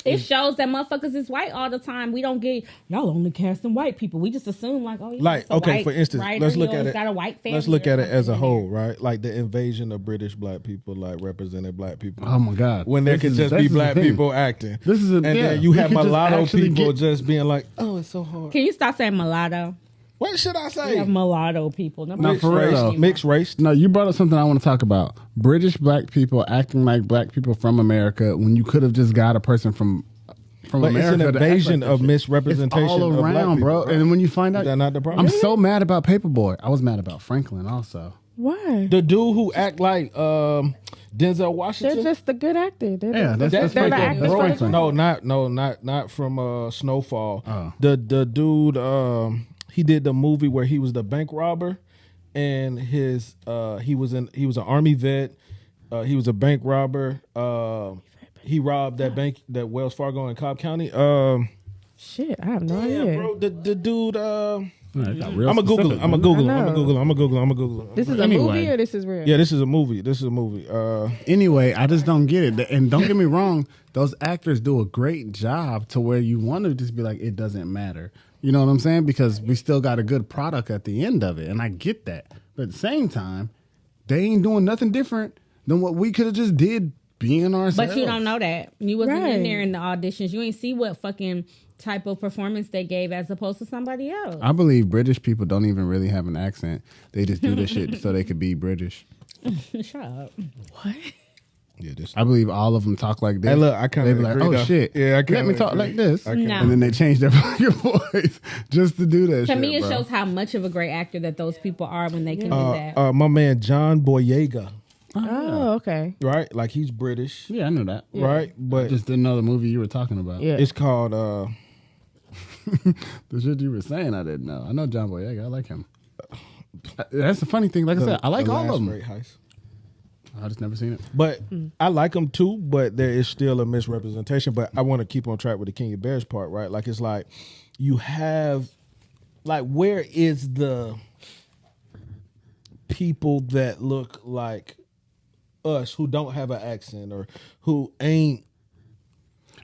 Speaker 2: It shows that motherfuckers is white all the time. We don't get y'all only casting white people. We just assume like, oh, yeah,
Speaker 1: Like,
Speaker 2: it's a
Speaker 1: okay,
Speaker 2: white
Speaker 1: for instance,
Speaker 2: writer.
Speaker 1: let's
Speaker 2: He
Speaker 1: look at
Speaker 2: always
Speaker 1: it.
Speaker 2: Got a white family
Speaker 1: Let's look
Speaker 2: or
Speaker 1: at it as a
Speaker 2: something in
Speaker 1: whole, right? Like the invasion of British black people, like represented black people.
Speaker 4: Oh my God!
Speaker 1: When there could just be black people acting.
Speaker 4: This is
Speaker 1: and then you have mulatto people
Speaker 4: Get,
Speaker 1: just being like, "Oh, it's so hard."
Speaker 2: there. Can you stop saying mulatto?
Speaker 1: What should I
Speaker 2: We
Speaker 1: say?
Speaker 2: have mulatto people.
Speaker 4: No, for real, though.
Speaker 1: Mixed race.
Speaker 4: No, you brought up something I want to talk about. British black people acting like black people from America when you could have just got a person from
Speaker 1: But
Speaker 4: America.
Speaker 1: it's an
Speaker 4: to act
Speaker 1: invasion
Speaker 4: like
Speaker 1: of
Speaker 4: that shit.
Speaker 1: misrepresentation
Speaker 4: It's all
Speaker 1: of black
Speaker 4: around,
Speaker 1: people,
Speaker 4: bro.
Speaker 1: right?
Speaker 4: And when you find out,
Speaker 1: Is that not the problem?
Speaker 4: I'm so mad about Paperboy. I was mad about Franklin also.
Speaker 3: Why?
Speaker 1: The dude who act like Denzel
Speaker 3: They're
Speaker 1: Washington.
Speaker 3: just a good actor. They're
Speaker 4: Yeah,
Speaker 3: just,
Speaker 4: that's
Speaker 3: they're the
Speaker 4: Franklin.
Speaker 3: actors
Speaker 4: That's
Speaker 3: for the
Speaker 4: Franklin.
Speaker 3: job.
Speaker 1: not from Snowfall.
Speaker 4: Oh.
Speaker 1: The dude he did the movie where he was the bank robber, and he was an army vet. He was a bank robber. He robbed that bank, that Wells Fargo in Cobb County.
Speaker 3: Shit, I have no
Speaker 1: Yeah,
Speaker 3: idea.
Speaker 1: bro, the dude. I'm
Speaker 4: I'm
Speaker 1: gonna Google it. I'm gonna Google it.
Speaker 3: This is a
Speaker 4: Anyway.
Speaker 3: movie or this is real?
Speaker 1: Yeah, this is a movie.
Speaker 4: Anyway, I just don't get it. And don't get me wrong, those actors do a great job to where you want to just be like, it doesn't matter. You know what I'm saying? Because we still got a good product at the end of it. And I get that. But at the same time, they ain't doing nothing different than what we could have just did being ourselves.
Speaker 2: But you don't know that. You wasn't
Speaker 3: Right.
Speaker 2: in there in the auditions. You ain't see what fucking type of performance they gave as opposed to somebody else.
Speaker 4: I believe British people don't even really have an accent. They just do this shit so they could be British.
Speaker 2: Shut up.
Speaker 1: Yeah, this.
Speaker 4: I believe all of them talk like this.
Speaker 1: Hey, look, I kinda
Speaker 4: They be like,
Speaker 1: agree,
Speaker 4: oh
Speaker 1: though.
Speaker 4: shit,
Speaker 1: Yeah, I
Speaker 4: let
Speaker 1: kinda
Speaker 4: me talk
Speaker 1: agree.
Speaker 4: like this,
Speaker 1: I kinda
Speaker 2: No.
Speaker 4: and then they change their fucking voice just to do that.
Speaker 2: To
Speaker 4: shit,
Speaker 2: me, it
Speaker 4: bro.
Speaker 2: shows how much of a great actor that those people are when they can do that.
Speaker 1: My man John Boyega,
Speaker 3: Oh, okay.
Speaker 1: right? Like he's British,
Speaker 4: Yeah, I knew that.
Speaker 1: right?
Speaker 4: I
Speaker 1: But
Speaker 4: just didn't know the movie you were talking about.
Speaker 3: Yeah.
Speaker 1: it's called
Speaker 4: The shit you were saying, I didn't know. I know John Boyega. I like him. That's the funny thing. Like I said, I like
Speaker 1: The
Speaker 4: all
Speaker 1: Last
Speaker 4: of them.
Speaker 1: Great Heist.
Speaker 4: I just never seen it.
Speaker 1: But I like them too, but there is still a misrepresentation. But I want to keep on track with the King of Bears part, right? Like it's like you have, like, where is the people that look like us who don't have an accent or who ain't?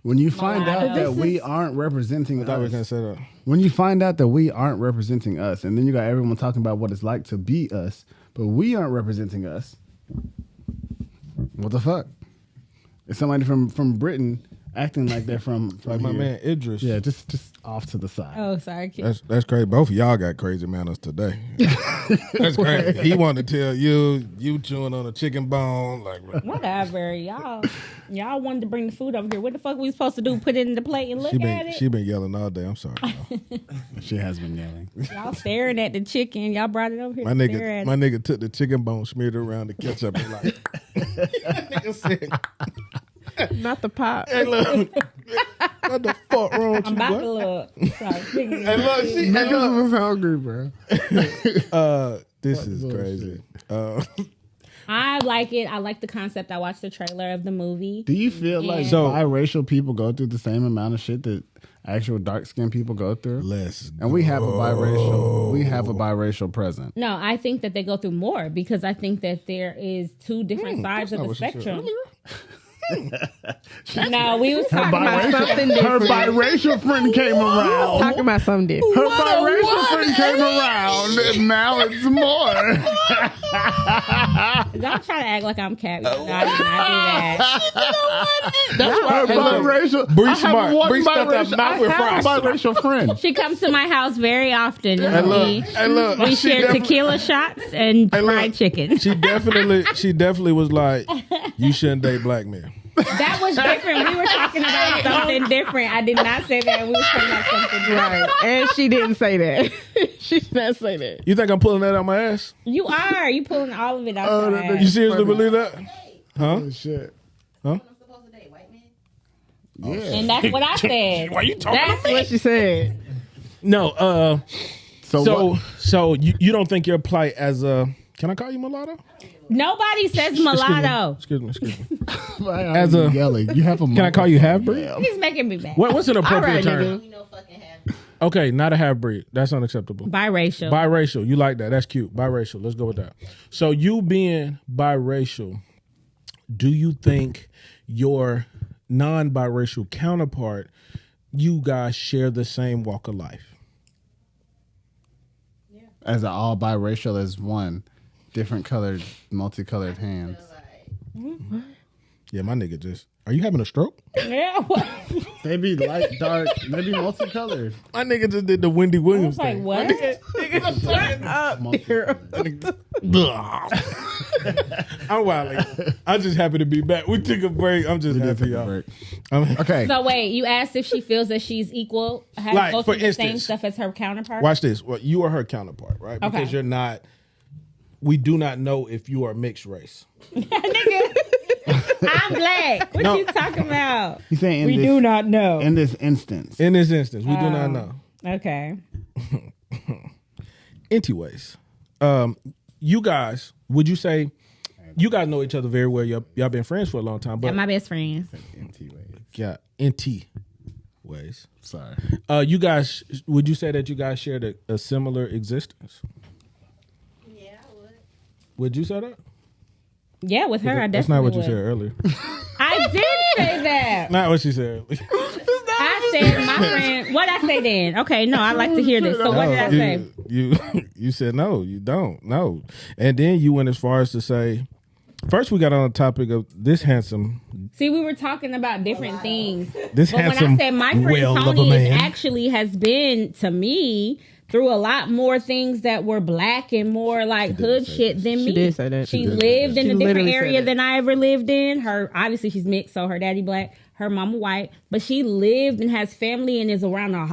Speaker 4: When you find out
Speaker 2: This
Speaker 4: that we aren't representing
Speaker 1: I thought we were gonna
Speaker 4: us,
Speaker 1: say that.
Speaker 4: when you find out that we aren't representing us, and then you got everyone talking about what it's like to be us, but we aren't representing us. What the fuck? It's somebody from Britain acting like they're from
Speaker 1: Like my
Speaker 4: here.
Speaker 1: man Idris.
Speaker 4: Yeah, just off to the side.
Speaker 2: Oh, sorry. Kid.
Speaker 1: That's crazy. Both of y'all got crazy manners today. That's crazy. He wanted to tell you chewing on a chicken bone. Like,
Speaker 2: Whatever. Y'all wanted to bring the food over here. What the fuck we supposed to do? Put it in the plate and look at
Speaker 1: she
Speaker 2: it?
Speaker 1: been yelling all day. I'm sorry. y'all.
Speaker 4: She has been yelling.
Speaker 2: Y'all staring at the chicken. Y'all brought it over here.
Speaker 1: My
Speaker 2: to stare at
Speaker 1: nigga,
Speaker 2: it.
Speaker 1: took the chicken bone, smeared it around the ketchup, and like, nigga said,
Speaker 3: Not the pop.
Speaker 1: "Hey, look, what the fuck wrong with
Speaker 2: I'm
Speaker 1: you,
Speaker 2: about
Speaker 1: boy?"
Speaker 2: to look. Sorry.
Speaker 1: Hey, look, she, hey,
Speaker 4: Niggas
Speaker 1: look.
Speaker 4: was hungry, bro.
Speaker 1: This is crazy.
Speaker 2: I like it. I like the concept. I watched the trailer of the movie.
Speaker 4: Do you feel like
Speaker 1: So-
Speaker 4: biracial people go through the same amount of shit that actual dark skinned people go through?
Speaker 1: Let's
Speaker 4: And we have a biracial present.
Speaker 2: No, I think that they go through more because I think that there is two different sides of
Speaker 1: not
Speaker 2: the
Speaker 1: what she said
Speaker 2: spectrum. No, we was talking about
Speaker 3: Something
Speaker 4: Her
Speaker 3: different.
Speaker 4: biracial friend came around.
Speaker 3: Talking about something different.
Speaker 4: Her biracial friend came around, and now it's more.
Speaker 2: Y'all try to act like I'm cat. No, I did not do that.
Speaker 4: Her biracial.
Speaker 1: Bree
Speaker 4: I have
Speaker 1: smart.
Speaker 4: one
Speaker 1: Bree stuffed that
Speaker 4: biracial-
Speaker 1: mouth with
Speaker 4: I have a
Speaker 1: fries.
Speaker 4: biracial friend.
Speaker 2: She comes to my house very often.
Speaker 1: Hey,
Speaker 2: And
Speaker 1: look,
Speaker 2: we
Speaker 1: she
Speaker 2: share
Speaker 1: definitely-
Speaker 2: tequila shots and
Speaker 1: look.
Speaker 2: fried chicken.
Speaker 1: She definitely was like, you shouldn't date black men.
Speaker 2: That was different. We were talking about something different. I did not say that. We were talking about something different.
Speaker 3: Right. And she didn't say that. She did not say that.
Speaker 1: You think I'm pulling that out my ass?
Speaker 2: You are. You pulling all of it out your ass.
Speaker 1: You seriously believe that? Huh?
Speaker 4: Oh, shit.
Speaker 1: Huh?
Speaker 4: Yeah.
Speaker 2: And that's what I said.
Speaker 1: Why you talking?
Speaker 3: That's what she said.
Speaker 1: No.
Speaker 4: So
Speaker 1: So you don't think your plight as a? Can I call you mulatto?
Speaker 2: Nobody says mulatto.
Speaker 1: Excuse me.
Speaker 4: why are
Speaker 1: as
Speaker 4: you
Speaker 1: a-
Speaker 4: yelling? You have a.
Speaker 1: Can I call you half breed?
Speaker 2: He's making me mad.
Speaker 1: What's an appropriate
Speaker 3: All right,
Speaker 1: term?
Speaker 3: nigga.
Speaker 1: Okay, not a half breed. That's unacceptable.
Speaker 2: Biracial.
Speaker 1: Biracial. You like that? That's cute. Biracial. Let's go with that. So you being biracial, do you think your non-biracial counterpart, you guys share the same walk of life?
Speaker 4: As an all biracial as one, different colored, multicolored hands.
Speaker 1: Yeah, my nigga just. Are you having a stroke?
Speaker 2: Yeah. What?
Speaker 4: They be light, dark, they be multicolored.
Speaker 1: My nigga just did the Wendy
Speaker 2: I
Speaker 1: Williams
Speaker 2: was like,
Speaker 1: thing.
Speaker 2: what?
Speaker 1: I'm wilding. I'm just happy to be back. We took a break. I'm just
Speaker 4: We did
Speaker 1: happy,
Speaker 4: take a
Speaker 1: y'all.
Speaker 4: break.
Speaker 1: I'm-
Speaker 4: Okay.
Speaker 2: So wait, you asked if she feels that she's equal, has
Speaker 1: Like,
Speaker 2: both
Speaker 1: for
Speaker 2: of the same
Speaker 1: instance,
Speaker 2: stuff as her counterpart?
Speaker 1: Watch this. Well, you are her counterpart, right?
Speaker 2: Okay.
Speaker 1: Because you're not. We do not know if you are mixed race.
Speaker 2: Nigga, I'm black. What
Speaker 1: No.
Speaker 2: you talking about?
Speaker 4: He's saying in
Speaker 2: We
Speaker 4: this,
Speaker 2: do not know.
Speaker 4: in this instance.
Speaker 1: In this instance, we do not know.
Speaker 2: Okay.
Speaker 1: Anyways, you guys, would you say you guys know each other very well? Y'all been friends for a long time,
Speaker 2: Yeah,
Speaker 1: but
Speaker 2: my best friend.
Speaker 1: yeah, NT ways.
Speaker 4: Sorry.
Speaker 1: You guys, would you say that you guys shared a similar existence?
Speaker 5: Yeah, I would.
Speaker 1: Would you say that?
Speaker 2: Yeah, with her, I definitely
Speaker 1: That's not what you
Speaker 2: would.
Speaker 1: said earlier.
Speaker 2: I did say that.
Speaker 1: Not what she said.
Speaker 2: I said my friend. What I say then? Okay, no, I like to hear this. So what did I say?
Speaker 1: You said no, you don't. No. And then you went as far as to say, first we got on the topic of this handsome,
Speaker 2: See, we were talking about different things.
Speaker 1: this
Speaker 2: But when
Speaker 1: handsome
Speaker 2: I said my friend
Speaker 1: whale of a
Speaker 2: Tony is
Speaker 1: man.
Speaker 2: actually has been to me through a lot more things that were black and more like hood shit than me.
Speaker 3: She did say that.
Speaker 2: She lived in
Speaker 3: She
Speaker 2: a different
Speaker 3: literally said
Speaker 2: area
Speaker 3: that.
Speaker 2: than I ever lived in. Her obviously she's mixed, so her daddy black, her mama white, but she lived and has family and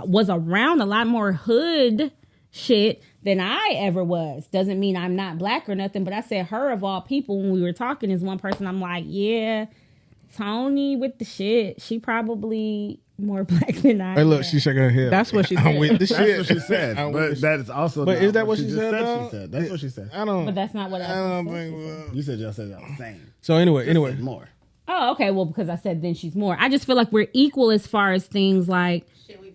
Speaker 2: was around a lot more hood shit than I ever was. Doesn't mean I'm not black or nothing, but I said her of all people when we were talking is one person I'm like, yeah, Tony with the shit. She probably more black than I.
Speaker 1: Hey, look,
Speaker 2: am.
Speaker 1: she's shaking her head.
Speaker 3: That's what she
Speaker 1: I'm
Speaker 3: said.
Speaker 1: with the shit.
Speaker 4: That's what she said.
Speaker 1: I'm with
Speaker 4: But
Speaker 1: the
Speaker 4: that is also.
Speaker 1: But
Speaker 4: not
Speaker 1: is that what she
Speaker 4: just
Speaker 1: said,
Speaker 4: She
Speaker 1: though?
Speaker 4: said. That's what she said.
Speaker 1: I don't.
Speaker 2: But that's not what
Speaker 1: I don't
Speaker 2: said.
Speaker 1: think.
Speaker 4: You said y'all said y'all the same.
Speaker 1: So anyway.
Speaker 4: More.
Speaker 2: Oh, okay. Well, because I said then she's more. I just feel like we're equal as far as things like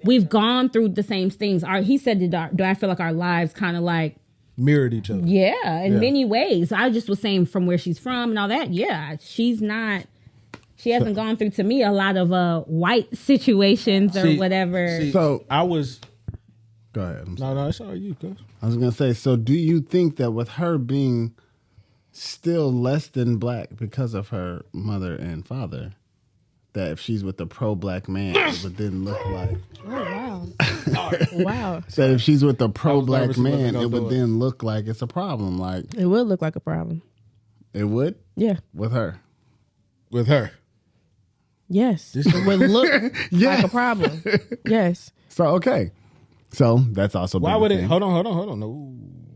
Speaker 2: we've gone through the same things. He said, do I feel like our lives kind of like,
Speaker 1: Mirrored each other.
Speaker 2: yeah, in
Speaker 1: Yeah.
Speaker 2: many ways. I just was saying from where she's from and all that. Yeah, she's not. She hasn't gone through to me a lot of white situations or
Speaker 1: See-
Speaker 2: whatever.
Speaker 1: see,
Speaker 4: So-
Speaker 1: I was.
Speaker 4: Go ahead. I'm sorry.
Speaker 1: No, it's all you, cuz.
Speaker 4: I was gonna say. So, do you think that with her being still less than black because of her mother and father, that if she's with a pro-black man, it would then look like
Speaker 3: Oh, wow. Wow.
Speaker 4: that if she's with a
Speaker 1: nervous
Speaker 4: pro-black
Speaker 1: he wasn't
Speaker 4: man,
Speaker 1: gonna
Speaker 4: it
Speaker 1: do
Speaker 4: would
Speaker 1: it.
Speaker 4: then look like it's a problem. Like
Speaker 3: It would look like a problem.
Speaker 4: it would
Speaker 3: Yeah.
Speaker 4: with her.
Speaker 1: With her.
Speaker 3: Yes.
Speaker 1: This-
Speaker 3: It would look
Speaker 4: Yes.
Speaker 3: like a problem. Yes.
Speaker 4: So okay. So that's also
Speaker 1: Why
Speaker 4: been a
Speaker 1: would it?
Speaker 4: thing.
Speaker 1: Hold on. No.
Speaker 4: Hold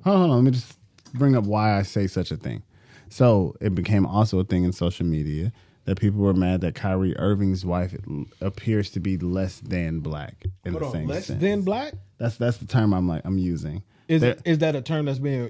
Speaker 4: on. Let me just bring up why I say such a thing. So it became also a thing in social media that people were mad that Kyrie Irving's wife appears to be less than black in
Speaker 1: Hold
Speaker 4: the
Speaker 1: on.
Speaker 4: same
Speaker 1: Less
Speaker 4: sense.
Speaker 1: than black?
Speaker 4: That's the term I'm using.
Speaker 1: Is
Speaker 4: There-
Speaker 1: is that a term that's being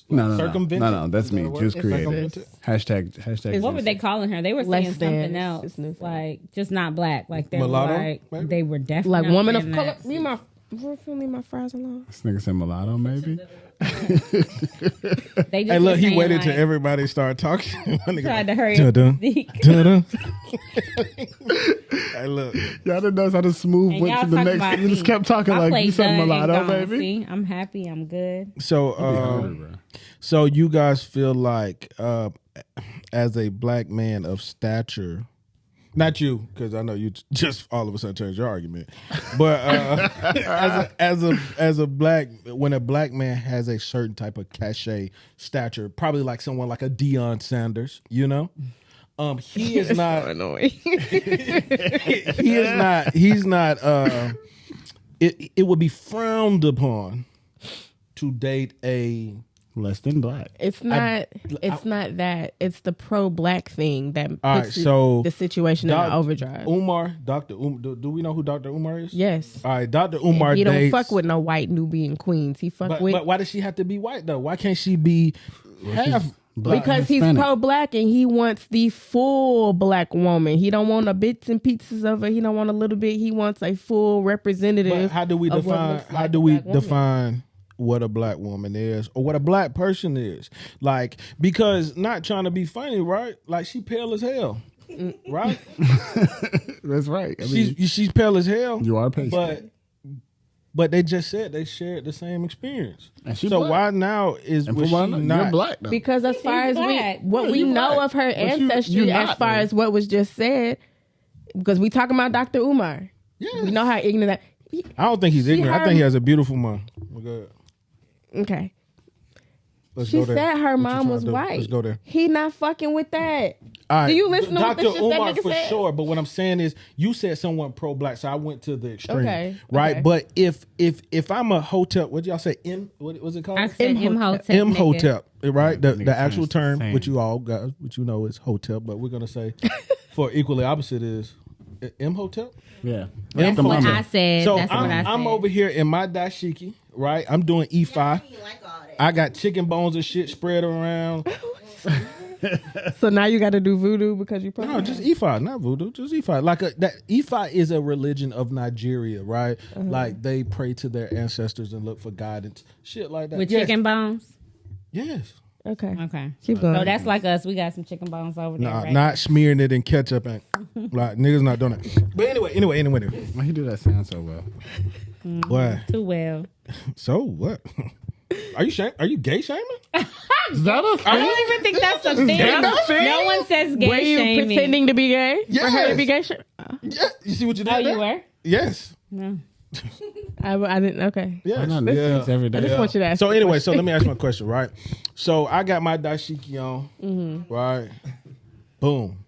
Speaker 4: no,
Speaker 1: circumvented?
Speaker 4: No, that's
Speaker 1: Is that
Speaker 4: me.
Speaker 1: a word?
Speaker 4: Just created.
Speaker 1: Circumvented?
Speaker 4: Hashtag.
Speaker 2: What were they calling her? They were
Speaker 3: Less
Speaker 2: saying
Speaker 3: than.
Speaker 2: something else,
Speaker 3: It's new thing.
Speaker 2: like just not black. Like they
Speaker 1: Mulatto,
Speaker 2: were like
Speaker 1: maybe?
Speaker 2: they were definitely
Speaker 3: Like
Speaker 2: not
Speaker 3: woman of
Speaker 2: saying
Speaker 3: color.
Speaker 2: that.
Speaker 3: Leave my fries alone.
Speaker 4: This nigga said mulatto, maybe.
Speaker 2: They just
Speaker 1: Hey,
Speaker 2: were
Speaker 1: look, he
Speaker 2: saying,
Speaker 1: waited
Speaker 2: like,
Speaker 1: till everybody started talking. My nigga
Speaker 2: tried to
Speaker 1: like,
Speaker 2: hurry up
Speaker 1: dun-dun,
Speaker 2: and speak.
Speaker 1: dun-dun. Hey, look.
Speaker 4: Y'all didn't notice how the smooth
Speaker 2: And
Speaker 4: went
Speaker 2: y'all
Speaker 4: to the
Speaker 2: talk
Speaker 4: next.
Speaker 2: about
Speaker 4: You just
Speaker 2: me.
Speaker 4: kept talking
Speaker 2: I
Speaker 4: like
Speaker 2: played
Speaker 4: you said
Speaker 2: done and
Speaker 4: mulatto,
Speaker 2: gone.
Speaker 4: baby.
Speaker 2: See, I'm happy. I'm good.
Speaker 1: So, so you guys feel like, as a black man of stature, not you, because I know you just all of a sudden changed your argument, but as a black, when a black man has a certain type of cachet stature, probably like someone like a Deion Sanders, you know, He is not
Speaker 3: annoying.
Speaker 1: he's not it would be frowned upon to date a
Speaker 4: Less than black.
Speaker 3: It's not that. It's the pro-black thing that
Speaker 1: All
Speaker 3: puts
Speaker 1: right, so
Speaker 3: the situation in overdrive.
Speaker 1: Dr. Umar, do we know who Dr. Umar is?
Speaker 3: Yes.
Speaker 1: All right, Dr. Umar
Speaker 3: He don't
Speaker 1: dates,
Speaker 3: fuck with no white Nubian queens. He fuck with
Speaker 1: but why does she have to be white though? Why can't she be half black?
Speaker 3: because he's
Speaker 4: Hispanic.
Speaker 3: pro-black and he wants the full black woman. He don't want a bits and pieces of it. He don't want a little bit. He wants a full representative.
Speaker 1: But how do we
Speaker 3: of what
Speaker 1: define?
Speaker 3: looks
Speaker 1: How
Speaker 3: like
Speaker 1: do
Speaker 3: a
Speaker 1: we
Speaker 3: black woman.
Speaker 1: define what a black woman is, or what a black person is? Like, because not trying to be funny, right? Like, she pale as hell, right?
Speaker 4: That's right. I mean,
Speaker 1: She's pale as hell.
Speaker 4: you are patient.
Speaker 1: But they just said they shared the same experience.
Speaker 4: And she
Speaker 1: So
Speaker 4: black.
Speaker 1: why now is
Speaker 4: and
Speaker 1: was
Speaker 4: for
Speaker 1: she
Speaker 4: one,
Speaker 1: not
Speaker 4: you're black though.
Speaker 3: Because as far as
Speaker 2: black.
Speaker 3: what we
Speaker 4: you
Speaker 3: know
Speaker 4: black.
Speaker 3: of her
Speaker 4: But you
Speaker 3: ancestry,
Speaker 4: not,
Speaker 3: as far
Speaker 4: though.
Speaker 3: as what was just said, because we talking about Dr. Umar.
Speaker 1: Yes.
Speaker 3: We know how ignorant that.
Speaker 1: I don't think he's ignorant. I
Speaker 3: her-
Speaker 1: think he has a beautiful mom. We're good.
Speaker 3: Okay.
Speaker 1: Let's
Speaker 3: She
Speaker 1: go there.
Speaker 3: said her
Speaker 1: What you
Speaker 3: mom
Speaker 1: trying
Speaker 3: was
Speaker 1: to do?
Speaker 3: white.
Speaker 1: Let's go there.
Speaker 3: He not fucking with that.
Speaker 1: All right.
Speaker 3: Do you listen to what the
Speaker 1: Dr.
Speaker 3: shit that
Speaker 1: Umar
Speaker 3: nigga
Speaker 1: for
Speaker 3: said?
Speaker 1: sure, but what I'm saying is, you said someone pro-black, so I went to the extreme,
Speaker 3: Okay,
Speaker 1: right?
Speaker 3: okay.
Speaker 1: But if I'm a hotel, what y'all say? What was it called?
Speaker 2: I said Imhotep.
Speaker 1: M
Speaker 2: nigga.
Speaker 1: hotel, right? The
Speaker 4: Nigga
Speaker 1: actual
Speaker 4: saying
Speaker 1: term,
Speaker 4: same.
Speaker 1: which you all guys, which you know is hotel, but we're gonna say for equally opposite is M hotel.
Speaker 4: Yeah.
Speaker 2: That's what I said.
Speaker 1: So
Speaker 2: That's what I said.
Speaker 1: I'm over here in my dashiki, right? I'm doing E5.
Speaker 5: I don't like all that.
Speaker 1: I got chicken bones and shit spread around.
Speaker 3: So now you got to do voodoo because you
Speaker 1: No, just E5, not voodoo, just E5. Like that E5 is a religion of Nigeria, right? Like they pray to their ancestors and look for guidance, shit like that.
Speaker 2: With
Speaker 1: Yes.
Speaker 2: chicken bones.
Speaker 1: Yes.
Speaker 3: Okay.
Speaker 2: Okay.
Speaker 3: Keep going.
Speaker 2: So that's like us. We got some chicken bones over there.
Speaker 1: Nah,
Speaker 2: right?
Speaker 1: not smearing it in ketchup and like niggas not doing that. But anyway.
Speaker 4: Why he do that sound so well?
Speaker 1: Why?
Speaker 2: Too well.
Speaker 1: So what? Are you gay shaming?
Speaker 4: Is that a
Speaker 2: I don't even think that's a thing.
Speaker 1: that a thing?
Speaker 2: No one says gay
Speaker 3: Were you
Speaker 2: shaming.
Speaker 3: pretending to be gay? For her to
Speaker 1: Yes.
Speaker 3: be gay?
Speaker 1: Yeah. You see what you did
Speaker 2: Oh,
Speaker 1: there?
Speaker 2: you were?
Speaker 1: Yes.
Speaker 2: No.
Speaker 3: I didn't. Okay.
Speaker 1: Yes.
Speaker 4: Why not make things every day?
Speaker 3: I just want you to ask.
Speaker 1: So
Speaker 3: me a
Speaker 1: anyway,
Speaker 3: question.
Speaker 1: so let me ask my question, right? So I got my dashiki on, right? Boom.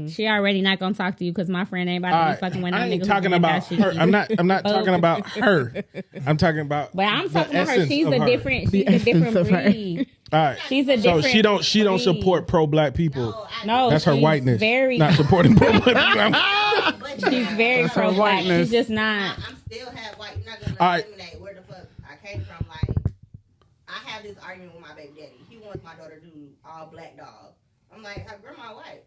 Speaker 2: She already not gonna talk to you because my friend ain't about to
Speaker 1: All
Speaker 2: be
Speaker 1: right.
Speaker 2: fucking with no
Speaker 1: I ain't
Speaker 2: nigga
Speaker 1: talking
Speaker 2: who
Speaker 1: about
Speaker 2: dashiki.
Speaker 1: her. I'm not talking about her. I'm talking about.
Speaker 2: But I'm
Speaker 1: the
Speaker 2: talking about her.
Speaker 1: essence
Speaker 2: She's
Speaker 1: of
Speaker 2: a
Speaker 1: her.
Speaker 2: different. She's a
Speaker 3: essence
Speaker 2: different
Speaker 3: of her.
Speaker 2: breed.
Speaker 1: All right.
Speaker 2: She's a
Speaker 1: So
Speaker 2: different.
Speaker 1: she don't
Speaker 2: breed.
Speaker 1: support pro-black people.
Speaker 2: No,
Speaker 1: That's her
Speaker 2: she's
Speaker 1: whiteness.
Speaker 2: Very.
Speaker 1: Not supporting pro-black people.
Speaker 5: But
Speaker 2: She's very
Speaker 4: That's her
Speaker 2: pro black.
Speaker 4: whiteness.
Speaker 2: She's just not.
Speaker 5: I'm still half white. You're not gonna
Speaker 1: All right.
Speaker 5: eliminate where the fuck I came from. Like, I have this argument with my baby daddy. He wants my daughter to do all black dog. I'm like, her grandma white.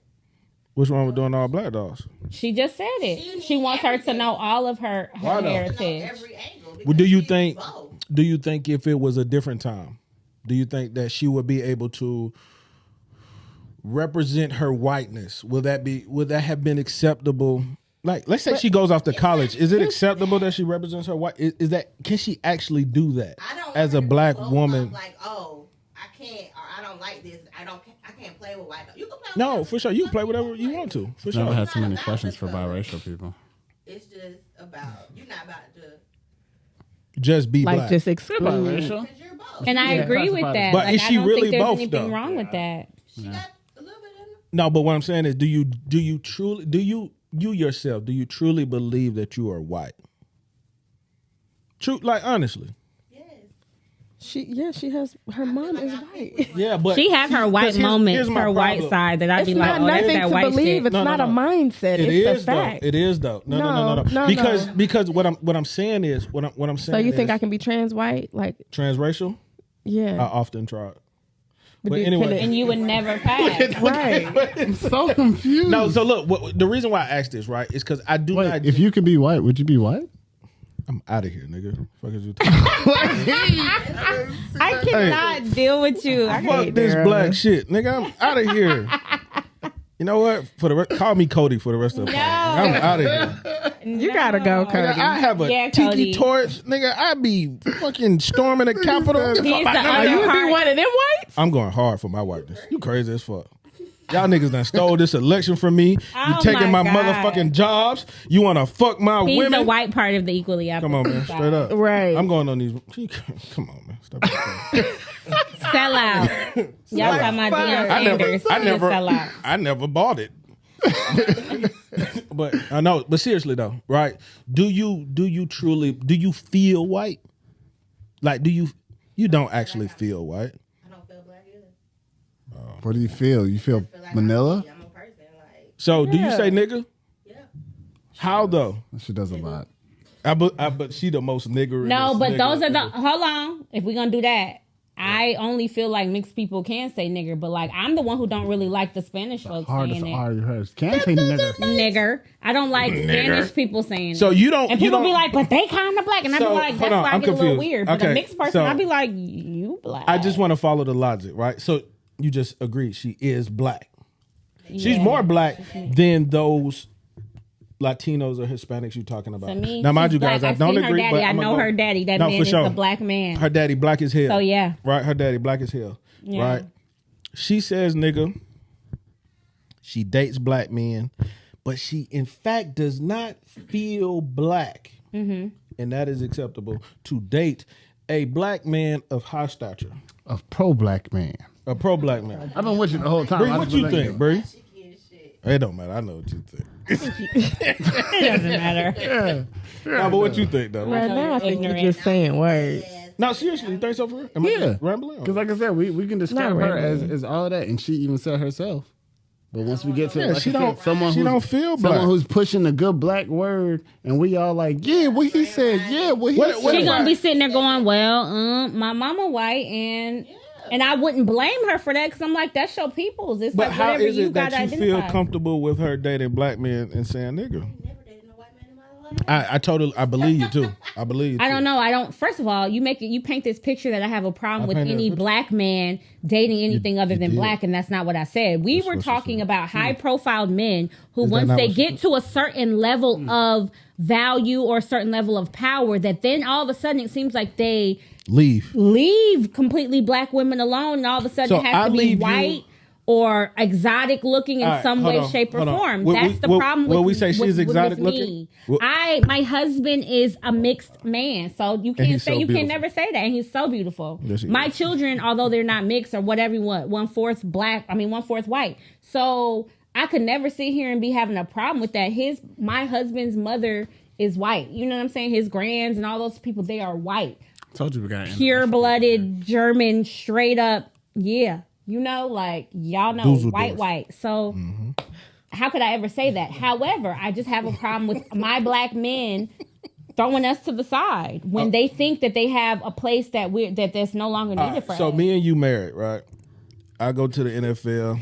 Speaker 1: What's wrong with doing all black dolls?
Speaker 2: She just said it. She wants her to know all of her
Speaker 1: Why though?
Speaker 5: To know
Speaker 2: heritage.
Speaker 5: every angle.
Speaker 1: Well, do you
Speaker 5: because
Speaker 1: think?
Speaker 5: she's both.
Speaker 1: Do you think if it was a different time, do you think that she would be able to represent her whiteness? Would that have been acceptable? Like, let's say she goes off to college. Is it acceptable that she represents her white? Is that, can she actually do that
Speaker 5: I don't
Speaker 1: as
Speaker 5: want
Speaker 1: a
Speaker 5: her to
Speaker 1: black
Speaker 5: go
Speaker 1: woman?
Speaker 5: up Like, oh, I can't, or I don't like this. I can't play with white dog. You can play. With
Speaker 1: No,
Speaker 5: whatever
Speaker 1: for sure. You can play
Speaker 5: fuck
Speaker 1: whatever you want to. For
Speaker 4: Never
Speaker 1: sure.
Speaker 4: had so many
Speaker 5: about
Speaker 4: questions
Speaker 5: the
Speaker 4: for
Speaker 5: color.
Speaker 4: biracial people.
Speaker 5: It's just about you're not about to
Speaker 1: Just be
Speaker 3: like
Speaker 1: black.
Speaker 3: just exclude.
Speaker 4: Biracial?
Speaker 5: because you're both.
Speaker 2: And I
Speaker 4: Yeah.
Speaker 2: agree with that.
Speaker 1: But
Speaker 2: like,
Speaker 1: is she
Speaker 2: I don't
Speaker 1: really
Speaker 2: think there's
Speaker 1: both,
Speaker 2: anything
Speaker 1: though?
Speaker 2: wrong with that.
Speaker 5: She got a little bit in her.
Speaker 1: No, but what I'm saying is, do you truly you yourself, do you truly believe that you are white? True, like honestly.
Speaker 5: Yes.
Speaker 3: She has her mom is white.
Speaker 1: Yeah, but
Speaker 2: She have her white
Speaker 1: 'cause here's
Speaker 2: moments,
Speaker 1: my
Speaker 2: her white
Speaker 1: problem.
Speaker 2: side that I'd
Speaker 3: It's
Speaker 2: be like,
Speaker 3: not
Speaker 2: oh, that's
Speaker 3: nothing
Speaker 2: that
Speaker 3: to
Speaker 2: white
Speaker 3: believe.
Speaker 2: shit.
Speaker 3: It's
Speaker 1: No,
Speaker 3: not
Speaker 1: no,
Speaker 3: a
Speaker 1: no.
Speaker 3: mindset.
Speaker 1: It
Speaker 3: It's
Speaker 1: is
Speaker 3: a
Speaker 1: though.
Speaker 3: fact.
Speaker 1: It is though. No.
Speaker 3: No.
Speaker 1: Because what I'm saying is what I'm saying.
Speaker 3: So you think
Speaker 1: is
Speaker 3: I can be trans white? Like,
Speaker 1: transracial?
Speaker 3: yeah.
Speaker 1: I often tried. But
Speaker 3: do-
Speaker 1: anyway,
Speaker 3: can it-
Speaker 2: And you would never pass.
Speaker 3: right.
Speaker 4: I'm so confused.
Speaker 1: no. So look, the reason why I asked this, right, is because I do
Speaker 4: Wait,
Speaker 1: not.
Speaker 4: if you could be white, would you be white?
Speaker 1: I'm out of here, nigga. Fuck is you talking?
Speaker 2: I cannot deal with you. I
Speaker 1: Fuck
Speaker 2: can't.
Speaker 1: this
Speaker 3: Daryl.
Speaker 1: black shit, nigga. I'm out of here. You know what? Call me Cody for the rest of the podcast. I'm out of here.
Speaker 3: You gotta go, Cody.
Speaker 1: Nigga, I have a
Speaker 2: Yeah,
Speaker 1: tiki
Speaker 2: Cody.
Speaker 1: torch, nigga. I be fucking storming the Capitol.
Speaker 2: He's the
Speaker 3: Are
Speaker 2: other
Speaker 3: you would be
Speaker 2: part.
Speaker 3: one of them whites?
Speaker 1: I'm going hard for my whiteness. You crazy as fuck. Y'all niggas done stole this election from me. You
Speaker 2: Oh
Speaker 1: taking my
Speaker 2: my God.
Speaker 1: motherfucking jobs. You want to fuck my
Speaker 2: He's
Speaker 1: women.
Speaker 2: the white part of the equally opposite.
Speaker 1: Come on, man.
Speaker 2: side.
Speaker 1: Straight up.
Speaker 3: Right.
Speaker 1: I'm going on these. Come on, man. Stop it.
Speaker 2: Sell out. Y'all got my Deion Sanders. Sell out.
Speaker 1: I never bought it. But I know. But seriously though, right? Do you truly feel white? Like, you don't actually feel white?
Speaker 5: I don't feel black either.
Speaker 4: What do you feel? You feel
Speaker 5: I feel like
Speaker 4: Manila?
Speaker 5: I'm a person. Like,
Speaker 1: So do you say nigga?
Speaker 5: yeah.
Speaker 1: How though?
Speaker 4: She does a lot.
Speaker 1: But she the most nigger.
Speaker 2: No, but those are the. Hold on. If we're gonna do that, I only feel like mixed people can say nigger, but like I'm the one who don't really like the Spanish folks
Speaker 4: Hardest
Speaker 2: saying it.
Speaker 4: hers. Can't say nigger.
Speaker 2: Nigger. I don't like Spanish people saying
Speaker 1: So
Speaker 2: it.
Speaker 1: you don't.
Speaker 2: And
Speaker 1: you
Speaker 2: people
Speaker 1: don't,
Speaker 2: be like, but they kind of black, and I be
Speaker 1: So,
Speaker 2: like,
Speaker 1: hold
Speaker 2: that's
Speaker 1: on,
Speaker 2: why I
Speaker 1: I'm
Speaker 2: get a little
Speaker 1: confused.
Speaker 2: weird. But
Speaker 1: Okay,
Speaker 2: a mixed person,
Speaker 1: so-
Speaker 2: I be like, you black.
Speaker 1: I just want to follow the logic, right? So you just agreed she is black. She's
Speaker 2: Yeah.
Speaker 1: more black than those Latinos or Hispanics you're talking about.
Speaker 2: To me,
Speaker 1: now, mind
Speaker 2: she's
Speaker 1: you guys,
Speaker 2: black.
Speaker 1: I don't
Speaker 2: I've seen
Speaker 1: agree.
Speaker 2: her
Speaker 1: But
Speaker 2: daddy. I
Speaker 1: I'm
Speaker 2: know
Speaker 1: gonna
Speaker 2: her
Speaker 1: go-
Speaker 2: daddy. That
Speaker 1: No,
Speaker 2: man
Speaker 1: for
Speaker 2: is
Speaker 1: sure.
Speaker 2: a black man.
Speaker 1: Her daddy black as hell.
Speaker 2: So, yeah.
Speaker 1: Right? Her daddy black as hell.
Speaker 2: Yeah.
Speaker 1: Right? She says nigga. She dates black men, but she in fact does not feel black.
Speaker 2: Mm-hmm.
Speaker 1: And that is acceptable to date a black man of high stature.
Speaker 4: A pro-black man.
Speaker 1: A pro black man.
Speaker 4: I've been with you the whole time.
Speaker 1: Bree,
Speaker 4: I
Speaker 1: what
Speaker 4: just
Speaker 1: you
Speaker 4: been
Speaker 1: think,
Speaker 4: thinking.
Speaker 1: Bree?
Speaker 5: Chicky as shit.
Speaker 1: It don't matter. I know what you think.
Speaker 2: It doesn't matter.
Speaker 1: No, but what you think, though?
Speaker 3: Right now, I think you're
Speaker 2: Ignorant.
Speaker 3: just saying words.
Speaker 1: No, seriously, you think so for real? Am I
Speaker 4: Yeah.
Speaker 1: just rambling?
Speaker 4: Because like I said, we can describe
Speaker 3: Not
Speaker 4: her
Speaker 3: really.
Speaker 4: as all of that, and she even said herself. But once we get to
Speaker 1: Yeah,
Speaker 4: like
Speaker 1: she
Speaker 4: I said,
Speaker 1: don't-
Speaker 4: someone
Speaker 1: she
Speaker 4: who's,
Speaker 1: don't feel
Speaker 4: someone
Speaker 1: black.
Speaker 4: who's pushing the good black word, and we all like, yeah, what he said, yeah, what he
Speaker 1: What-
Speaker 4: said.
Speaker 1: what
Speaker 2: She
Speaker 1: if
Speaker 2: gonna
Speaker 1: I-
Speaker 2: be sitting there going, well, my mama white, and I wouldn't blame her for that because I'm like, that's your people's. It's
Speaker 1: But
Speaker 2: like
Speaker 1: how
Speaker 2: whatever
Speaker 1: is
Speaker 2: you
Speaker 1: it
Speaker 2: got
Speaker 1: that
Speaker 2: to
Speaker 1: you feel
Speaker 2: identify.
Speaker 1: comfortable with her dating black men and saying nigga?
Speaker 5: Never dated no white man in my life.
Speaker 1: I believe you too. I believe you too.
Speaker 2: I don't know. I don't. First of all, you paint this picture that I have a problem with
Speaker 1: painted a
Speaker 2: any
Speaker 1: picture.
Speaker 2: black man dating anything other than
Speaker 1: did.
Speaker 2: black, and that's not what I said. We
Speaker 1: That's
Speaker 2: were
Speaker 1: what you
Speaker 2: talking
Speaker 1: said.
Speaker 2: about high-profile men who,
Speaker 1: Is that
Speaker 2: once
Speaker 1: not
Speaker 2: they
Speaker 1: what you
Speaker 2: get to a certain level of value or a certain level of power, that then all of a sudden it seems like they leave completely black women alone, and all of a sudden
Speaker 1: So
Speaker 2: it has
Speaker 1: I
Speaker 2: to be
Speaker 1: leave you-
Speaker 2: white or exotic looking in
Speaker 1: All right,
Speaker 2: some
Speaker 1: hold
Speaker 2: way,
Speaker 1: on,
Speaker 2: shape, or
Speaker 1: hold on.
Speaker 2: form.
Speaker 1: Will
Speaker 2: That's
Speaker 1: we-
Speaker 2: the
Speaker 1: will-
Speaker 2: problem
Speaker 1: will
Speaker 2: with
Speaker 1: we say she's exotic
Speaker 2: with
Speaker 1: looking?
Speaker 2: me.
Speaker 1: Will-
Speaker 2: My husband is a mixed man, so you can't
Speaker 1: he's
Speaker 2: say
Speaker 1: so
Speaker 2: you can
Speaker 1: beautiful.
Speaker 2: never say that. And he's so beautiful.
Speaker 1: Yes, he
Speaker 2: My
Speaker 1: is.
Speaker 2: children, although they're not mixed or whatever you want, 1/4 black, 1/4 white. So I could never sit here and be having a problem with that. My husband's mother is white. You know what I'm saying? His grands and all those people, they are white.
Speaker 4: Told you we got
Speaker 2: Pure blooded German, straight up. Yeah. You know, like y'all know
Speaker 1: Dusseldorf.
Speaker 2: white. So how could I ever say that? However, I just have a problem with my black men throwing us to the side when they think that they have a place that's no longer needed for
Speaker 1: So
Speaker 2: us.
Speaker 1: me and you married, right? I go to the NFL.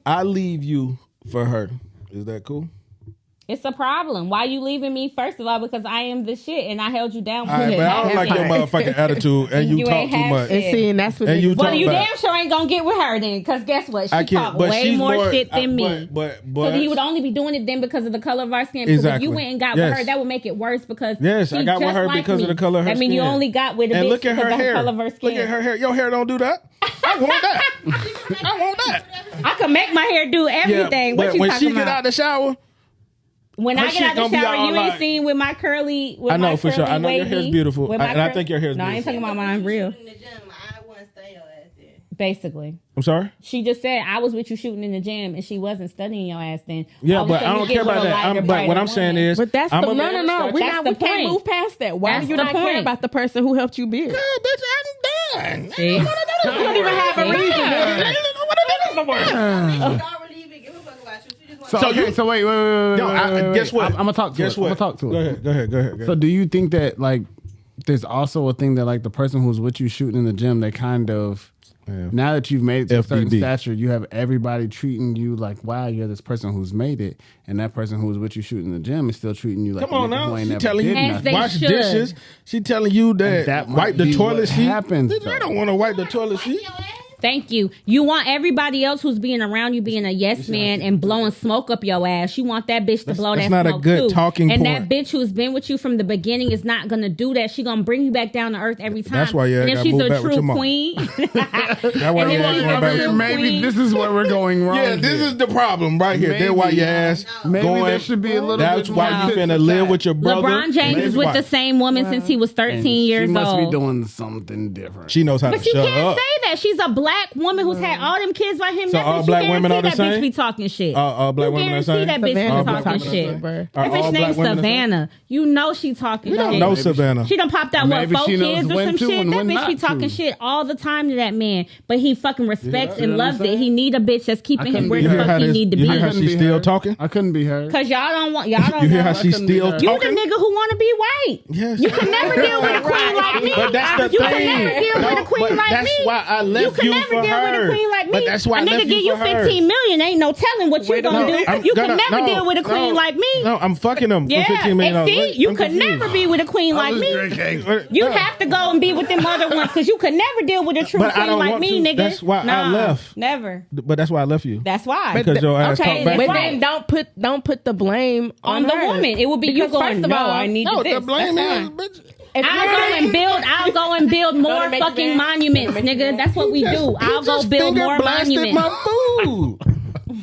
Speaker 1: I leave you for her. Is that cool?
Speaker 2: It's a problem. Why you leaving me? First of all, because I am the shit and I held you down.
Speaker 1: All right, but I don't like your motherfucking attitude, and you
Speaker 2: You
Speaker 1: talk
Speaker 2: ain't
Speaker 1: too
Speaker 2: have
Speaker 1: much.
Speaker 2: shit.
Speaker 3: And see, and that's what
Speaker 1: And you
Speaker 3: niggas
Speaker 2: Well,
Speaker 1: talk
Speaker 2: you
Speaker 1: back.
Speaker 2: damn sure ain't gonna get with her then, because guess what? She
Speaker 1: I can't.
Speaker 2: talk
Speaker 1: But
Speaker 2: way
Speaker 1: she's
Speaker 2: more shit than me.
Speaker 1: But
Speaker 2: So he would only be doing it then because of the color of our skin. Because
Speaker 1: Exactly.
Speaker 2: if you went and got
Speaker 1: Yes.
Speaker 2: with her, that would make it worse because
Speaker 1: Yes, I
Speaker 2: she
Speaker 1: got with
Speaker 2: just
Speaker 1: her
Speaker 2: like
Speaker 1: because of
Speaker 2: me.
Speaker 1: the color of her
Speaker 2: That means you
Speaker 1: skin.
Speaker 2: only got with a
Speaker 1: And
Speaker 2: bitch
Speaker 1: look at
Speaker 2: because
Speaker 1: her
Speaker 2: of the
Speaker 1: hair.
Speaker 2: color of her skin.
Speaker 1: Look at her hair. Your hair don't do that. I want that. I want that.
Speaker 2: I can make my hair do everything.
Speaker 1: but
Speaker 2: What you
Speaker 1: when
Speaker 2: talking
Speaker 1: she get
Speaker 2: about?
Speaker 1: out the shower,
Speaker 2: When
Speaker 1: her
Speaker 2: I
Speaker 1: shit
Speaker 2: get out
Speaker 1: gonna
Speaker 2: the
Speaker 1: be
Speaker 2: shower,
Speaker 1: all
Speaker 2: you ain't
Speaker 1: like-
Speaker 2: seen with my curly. With
Speaker 1: I know
Speaker 2: my
Speaker 1: for sure.
Speaker 2: curly
Speaker 1: I know your
Speaker 2: wavy,
Speaker 1: hair's beautiful,
Speaker 2: with my
Speaker 1: and I
Speaker 2: cur-
Speaker 1: think your hair's
Speaker 2: No, I ain't talking about mine real.
Speaker 5: In the gym, I wouldn't stay your ass there.
Speaker 2: Basically,
Speaker 1: I'm sorry.
Speaker 2: she just said I was with you shooting in the gym, and she wasn't studying your ass then.
Speaker 1: Yeah,
Speaker 2: All of a
Speaker 1: but I
Speaker 2: sudden,
Speaker 1: don't
Speaker 2: you
Speaker 1: care
Speaker 2: get with
Speaker 1: about
Speaker 2: a
Speaker 1: that.
Speaker 2: lighter,
Speaker 1: But what
Speaker 2: brighter
Speaker 1: I'm saying
Speaker 2: woman.
Speaker 1: is,
Speaker 3: But that's
Speaker 1: I'm
Speaker 3: the
Speaker 1: a
Speaker 3: no.
Speaker 1: man of
Speaker 3: We
Speaker 1: stature.
Speaker 2: That's the
Speaker 3: can't
Speaker 2: point.
Speaker 3: move past that. Why
Speaker 2: That's
Speaker 3: do you
Speaker 2: the
Speaker 3: not care
Speaker 2: point.
Speaker 3: about the person who helped you build?
Speaker 1: Bitch, I'm done.
Speaker 2: See?
Speaker 3: You don't even have a reason. nigga.
Speaker 5: You don't really even give a fuck about you. She just want
Speaker 4: So,
Speaker 1: So
Speaker 4: okay,
Speaker 1: you-
Speaker 4: so wait.
Speaker 1: Yo, guess what?
Speaker 4: I'm gonna talk to
Speaker 1: Guess
Speaker 4: her.
Speaker 1: what?
Speaker 4: I'm gonna talk to her.
Speaker 1: Go ahead.
Speaker 4: So do you think that like there's also a thing that like the person who's with you shooting in the gym, they kind of now that you've made it to a certain
Speaker 1: FDB.
Speaker 4: stature, you have everybody treating you like, wow, you're this person who's made it, and that person who was with you shooting in the gym is still treating you like
Speaker 1: Come on
Speaker 4: a nigga
Speaker 1: now.
Speaker 4: who ain't
Speaker 1: She
Speaker 4: never
Speaker 1: telling you
Speaker 4: did
Speaker 2: As
Speaker 4: nothing.
Speaker 2: they
Speaker 1: wash
Speaker 2: should.
Speaker 1: dishes. She telling you that,
Speaker 4: That might
Speaker 1: wipe the
Speaker 4: be
Speaker 1: toilet
Speaker 4: what
Speaker 1: seat.
Speaker 4: happens,
Speaker 1: Bitch, I
Speaker 4: though.
Speaker 1: don't want to wipe the toilet seat.
Speaker 5: your ass.
Speaker 2: Thank you. You want everybody else who's being around you being a yes man and blowing smoke up your ass. You want that bitch to blow that
Speaker 1: not
Speaker 2: smoke
Speaker 1: a good
Speaker 2: too.
Speaker 1: talking
Speaker 2: and
Speaker 1: point.
Speaker 2: that bitch who's been with you from the beginning is not gonna do that. She gonna bring you back down to earth every time.
Speaker 1: That's why you
Speaker 2: and if
Speaker 1: gotta
Speaker 2: she's
Speaker 1: move
Speaker 2: a
Speaker 1: back with your
Speaker 2: true
Speaker 1: mom.
Speaker 2: queen,
Speaker 1: That's why
Speaker 2: And
Speaker 1: you
Speaker 2: then
Speaker 1: ain't
Speaker 2: I
Speaker 1: going back
Speaker 2: mean,
Speaker 1: with
Speaker 4: maybe this is where we're going wrong.
Speaker 1: Yeah, this is the problem right here. That's why your ass
Speaker 4: Maybe
Speaker 1: going.
Speaker 4: there should be a little
Speaker 1: That's
Speaker 4: bit
Speaker 1: why
Speaker 4: more
Speaker 1: you
Speaker 4: tit
Speaker 1: finna
Speaker 4: for
Speaker 1: live
Speaker 4: tat.
Speaker 1: with your brother.
Speaker 2: LeBron James is with the same woman since he was 13 years
Speaker 4: She must
Speaker 2: old.
Speaker 4: be doing something different.
Speaker 1: She knows how
Speaker 2: But
Speaker 1: to
Speaker 2: you
Speaker 1: shut
Speaker 2: can't
Speaker 1: up.
Speaker 2: say that. She's a black woman who's had all them kids by him.
Speaker 1: So
Speaker 2: That
Speaker 1: all
Speaker 2: bitch, you
Speaker 1: black
Speaker 2: guarantee
Speaker 1: women are the
Speaker 2: that
Speaker 1: same?
Speaker 2: bitch be talking shit.
Speaker 1: All black
Speaker 2: you
Speaker 1: women are the
Speaker 2: guarantee
Speaker 1: same?
Speaker 2: that bitch
Speaker 3: Savannah
Speaker 2: be
Speaker 3: be
Speaker 2: talking
Speaker 3: talking
Speaker 2: shit.
Speaker 3: shit, bro.
Speaker 1: Are
Speaker 2: That
Speaker 1: all
Speaker 2: bitch
Speaker 1: black
Speaker 2: named
Speaker 1: women the same?
Speaker 2: Savannah. You know she talking
Speaker 1: We don't
Speaker 2: shit.
Speaker 1: know
Speaker 4: Maybe
Speaker 1: Savannah.
Speaker 2: She done popped out
Speaker 4: Maybe
Speaker 2: what, 4
Speaker 4: she knows
Speaker 2: kids or
Speaker 4: when
Speaker 2: some
Speaker 4: to
Speaker 2: shit.
Speaker 4: and
Speaker 2: That
Speaker 4: when
Speaker 2: bitch
Speaker 4: not
Speaker 2: be
Speaker 4: to.
Speaker 2: talking shit all the time to that man, but he fucking respects
Speaker 4: You
Speaker 2: and
Speaker 4: know what
Speaker 2: loves
Speaker 4: I'm
Speaker 2: it. He
Speaker 4: saying?
Speaker 2: need a bitch that's keeping him
Speaker 4: couldn't
Speaker 2: where
Speaker 4: be
Speaker 2: the
Speaker 4: her.
Speaker 2: fuck he need to
Speaker 1: You
Speaker 2: be.
Speaker 1: hear how
Speaker 4: Couldn't
Speaker 1: she's
Speaker 4: be
Speaker 1: still
Speaker 4: her.
Speaker 1: talking?
Speaker 4: I couldn't be her.
Speaker 2: Cause y'all don't want. Y'all don't
Speaker 1: You hear
Speaker 2: know.
Speaker 1: how she's
Speaker 4: couldn't be
Speaker 1: still
Speaker 4: her.
Speaker 2: You the
Speaker 1: talking?
Speaker 2: nigga who want to be white.
Speaker 1: Yes.
Speaker 2: You can never deal with a queen like me.
Speaker 1: But that's the
Speaker 2: you
Speaker 1: thing.
Speaker 2: can never deal with a queen
Speaker 1: but
Speaker 2: like
Speaker 1: that's
Speaker 2: me.
Speaker 1: why I left
Speaker 2: you can
Speaker 1: you
Speaker 2: never
Speaker 1: for
Speaker 2: deal
Speaker 1: her.
Speaker 2: with a queen like me.
Speaker 1: But that's why I
Speaker 2: a nigga
Speaker 1: left
Speaker 2: give
Speaker 1: you
Speaker 2: you
Speaker 1: for her.
Speaker 2: 15 million. Ain't no telling what you
Speaker 3: Wait a
Speaker 2: gonna
Speaker 3: minute.
Speaker 2: do. You can never deal with a queen like me.
Speaker 1: No, I'm fucking him
Speaker 2: Yeah,
Speaker 1: for $15 million.
Speaker 2: and see, you
Speaker 1: I'm
Speaker 2: could
Speaker 1: confused.
Speaker 2: never be with a queen like me. You have to go and be with them other ones because you could never deal with a true
Speaker 1: But I
Speaker 2: queen
Speaker 1: don't
Speaker 2: like
Speaker 1: want
Speaker 2: me,
Speaker 1: to.
Speaker 2: nigga.
Speaker 1: That's why I
Speaker 2: Nah,
Speaker 1: left.
Speaker 2: Never.
Speaker 1: But that's why I left you.
Speaker 2: That's why.
Speaker 1: Because your ass
Speaker 2: okay,
Speaker 1: talked back.
Speaker 3: But
Speaker 2: that's
Speaker 3: then don't put the blame
Speaker 2: on the
Speaker 3: her.
Speaker 2: woman. It would be you
Speaker 3: Because
Speaker 2: going,
Speaker 3: first of
Speaker 2: no,
Speaker 3: all,
Speaker 2: I need
Speaker 1: No,
Speaker 2: this.
Speaker 1: the blame
Speaker 2: That's
Speaker 1: is,
Speaker 2: fine.
Speaker 1: bitch.
Speaker 2: I'll go and build more
Speaker 3: Don't make you
Speaker 2: fucking
Speaker 3: mad.
Speaker 2: monuments,
Speaker 3: Don't make you
Speaker 2: nigga.
Speaker 3: mad.
Speaker 2: That's what we do. I'll go
Speaker 1: Just
Speaker 2: build
Speaker 1: finger
Speaker 2: more
Speaker 1: blasted
Speaker 2: monuments.
Speaker 1: my food.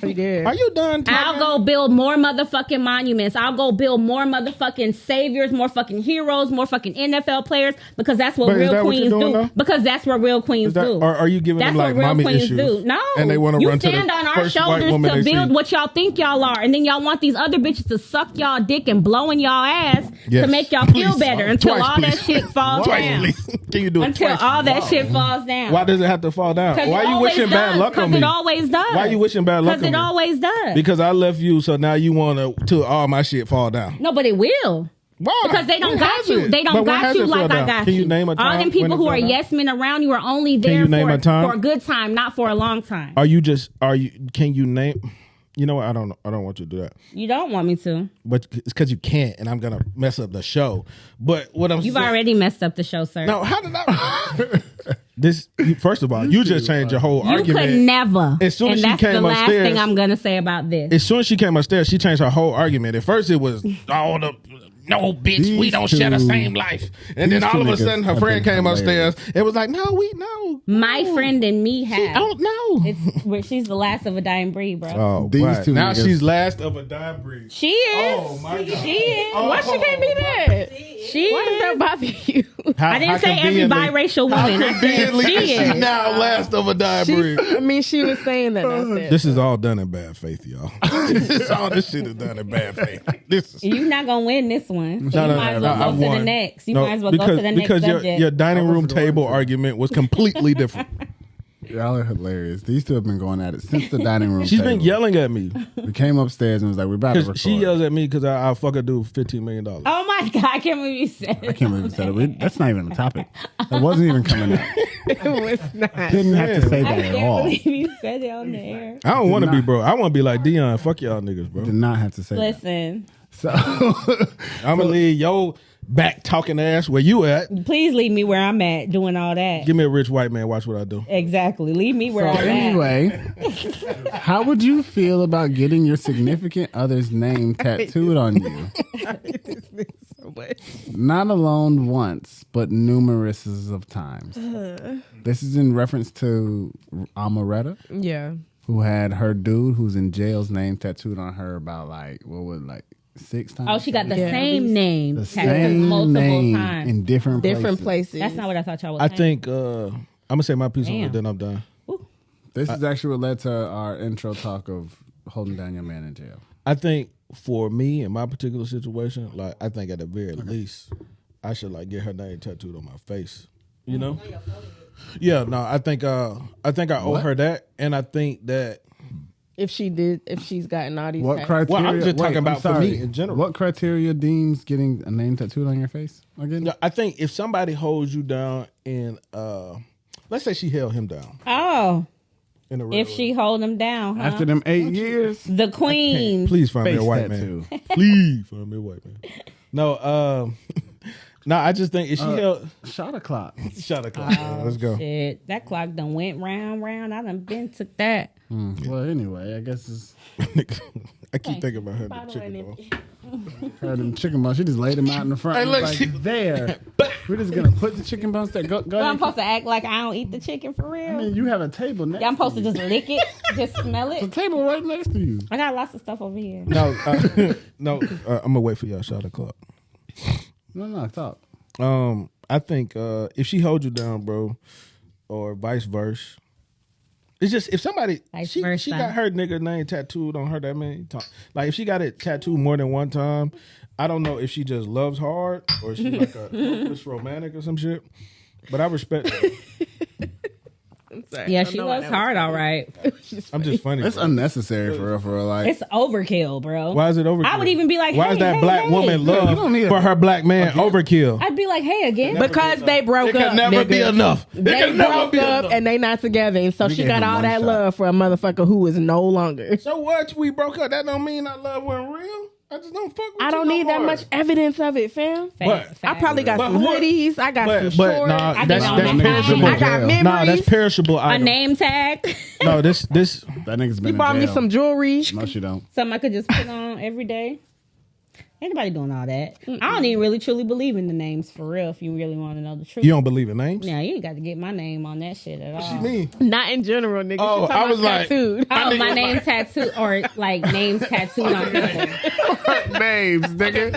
Speaker 3: He did.
Speaker 1: Are you done talking?
Speaker 2: I'll go build more motherfucking monuments. I'll go build more motherfucking saviors, more fucking heroes, more fucking NFL players, because that's what
Speaker 1: But is
Speaker 2: real
Speaker 1: that what
Speaker 2: queens
Speaker 1: you're doing,
Speaker 2: do.
Speaker 1: though?
Speaker 2: Because that's what real queens
Speaker 1: Is that-
Speaker 2: do.
Speaker 1: or are you giving
Speaker 2: That's
Speaker 1: them like
Speaker 2: what real
Speaker 1: mommy
Speaker 2: queens
Speaker 1: issues?
Speaker 2: do. No,
Speaker 1: And they want to
Speaker 2: you
Speaker 1: run to
Speaker 2: stand
Speaker 1: the
Speaker 2: on our
Speaker 1: first white
Speaker 2: shoulders
Speaker 1: woman
Speaker 2: to
Speaker 1: they
Speaker 2: build
Speaker 1: see.
Speaker 2: what y'all think y'all are, and then y'all want these other bitches to suck y'all dick and blowing y'all ass
Speaker 1: Yes.
Speaker 2: to make y'all
Speaker 1: Please.
Speaker 2: feel better until
Speaker 1: Twice,
Speaker 2: all that
Speaker 1: please.
Speaker 2: shit falls
Speaker 1: Twice,
Speaker 2: down.
Speaker 1: please. Can you do it
Speaker 2: Until
Speaker 1: twice?
Speaker 2: all that shit falls down.
Speaker 1: Why does it have to fall down?
Speaker 2: 'Cause
Speaker 1: Why
Speaker 2: it
Speaker 1: are you
Speaker 2: always
Speaker 1: wishing bad
Speaker 2: does,
Speaker 1: luck on
Speaker 2: 'cause
Speaker 1: me?
Speaker 2: it always does.
Speaker 1: Why are you wishing bad luck on me?
Speaker 2: Because it always does.
Speaker 1: Because I left you, so now you want to all my shit fall down.
Speaker 2: No, but it will.
Speaker 1: Why?
Speaker 2: Because they don't
Speaker 1: When
Speaker 2: got
Speaker 1: has
Speaker 2: you.
Speaker 1: it?
Speaker 2: They don't
Speaker 1: But when
Speaker 2: got
Speaker 1: has
Speaker 2: you
Speaker 1: it
Speaker 2: like
Speaker 1: fell
Speaker 2: I
Speaker 1: down?
Speaker 2: got
Speaker 1: Can you
Speaker 2: you.
Speaker 1: name a time
Speaker 2: All them
Speaker 1: when
Speaker 2: people
Speaker 1: it
Speaker 2: who
Speaker 1: fell
Speaker 2: are
Speaker 1: down?
Speaker 2: yes men around you are only there
Speaker 1: you name a time?
Speaker 2: for a good time, not for a long time.
Speaker 1: Can you name? You know what? I don't want you to do that.
Speaker 2: You don't want me to.
Speaker 1: But it's because you can't, and I'm gonna mess up the show. But what I'm
Speaker 2: You've
Speaker 1: saying,
Speaker 2: already messed up the show, sir.
Speaker 1: No, how did I? First of all, you just changed your whole
Speaker 2: you
Speaker 1: argument.
Speaker 2: could never.
Speaker 1: As soon as
Speaker 2: and
Speaker 1: she
Speaker 2: that's
Speaker 1: came
Speaker 2: the last
Speaker 1: upstairs-
Speaker 2: thing I'm gonna say about this.
Speaker 1: As soon as she came upstairs, she changed her whole argument. At first, it was all the no, bitch, we
Speaker 4: These
Speaker 1: don't share the
Speaker 4: two-
Speaker 1: same life. And then
Speaker 4: these
Speaker 1: all
Speaker 4: two
Speaker 1: of a sudden,
Speaker 4: niggas
Speaker 1: her
Speaker 4: have
Speaker 1: friend
Speaker 4: been
Speaker 1: came
Speaker 4: hilarious.
Speaker 1: upstairs. It was like, no, we know.
Speaker 2: My friend and me have.
Speaker 1: I don't know.
Speaker 2: It's where she's the last of a dying breed, bro.
Speaker 1: Oh,
Speaker 4: These
Speaker 1: right.
Speaker 4: two
Speaker 1: Now
Speaker 4: niggas-
Speaker 1: she's last of a dying breed.
Speaker 2: She is.
Speaker 1: Oh my god.
Speaker 2: She is.
Speaker 3: Why she can't be that?
Speaker 2: She
Speaker 3: Why does
Speaker 2: is.
Speaker 3: that bother you?
Speaker 2: I didn't say every biracial woman. I said
Speaker 1: Conveniently,
Speaker 2: she
Speaker 1: she's
Speaker 2: is.
Speaker 1: now last of a dying breed.
Speaker 3: I mean, she was saying that. That's it.
Speaker 1: This is all done in bad faith, y'all. All this shit is done in bad faith. This is
Speaker 2: You're not gonna win this one. So
Speaker 1: No,
Speaker 2: you might as well
Speaker 1: I
Speaker 2: go to the
Speaker 1: won.
Speaker 2: next. You
Speaker 1: No,
Speaker 2: might as well go to the next
Speaker 1: because
Speaker 2: subject.
Speaker 1: your dining room table argument was completely different.
Speaker 4: Y'all are hilarious. These two have been going at it since the dining room.
Speaker 1: She's been
Speaker 4: table.
Speaker 1: yelling at me.
Speaker 4: We came upstairs and was like, "We're about to record."
Speaker 1: She yells at me because I'll fuck her dude $15 million.
Speaker 2: Oh my god! I can't believe you said
Speaker 4: I
Speaker 2: it.
Speaker 4: can't believe you said it. That's not even a topic. That wasn't even coming out.
Speaker 3: It was not.
Speaker 4: Didn't have to say
Speaker 2: I
Speaker 4: that at
Speaker 2: can't
Speaker 4: all.
Speaker 2: believe you said it on the air.
Speaker 1: I don't want to
Speaker 4: not-
Speaker 1: be bro. I want to be like Dion. Fuck y'all niggas, bro.
Speaker 4: Did not have to say that.
Speaker 2: Listen,
Speaker 4: So
Speaker 1: I'm going to leave your back talking ass where you at.
Speaker 2: please leave me where I'm at doing all that.
Speaker 1: Give me a rich white man. Watch what I do.
Speaker 2: Exactly. Leave me where
Speaker 4: So
Speaker 2: I'm at.
Speaker 4: anyway, how would you feel about getting your significant other's name tattooed on you?
Speaker 3: So much.
Speaker 4: Not alone once, but numerous of times. This is in reference to Amaretta,
Speaker 3: Yeah.
Speaker 4: who had her dude who's in jail's name tattooed on her about like 6 times.
Speaker 2: Oh, she got the
Speaker 3: Yeah.
Speaker 2: same name
Speaker 4: the
Speaker 2: tattooed
Speaker 4: same
Speaker 2: multiple
Speaker 4: name
Speaker 2: times.
Speaker 4: in different
Speaker 3: Places.
Speaker 2: That's not what I thought y'all was
Speaker 1: I
Speaker 2: saying.
Speaker 1: think I'm going to say my piece on
Speaker 2: Damn.
Speaker 1: it, then I'm done.
Speaker 4: This is actually what led to our intro talk of holding down your man in jail.
Speaker 1: I think for me in my particular situation, like I think at the very least, I should like get her name tattooed on my face. You know? Yeah, no, I think I owe her that, and I think that
Speaker 3: If she's gotten all these.
Speaker 4: What
Speaker 3: tattoos.
Speaker 4: criteria?
Speaker 1: Well, I'm just talking
Speaker 4: I'm
Speaker 1: about for
Speaker 4: sorry.
Speaker 1: me in general.
Speaker 4: What criteria deems getting a name tattooed on your face again?
Speaker 1: I think if somebody holds you down and let's say she held him down
Speaker 2: Oh,
Speaker 1: in a real
Speaker 2: if she hold him down, huh?
Speaker 4: After them 8 years,
Speaker 2: The queen.
Speaker 1: please find me
Speaker 4: face
Speaker 1: a white
Speaker 4: tattoo.
Speaker 1: man. Please find me a white man. No, No, I just think if she held
Speaker 4: Shot o'clock.
Speaker 1: shot o'clock. Let's go.
Speaker 2: Shit, that clock done went round. I done been took that.
Speaker 4: Well, anyway, I guess it's
Speaker 1: I keep thinking about her the
Speaker 3: Bottle
Speaker 1: chicken
Speaker 3: ain't
Speaker 1: ball.
Speaker 3: empty.
Speaker 4: her them chicken bones. She just laid them out in the front.
Speaker 1: Hey,
Speaker 4: and
Speaker 1: look,
Speaker 4: was
Speaker 1: she-
Speaker 4: like, there. We're just gonna put the chicken bones there. Go
Speaker 2: But I'm
Speaker 4: ahead.
Speaker 2: supposed to act like I don't eat the chicken for real.
Speaker 4: I mean, you have a table next.
Speaker 2: Yeah, I'm supposed to
Speaker 4: you.
Speaker 2: just lick it, just smell
Speaker 4: The
Speaker 2: it.
Speaker 4: table right next to you.
Speaker 2: I got lots of stuff over here.
Speaker 1: No, no. I'm gonna wait for y'all shot o'clock.
Speaker 4: No, talk.
Speaker 1: I think if she holds you down, bro, or vice versa. It's just if somebody
Speaker 2: Vice
Speaker 1: she
Speaker 2: versa.
Speaker 1: got her nigga name tattooed on her that many times. Like if she got it tattooed more than one time, I don't know if she just loves hard or she like a hopeless romantic or some shit. But I respect her.
Speaker 3: I'm sorry.
Speaker 2: Yeah,
Speaker 3: I don't
Speaker 2: she
Speaker 3: know why
Speaker 2: loves
Speaker 3: that was
Speaker 2: hard,
Speaker 3: funny.
Speaker 2: all right.
Speaker 1: I'm just funny.
Speaker 4: It's
Speaker 1: bro.
Speaker 4: unnecessary for real. Like,
Speaker 2: It's overkill, bro.
Speaker 1: Why is it overkill?
Speaker 2: I would even be like,
Speaker 1: why
Speaker 2: hey,
Speaker 1: is that
Speaker 2: hey,
Speaker 1: black
Speaker 2: hey.
Speaker 1: woman
Speaker 4: You don't
Speaker 1: love
Speaker 4: need a-
Speaker 1: for her black man overkill?
Speaker 2: I'd be like, hey, again.
Speaker 3: Because they broke
Speaker 1: It
Speaker 3: up.
Speaker 1: could never
Speaker 3: nigga.
Speaker 1: be enough. It
Speaker 3: They
Speaker 1: could never
Speaker 3: broke
Speaker 1: be
Speaker 3: up
Speaker 1: enough.
Speaker 3: and they not together, and so
Speaker 4: We
Speaker 3: she
Speaker 4: gave
Speaker 3: got
Speaker 4: him
Speaker 3: all
Speaker 4: one
Speaker 3: that
Speaker 4: shot.
Speaker 3: love for a motherfucker who is no longer.
Speaker 1: So what? We broke up. That don't mean our love wasn't real. I just don't fuck with
Speaker 3: I
Speaker 1: you
Speaker 3: don't
Speaker 1: no
Speaker 3: need that
Speaker 1: more.
Speaker 3: much evidence of it, fam.
Speaker 1: But-
Speaker 3: I probably got
Speaker 1: But
Speaker 3: some
Speaker 1: who are-
Speaker 3: hoodies. I got some
Speaker 1: but
Speaker 3: shorts.
Speaker 1: nah,
Speaker 2: I
Speaker 1: that's
Speaker 2: think
Speaker 1: that's
Speaker 2: on that
Speaker 1: perishable.
Speaker 2: time-
Speaker 3: I got memories.
Speaker 1: Nah, that's perishable.
Speaker 2: A
Speaker 1: Item.
Speaker 2: name tag.
Speaker 1: No, this
Speaker 4: that nigga's been
Speaker 3: You
Speaker 4: in
Speaker 3: bought me
Speaker 4: jail.
Speaker 3: some jewelry.
Speaker 4: No, she don't.
Speaker 2: Something I could just put on every day. Ain't nobody doing all that. I don't even really truly believe in the names for real. If you really want to know the truth.
Speaker 1: you don't believe in names?
Speaker 2: Yeah, you ain't got to get my name on that shit at all.
Speaker 1: What you mean?
Speaker 3: Not in general, nigga.
Speaker 1: Oh,
Speaker 3: She talking
Speaker 1: I was
Speaker 3: about
Speaker 1: like-
Speaker 3: tattooed.
Speaker 2: Oh, my name tattooed or like names tattooed on people.
Speaker 4: Names, nigga.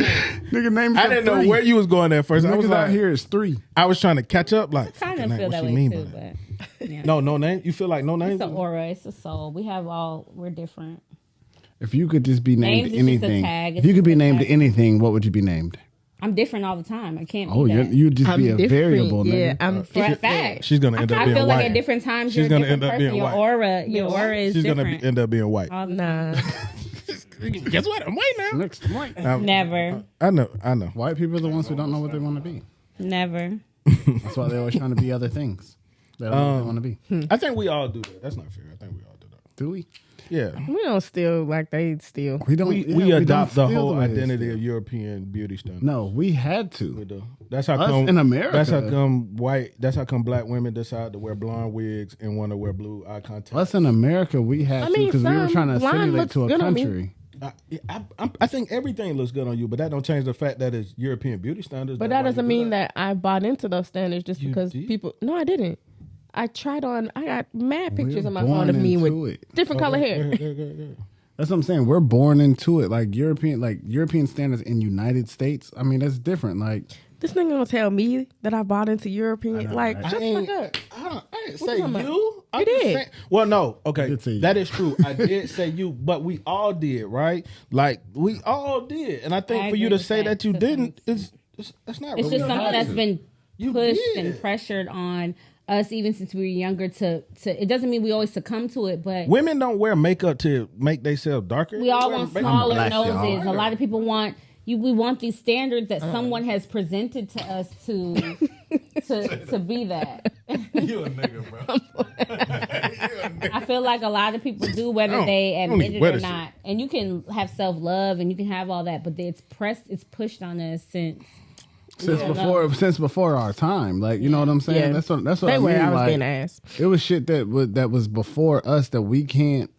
Speaker 4: Nigga, names.
Speaker 1: I didn't know where you was going at first. I was
Speaker 4: Niggas
Speaker 1: like,
Speaker 4: out here is 3.
Speaker 1: I was trying to catch up. Like,
Speaker 2: Kind
Speaker 1: fucking
Speaker 2: of
Speaker 1: name,
Speaker 2: feel
Speaker 1: what
Speaker 2: that
Speaker 1: she
Speaker 2: way
Speaker 1: mean
Speaker 2: too,
Speaker 1: by that?
Speaker 2: but yeah.
Speaker 1: No name. You feel like no name?
Speaker 2: It's an aura. It's a soul. We have all. We're different.
Speaker 4: If you could just be named
Speaker 2: Names is just a
Speaker 4: anything,
Speaker 2: tag.
Speaker 4: if you
Speaker 2: It's
Speaker 4: could be
Speaker 2: just a
Speaker 4: named
Speaker 2: tag.
Speaker 4: anything, what would you be named?
Speaker 2: I'm different all the time. I can't.
Speaker 4: Oh,
Speaker 2: be that.
Speaker 4: you'd just be a
Speaker 3: different.
Speaker 4: variable,
Speaker 3: Yeah,
Speaker 4: nigga.
Speaker 3: I'm
Speaker 2: For a
Speaker 3: different.
Speaker 2: fact.
Speaker 1: She's gonna end up
Speaker 2: I
Speaker 1: being
Speaker 2: feel
Speaker 1: white.
Speaker 2: like at different times
Speaker 1: She's
Speaker 2: you're a
Speaker 1: gonna
Speaker 2: different
Speaker 1: end up
Speaker 2: person.
Speaker 1: being
Speaker 2: Your
Speaker 1: white.
Speaker 2: aura is
Speaker 1: She's
Speaker 2: different.
Speaker 1: gonna end up being white.
Speaker 2: All the
Speaker 3: Nah.
Speaker 1: Guess what? I'm white now.
Speaker 4: Next, white.
Speaker 2: Never.
Speaker 1: I know.
Speaker 4: White people are the ones who don't know what they want to be.
Speaker 2: Never.
Speaker 4: That's why they're always trying to be other things. They don't know what they want to be.
Speaker 1: I think we all do that. That's not fair. I think we all do that.
Speaker 4: Do we?
Speaker 1: Yeah.
Speaker 3: We don't steal like they steal.
Speaker 4: We don't.
Speaker 1: We adopt the
Speaker 4: don't steal
Speaker 1: whole
Speaker 4: way they
Speaker 1: identity
Speaker 4: steal.
Speaker 1: of European beauty standards.
Speaker 4: No, we had
Speaker 1: We
Speaker 4: to.
Speaker 1: do. That's how
Speaker 4: Us
Speaker 1: come
Speaker 4: in America.
Speaker 1: That's how come white. That's how come black women decide to wear blonde wigs and want to wear blue eye contact.
Speaker 4: Us in America, we had
Speaker 3: I
Speaker 4: to
Speaker 3: mean,
Speaker 4: because we were
Speaker 3: some
Speaker 4: trying to
Speaker 3: blonde
Speaker 4: assimilate
Speaker 3: looks
Speaker 4: to a
Speaker 3: good on me.
Speaker 4: country.
Speaker 1: I think everything looks good on you, but that don't change the fact that it's European beauty standards.
Speaker 3: But
Speaker 1: That's
Speaker 3: that
Speaker 1: why you
Speaker 3: doesn't
Speaker 1: do
Speaker 3: mean that I bought into those standards just
Speaker 1: You
Speaker 3: because
Speaker 1: did?
Speaker 3: people. No, I didn't. I tried on. I got mad pictures
Speaker 4: We're
Speaker 3: on my
Speaker 4: born
Speaker 3: phone of me
Speaker 4: into
Speaker 3: with
Speaker 4: it.
Speaker 3: different color hair.
Speaker 4: That's what I'm saying. We're born into it. Like European standards in United States. I mean, that's different. Like,
Speaker 3: This nigga gonna tell me that I bought into European. Like,
Speaker 4: right?
Speaker 3: shut the fuck up.
Speaker 1: I didn't
Speaker 3: What
Speaker 1: say
Speaker 3: you talking about?
Speaker 1: you. I'm
Speaker 3: You
Speaker 1: just
Speaker 3: did.
Speaker 1: saying- well, no. Okay,
Speaker 4: did say you.
Speaker 1: that is true. I did say you, but we all did, right? Like we all did, and I think
Speaker 2: I
Speaker 1: for you
Speaker 2: agree
Speaker 1: to
Speaker 2: with
Speaker 1: say
Speaker 2: that
Speaker 1: that you
Speaker 2: to
Speaker 1: didn't, it's that's not.
Speaker 2: It's
Speaker 1: really
Speaker 2: just something
Speaker 1: hard.
Speaker 2: that's been
Speaker 1: You
Speaker 2: pushed
Speaker 1: did.
Speaker 2: and pressured on us even since we were younger to it doesn't mean we always succumb to it, but
Speaker 1: Women don't wear makeup to make themselves darker.
Speaker 2: we all
Speaker 1: They wear
Speaker 2: want
Speaker 1: makeup-
Speaker 2: smaller
Speaker 4: black,
Speaker 2: noses.
Speaker 4: y'all.
Speaker 2: A lot of people want we want these standards that someone has presented to us to be that.
Speaker 1: You a nigga, bro.
Speaker 2: I feel like a lot of people do, whether
Speaker 1: I don't-
Speaker 2: they
Speaker 1: I don't
Speaker 2: admit
Speaker 1: even
Speaker 2: it
Speaker 1: wear
Speaker 2: or
Speaker 1: this
Speaker 2: not. And you can have self love and you can have all that, but it's pushed on us since
Speaker 4: since before our time. Like, you know what I'm saying?
Speaker 3: Yeah.
Speaker 4: That's what
Speaker 3: They
Speaker 4: I
Speaker 3: were.
Speaker 4: mean.
Speaker 3: I was
Speaker 4: Like,
Speaker 3: being ass.
Speaker 4: it was shit that was before us that we can't.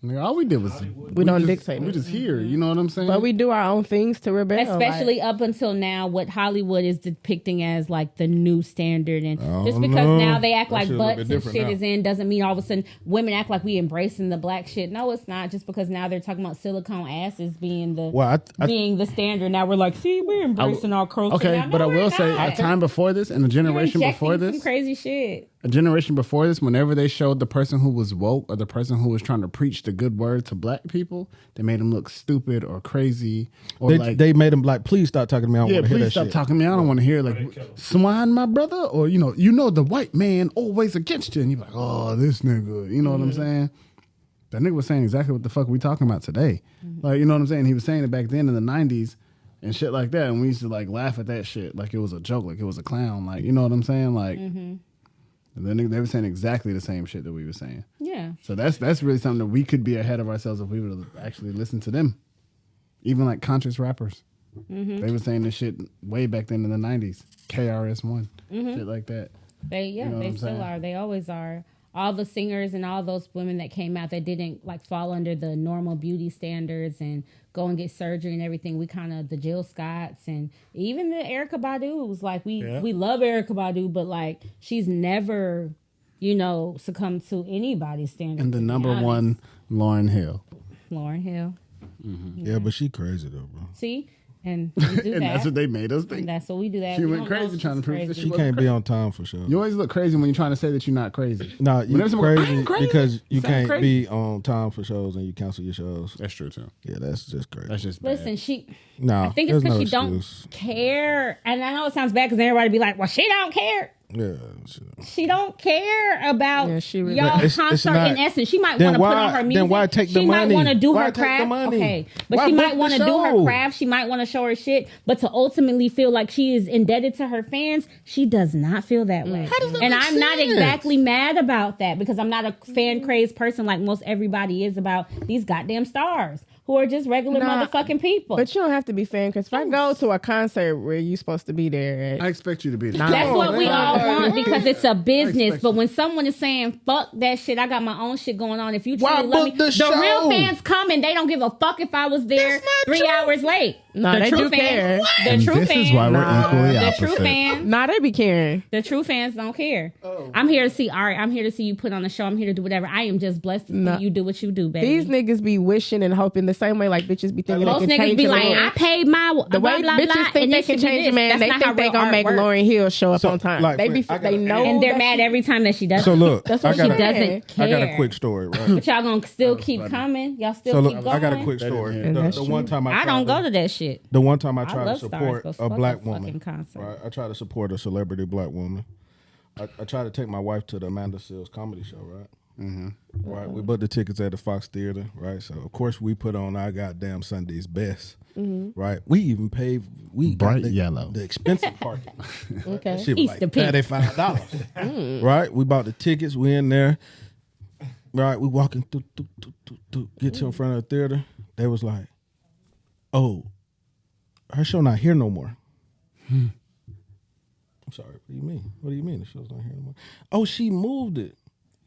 Speaker 4: I mean, all we did was we
Speaker 3: don't
Speaker 4: just,
Speaker 3: dictate
Speaker 4: We
Speaker 3: it.
Speaker 4: just here. You know what I'm saying?
Speaker 3: But we do our own things to rebel.
Speaker 2: especially up until now, what Hollywood is depicting as like the new standard, and just
Speaker 1: don't
Speaker 2: because
Speaker 1: know.
Speaker 2: now they act
Speaker 1: That
Speaker 2: like
Speaker 1: shit a little
Speaker 2: butts
Speaker 1: bit
Speaker 2: and
Speaker 1: different
Speaker 2: shit
Speaker 1: now.
Speaker 2: is in doesn't mean all of a sudden women act like we embracing the black shit. No, it's not. Just because now they're talking about silicone asses being the
Speaker 1: Well,
Speaker 2: being the standard. Now we're like, see, we're embracing our culture.
Speaker 4: okay,
Speaker 2: now. No,
Speaker 4: but I
Speaker 2: we're
Speaker 4: will say
Speaker 2: not.
Speaker 4: a time before this and a
Speaker 2: You're
Speaker 4: generation before
Speaker 2: injecting
Speaker 4: this.
Speaker 2: some crazy shit.
Speaker 4: A generation before this, whenever they showed the person who was woke or the person who was trying to preach the good word to black people, they made them look stupid or crazy or
Speaker 1: they made him like, please stop talking to me. I don't
Speaker 4: yeah,
Speaker 1: want to hear
Speaker 4: please
Speaker 1: that
Speaker 4: stop
Speaker 1: shit.
Speaker 4: talking to me. I don't want to hear like swine, my brother, or you know the white man always against you, and you're like, oh, this nigga, you know what I'm saying? That nigga was saying exactly what the fuck we talking about today. Like, you know what I'm saying? He was saying it back then in the 90s and shit like that, and we used to like laugh at that shit like it was a joke, like it was a clown, like, you know what I'm saying? Like, and then they were saying exactly the same shit that we were saying.
Speaker 2: Yeah.
Speaker 4: So that's really something that we could be ahead of ourselves if we would have actually listened to them. Even like conscious rappers. They were saying this shit way back then in the 90s. KRS-One, shit like that.
Speaker 2: They
Speaker 4: know what
Speaker 2: they
Speaker 4: I'm
Speaker 2: still
Speaker 4: saying?
Speaker 2: are. They always are. All the singers and all those women that came out that didn't like fall under the normal beauty standards and go and get surgery and everything. We kind of the Jill Scotts and even the Erykah Badu's. Like we love Erykah Badu, but like she's never, succumbed to anybody's standards.
Speaker 4: And the number one, Lauryn Hill.
Speaker 2: Lauryn Hill.
Speaker 1: Yeah, but she crazy though, bro.
Speaker 2: See, and we do
Speaker 4: And
Speaker 2: that.
Speaker 4: that's what they made us think.
Speaker 2: And that's what we do. That
Speaker 4: She
Speaker 2: We
Speaker 4: went
Speaker 2: don't know
Speaker 4: crazy
Speaker 2: if
Speaker 4: trying to
Speaker 2: she's
Speaker 4: prove that
Speaker 2: crazy.
Speaker 4: she
Speaker 1: She can't be on time for sure.
Speaker 4: You always look crazy when you're trying to say that you're not crazy.
Speaker 1: Nah, you
Speaker 4: Whenever someone goes, "I ain't
Speaker 1: crazy
Speaker 4: crazy,"
Speaker 1: because you
Speaker 4: sound
Speaker 1: can't
Speaker 4: crazy.
Speaker 1: be on time for shows and you cancel your shows.
Speaker 4: That's true too.
Speaker 1: Yeah, that's just crazy.
Speaker 4: That's just bad.
Speaker 2: Listen,
Speaker 1: Nah,
Speaker 2: I think it's
Speaker 1: there's
Speaker 2: because
Speaker 1: no
Speaker 2: she don't
Speaker 1: excuse.
Speaker 2: care. And I know it sounds bad because everybody be like, well, she don't care.
Speaker 1: Yeah,
Speaker 2: She don't care about
Speaker 3: Yeah, she really-
Speaker 2: y'all
Speaker 1: It's
Speaker 2: concert
Speaker 1: not-
Speaker 2: in essence. She might
Speaker 1: then
Speaker 2: want to put
Speaker 1: why-
Speaker 2: on her
Speaker 1: then
Speaker 2: music.
Speaker 1: why take the
Speaker 2: she might
Speaker 1: money?
Speaker 2: want to do
Speaker 1: Why
Speaker 2: her
Speaker 1: take the
Speaker 2: craft.
Speaker 1: money?
Speaker 2: Okay. But
Speaker 1: Why
Speaker 2: she
Speaker 1: book
Speaker 2: might
Speaker 1: the
Speaker 2: want to do her
Speaker 1: show?
Speaker 2: craft. She might want to show her shit. But to ultimately feel like she is indebted to her fans, she does not feel that way. And
Speaker 1: make
Speaker 2: I'm not
Speaker 1: sense?
Speaker 2: exactly mad about that because I'm not a fan crazed person like most everybody is about these goddamn stars who are just regular
Speaker 3: Nah,
Speaker 2: motherfucking people.
Speaker 3: But you don't have to be fan, because if I go to a concert where you're supposed to be there,
Speaker 4: I expect you to be there.
Speaker 3: Nah.
Speaker 2: That's what we all want because it's a business.
Speaker 4: expect
Speaker 2: But
Speaker 4: you.
Speaker 2: when someone is saying, fuck that shit, I got my own shit going on. If you
Speaker 1: Why
Speaker 2: truly love me,
Speaker 1: book the
Speaker 2: the
Speaker 1: show?
Speaker 2: real fans come and they don't give a fuck if I was there 3 hours late.
Speaker 3: No,
Speaker 2: the
Speaker 3: they
Speaker 2: true
Speaker 3: do care.
Speaker 2: fans, the
Speaker 4: And
Speaker 2: true
Speaker 4: this
Speaker 2: fans,
Speaker 4: is why we're
Speaker 3: Nah.
Speaker 4: equally
Speaker 2: the
Speaker 4: opposite.
Speaker 2: true fans,
Speaker 3: nah, they be caring.
Speaker 2: the true fans don't care. I'm here to see art. I'm here to see you put on a show. I'm here to do whatever. I am just blessed to
Speaker 3: Nah.
Speaker 2: see you do what you do, baby.
Speaker 3: These niggas be wishing and hoping the same way like bitches be thinking
Speaker 2: Most
Speaker 3: they can
Speaker 2: niggas
Speaker 3: change
Speaker 2: be
Speaker 3: the
Speaker 2: like,
Speaker 3: world.
Speaker 2: I paid my
Speaker 3: The
Speaker 2: blah,
Speaker 3: way
Speaker 2: blah,
Speaker 3: bitches
Speaker 2: blah,
Speaker 3: think
Speaker 2: and
Speaker 3: they
Speaker 2: this
Speaker 3: can
Speaker 2: should be
Speaker 3: change a
Speaker 2: this.
Speaker 3: man,
Speaker 2: That's
Speaker 3: they
Speaker 2: not
Speaker 3: think
Speaker 2: how
Speaker 3: they
Speaker 2: real
Speaker 3: gonna
Speaker 2: art
Speaker 3: make
Speaker 2: works.
Speaker 3: Lauryn Hill show up
Speaker 1: So,
Speaker 3: on time.
Speaker 1: like,
Speaker 3: They be,
Speaker 1: I gotta-
Speaker 3: they know.
Speaker 2: And they're
Speaker 3: that
Speaker 2: mad
Speaker 3: she-
Speaker 2: every time that she does.
Speaker 1: So look,
Speaker 3: That's
Speaker 1: I
Speaker 3: what
Speaker 1: got
Speaker 3: she
Speaker 1: a,
Speaker 2: doesn't care.
Speaker 1: I got a quick story, right?
Speaker 2: But y'all gonna still keep coming. Y'all still
Speaker 1: So
Speaker 2: keep
Speaker 1: look,
Speaker 2: going.
Speaker 1: I got a quick story.
Speaker 4: And
Speaker 1: The,
Speaker 3: that's
Speaker 1: the
Speaker 3: true.
Speaker 1: one time
Speaker 2: I don't go to that shit.
Speaker 1: The one time I
Speaker 2: I
Speaker 1: tried to
Speaker 2: love stars,
Speaker 1: support
Speaker 2: but
Speaker 1: a
Speaker 2: fuck
Speaker 1: black
Speaker 2: a fucking
Speaker 1: woman,
Speaker 2: concert.
Speaker 1: right? I tried to support a celebrity black woman. I tried to take my wife to the Amanda Seales comedy show, right? Right. We bought the tickets at the Fox Theater, right? So of course we put on our goddamn Sunday's best, right? We even paid. We got
Speaker 4: Bright
Speaker 1: the,
Speaker 4: yellow.
Speaker 1: the expensive parking.
Speaker 3: Okay.
Speaker 1: That shit was
Speaker 2: Easter
Speaker 1: like
Speaker 2: pink.
Speaker 1: $35, right? We bought the tickets. We in there, right? We walking through, get to in front of the theater. They was like, "Oh, her show not here no more." I'm sorry. What do you mean? What do you mean the show's not here no more? Oh, she moved it.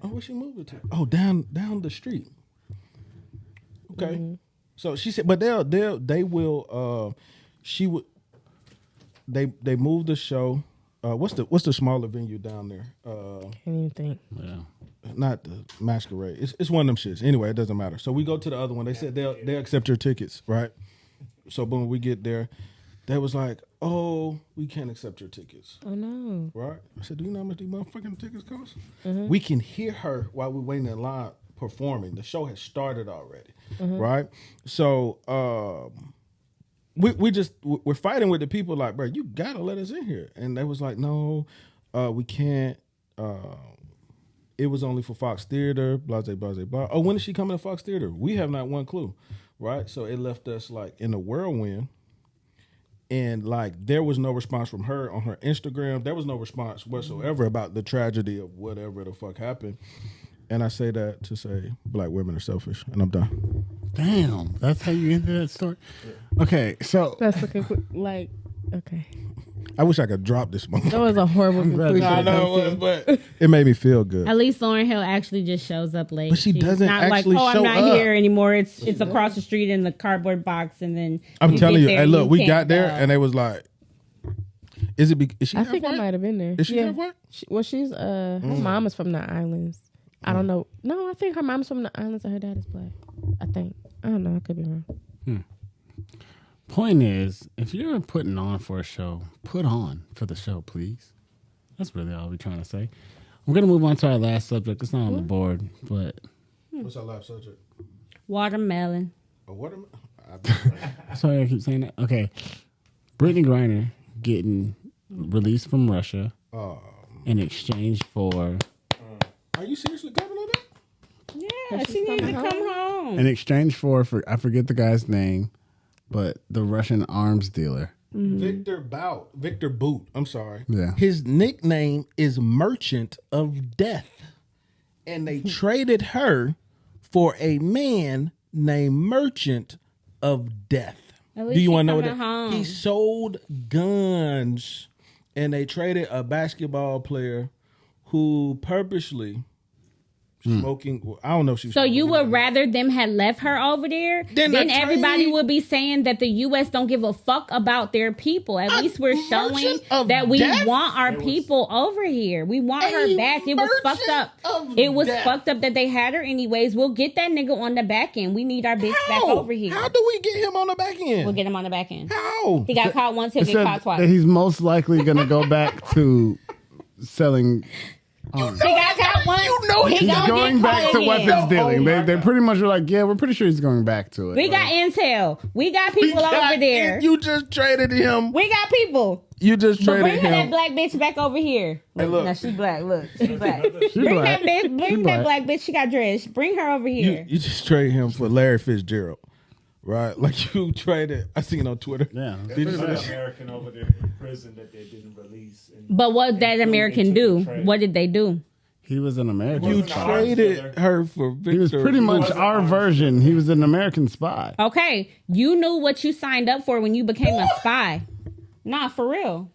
Speaker 1: Oh, where she moved it to? Oh, down the street. Okay. So she said, but they will. She would. They moved the show. What's the smaller venue down there?
Speaker 3: Can't even think.
Speaker 4: Yeah.
Speaker 1: Not the Masquerade. It's one of them shits. Anyway, it doesn't matter. So we go to the other one. They said they'll accept your tickets, right? So boom, we get there. They was like, "Oh, we can't accept your tickets."
Speaker 3: Oh no.
Speaker 1: Right? I said, "Do you know how much these motherfucking tickets cost?" We can hear her while we're waiting in line performing. The show has started already, right? So we're fighting with the people like, bro, you gotta let us in here. And they was like, no, we can't. It was only for Fox Theater, blah, blah, blah, blah. Oh, when is she coming to Fox Theater? We have not one clue, right? So it left us like in a whirlwind. And like there was no response from her on her Instagram. There was no response whatsoever about the tragedy of whatever the fuck happened. And I say that to say black women are selfish. And I'm done.
Speaker 4: Damn, that's how you ended that story. Okay, so
Speaker 3: That's looking like okay.
Speaker 1: I wish I could drop this moment.
Speaker 3: That was a horrible
Speaker 4: glad
Speaker 3: conclusion.
Speaker 1: I know it was, but it made me feel good.
Speaker 2: At least Lauryn Hill actually just shows up late.
Speaker 1: But she
Speaker 2: She's
Speaker 1: doesn't
Speaker 2: not
Speaker 1: actually
Speaker 2: like, oh,
Speaker 1: show
Speaker 2: I'm not
Speaker 1: up.
Speaker 2: here anymore. It's across the street in the cardboard box, and then
Speaker 1: I'm telling you,
Speaker 2: get there
Speaker 1: hey,
Speaker 2: and
Speaker 1: look, we
Speaker 2: can't
Speaker 1: got there
Speaker 2: go.
Speaker 1: and they was like, is she
Speaker 3: I
Speaker 1: half
Speaker 3: think I
Speaker 1: white?
Speaker 3: might have been there.
Speaker 1: Is she half white?
Speaker 3: She's her mom is from the islands. I don't know. No, I think her mom's from the islands and her dad is black. I think. I don't know. I could be wrong.
Speaker 4: point is, if you're putting on for a show, put on for the show, please. That's really all we're trying to say. We're gonna move on to our last subject. It's not on the board, but
Speaker 1: What's our last subject?
Speaker 2: Watermelon.
Speaker 1: A watermelon?
Speaker 4: sorry I keep saying that. Okay, Brittany Griner getting released from Russia in exchange for
Speaker 1: Are you seriously coming on that?
Speaker 2: Yeah, she needs to come home.
Speaker 4: for I forget the guy's name, but the Russian arms dealer.
Speaker 1: Victor Boot. I'm sorry.
Speaker 4: Yeah.
Speaker 1: His nickname is Merchant of Death. And they traded her for a man named Merchant of Death.
Speaker 2: At least
Speaker 1: Do you
Speaker 2: she
Speaker 1: want to know what
Speaker 2: coming home.
Speaker 1: he sold guns, and they traded a basketball player who purposely smoking. I don't know if she.
Speaker 2: So you would rather them had left her over there?
Speaker 1: Then
Speaker 2: Then
Speaker 1: the
Speaker 2: everybody
Speaker 1: trade-
Speaker 2: would be saying that the U.S. don't give a fuck about their people. At least we're showing
Speaker 1: merchant of
Speaker 2: that we
Speaker 1: death?
Speaker 2: want our people over here. We want her back. It was fucked up. It was fucked up that they had her anyways. We'll get that nigga on the back end. We need our bitch back over here.
Speaker 1: How do we get him on the back end?
Speaker 2: We'll get him on the back end.
Speaker 1: How?
Speaker 2: He got caught once, he'll
Speaker 4: It
Speaker 2: get
Speaker 4: said
Speaker 2: caught twice.
Speaker 4: that he's most likely going to go back to selling.
Speaker 2: He got caught once.
Speaker 1: You know
Speaker 2: he
Speaker 1: he's
Speaker 4: He's
Speaker 2: gonna
Speaker 4: going
Speaker 2: get
Speaker 4: back
Speaker 2: caught
Speaker 4: to
Speaker 2: again.
Speaker 4: weapons dealing.
Speaker 1: Oh
Speaker 4: They pretty much were like, yeah, we're pretty sure he's going back to it.
Speaker 2: We got intel. We got people over there.
Speaker 1: You just traded him.
Speaker 2: We got people.
Speaker 1: You just
Speaker 2: But bring
Speaker 1: traded
Speaker 2: her that
Speaker 1: him.
Speaker 2: black bitch back over here.
Speaker 1: Hey, look.
Speaker 2: Now she black. Look, she black.
Speaker 4: She
Speaker 2: Bring
Speaker 4: black.
Speaker 2: that bitch.
Speaker 4: She
Speaker 2: Bring that black bitch. She got dressed. Bring her over here.
Speaker 1: You just traded him for Larry Fitzgerald, right? Like you traded. I seen on Twitter.
Speaker 4: Yeah.
Speaker 1: Did you see
Speaker 6: There's an
Speaker 1: that?
Speaker 6: American over there in prison that they didn't release. And
Speaker 2: But what that
Speaker 6: and
Speaker 2: American
Speaker 6: they took
Speaker 2: do?
Speaker 6: the trade.
Speaker 2: What did they do?
Speaker 4: He was an American
Speaker 1: You
Speaker 6: wasn't
Speaker 4: spy.
Speaker 6: an arms
Speaker 1: traded
Speaker 6: dealer.
Speaker 1: her for Victor.
Speaker 4: He was pretty much
Speaker 6: wasn't
Speaker 4: our
Speaker 6: arms
Speaker 4: version. He was an American spy.
Speaker 2: Okay, you knew what you signed up for when you became a spy. Nah, for real.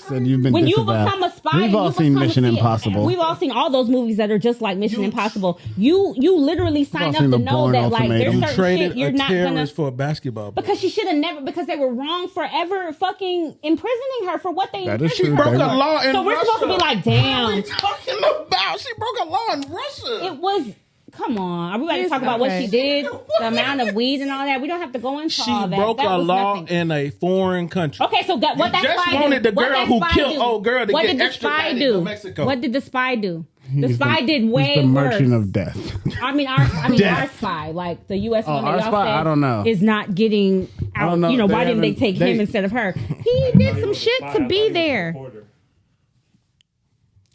Speaker 4: Said you've been
Speaker 2: When you
Speaker 4: disavowed.
Speaker 2: become a spy,
Speaker 4: We've all
Speaker 2: you
Speaker 4: seen
Speaker 2: become
Speaker 4: Mission
Speaker 2: a-
Speaker 4: Impossible.
Speaker 2: We've all seen all those movies that are just like Mission Impossible. You literally signed
Speaker 4: all
Speaker 2: up
Speaker 4: seen
Speaker 2: to
Speaker 4: The
Speaker 2: know
Speaker 4: Bourne
Speaker 2: that like there's
Speaker 4: Ultimatum.
Speaker 1: You
Speaker 2: certain
Speaker 1: traded
Speaker 2: shit you're
Speaker 1: a
Speaker 2: not gonna.
Speaker 1: terrorist for a basketball player.
Speaker 2: Because she should have never. Because they were wrong forever, fucking imprisoning her for what they.
Speaker 4: That is
Speaker 2: imprisoned
Speaker 4: true.
Speaker 2: her
Speaker 1: broke a
Speaker 2: for.
Speaker 1: law in
Speaker 2: So we're
Speaker 1: Russia.
Speaker 2: supposed to be like,
Speaker 1: What are
Speaker 2: damn.
Speaker 1: we talking about? She broke a law in Russia.
Speaker 2: It was. Come on, are we about to
Speaker 3: It's
Speaker 2: talk about what
Speaker 3: okay.
Speaker 2: she did, the amount of weed and all that? We don't have to go into
Speaker 1: She
Speaker 2: all that.
Speaker 1: broke
Speaker 2: That
Speaker 1: a
Speaker 2: was
Speaker 1: law
Speaker 2: nothing.
Speaker 1: in a foreign country.
Speaker 2: Okay, so what that
Speaker 1: just
Speaker 2: spy
Speaker 1: wanted
Speaker 2: do?
Speaker 1: the
Speaker 2: What
Speaker 1: girl
Speaker 2: that
Speaker 1: who
Speaker 2: spy
Speaker 1: killed
Speaker 2: do?
Speaker 1: old girl to
Speaker 2: What
Speaker 1: get
Speaker 2: did the
Speaker 1: extradited
Speaker 2: spy
Speaker 1: to
Speaker 2: do?
Speaker 1: Mexico.
Speaker 2: What did the spy do? The
Speaker 4: He's
Speaker 2: spy did
Speaker 4: he's
Speaker 2: way
Speaker 4: the merchant
Speaker 2: worse.
Speaker 4: of death.
Speaker 2: I mean, our
Speaker 1: Death.
Speaker 2: spy, like the U.S. one that
Speaker 4: our
Speaker 2: y'all
Speaker 4: spy?
Speaker 2: said,
Speaker 4: I don't know.
Speaker 2: is not getting out.
Speaker 4: don't know.
Speaker 2: You know,
Speaker 4: They
Speaker 2: why didn't they
Speaker 4: haven't-
Speaker 2: take him
Speaker 4: they-
Speaker 2: instead of her? He did some shit
Speaker 6: Spy, I
Speaker 2: to
Speaker 6: thought he
Speaker 2: be
Speaker 6: was a
Speaker 2: there.
Speaker 6: reporter.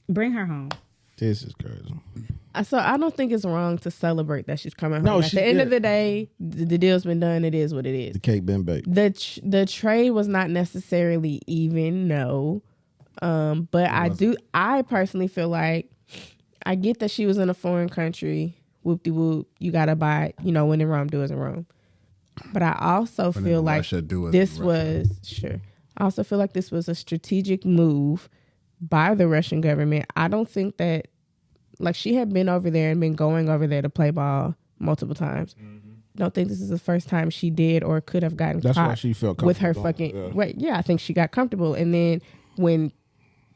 Speaker 2: Bring her home.
Speaker 1: This is crazy.
Speaker 3: So I don't think it's wrong to celebrate that she's coming home.
Speaker 1: No,
Speaker 3: At the end
Speaker 1: yeah.
Speaker 3: of the day, the deal's been done. It is what it is.
Speaker 1: The cake been baked.
Speaker 3: The trade was not necessarily even, no. But I personally feel like I get that she was in a foreign country. Whoop-de-whoop. You got to buy, when in Rome, do as in Rome. But I also
Speaker 4: When
Speaker 3: feel
Speaker 4: in
Speaker 3: like
Speaker 4: Russia, do as
Speaker 3: this
Speaker 4: in Russia.
Speaker 3: was, sure. I also feel like this was a strategic move by the Russian government. I don't think that, like, she had been over there and been going over there to play ball multiple times. Don't think this is the first time she did or could have gotten
Speaker 1: That's why
Speaker 3: caught
Speaker 1: she felt
Speaker 3: with her
Speaker 1: comfortable.
Speaker 3: fucking.
Speaker 1: Yeah.
Speaker 3: Right, yeah, I think she got comfortable. And then when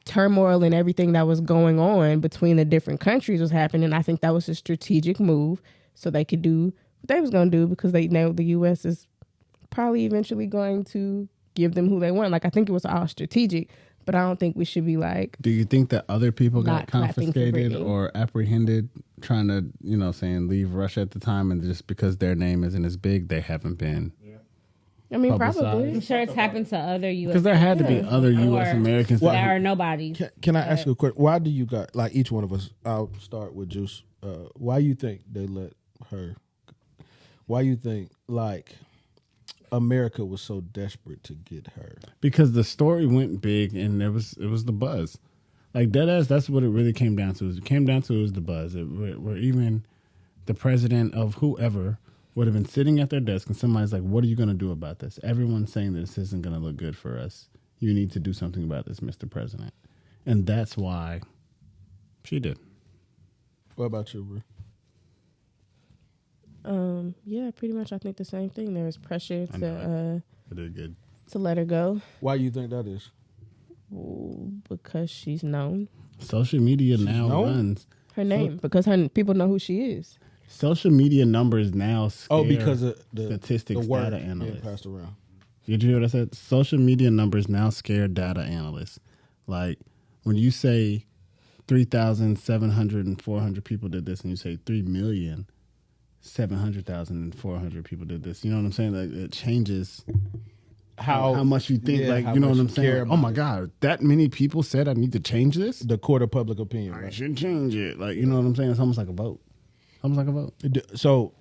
Speaker 3: turmoil and everything that was going on between the different countries was happening, I think that was a strategic move so they could do what they was going to do because they know the U.S. is probably eventually going to give them who they want. Like, I think it was all strategic, but I don't think we should be like,
Speaker 4: Do you think that other people got
Speaker 3: Not clapping for
Speaker 4: confiscated
Speaker 3: Britney.
Speaker 4: or apprehended trying to, saying leave Russia at the time and just because their name isn't as big, they haven't been?
Speaker 3: I mean,
Speaker 4: Publicized.
Speaker 2: I'm
Speaker 3: probably.
Speaker 2: sure it's happened to other U.S.
Speaker 4: Because there had to be other U.S.
Speaker 2: Or-
Speaker 4: Americans
Speaker 2: that
Speaker 4: that
Speaker 2: are nobodies.
Speaker 1: Can I ask you a question? Why do you got, like each one of us, I'll start with Juice. Why you think they let her, why you think like America was so desperate to get her?
Speaker 4: because the story went big and it was the buzz. Like deadass, that's what it really came down to. It came down to was the buzz. Where even the president of whoever would have been sitting at their desk and somebody's like, "What are you going to do about this?" Everyone's saying that this isn't going to look good for us. You need to do something about this, Mr. President. And that's why she did.
Speaker 1: What about you, bro?
Speaker 3: Yeah, pretty much. I think the same thing. There was pressure
Speaker 4: I did good.
Speaker 3: to let her go
Speaker 1: Why you think that is?
Speaker 3: because she's known.
Speaker 4: Social media now
Speaker 1: known?
Speaker 4: runs.
Speaker 3: Her name because her people know who she is.
Speaker 4: Social media numbers now scare
Speaker 1: Oh, because of the
Speaker 4: statistics
Speaker 1: the word
Speaker 4: data
Speaker 1: being
Speaker 4: analysts.
Speaker 1: passed around.
Speaker 4: Did you hear what I said? Social media numbers now scare data analysts. Like when you say 3,700 and 400 people did this and you say 3,700,000 and 400 people did this, you know what I'm saying? Like it changes how much you think,
Speaker 1: yeah,
Speaker 4: like,
Speaker 1: how
Speaker 4: you know
Speaker 1: much
Speaker 4: what I'm
Speaker 1: you
Speaker 4: saying?
Speaker 1: care
Speaker 4: Like, oh
Speaker 1: about
Speaker 4: my
Speaker 1: it.
Speaker 4: God, that many people said I need to change this?
Speaker 1: The court of public opinion,
Speaker 4: I
Speaker 1: right?
Speaker 4: should change it. Like, you know what I'm saying? It's almost like a vote. Almost like a vote.
Speaker 1: So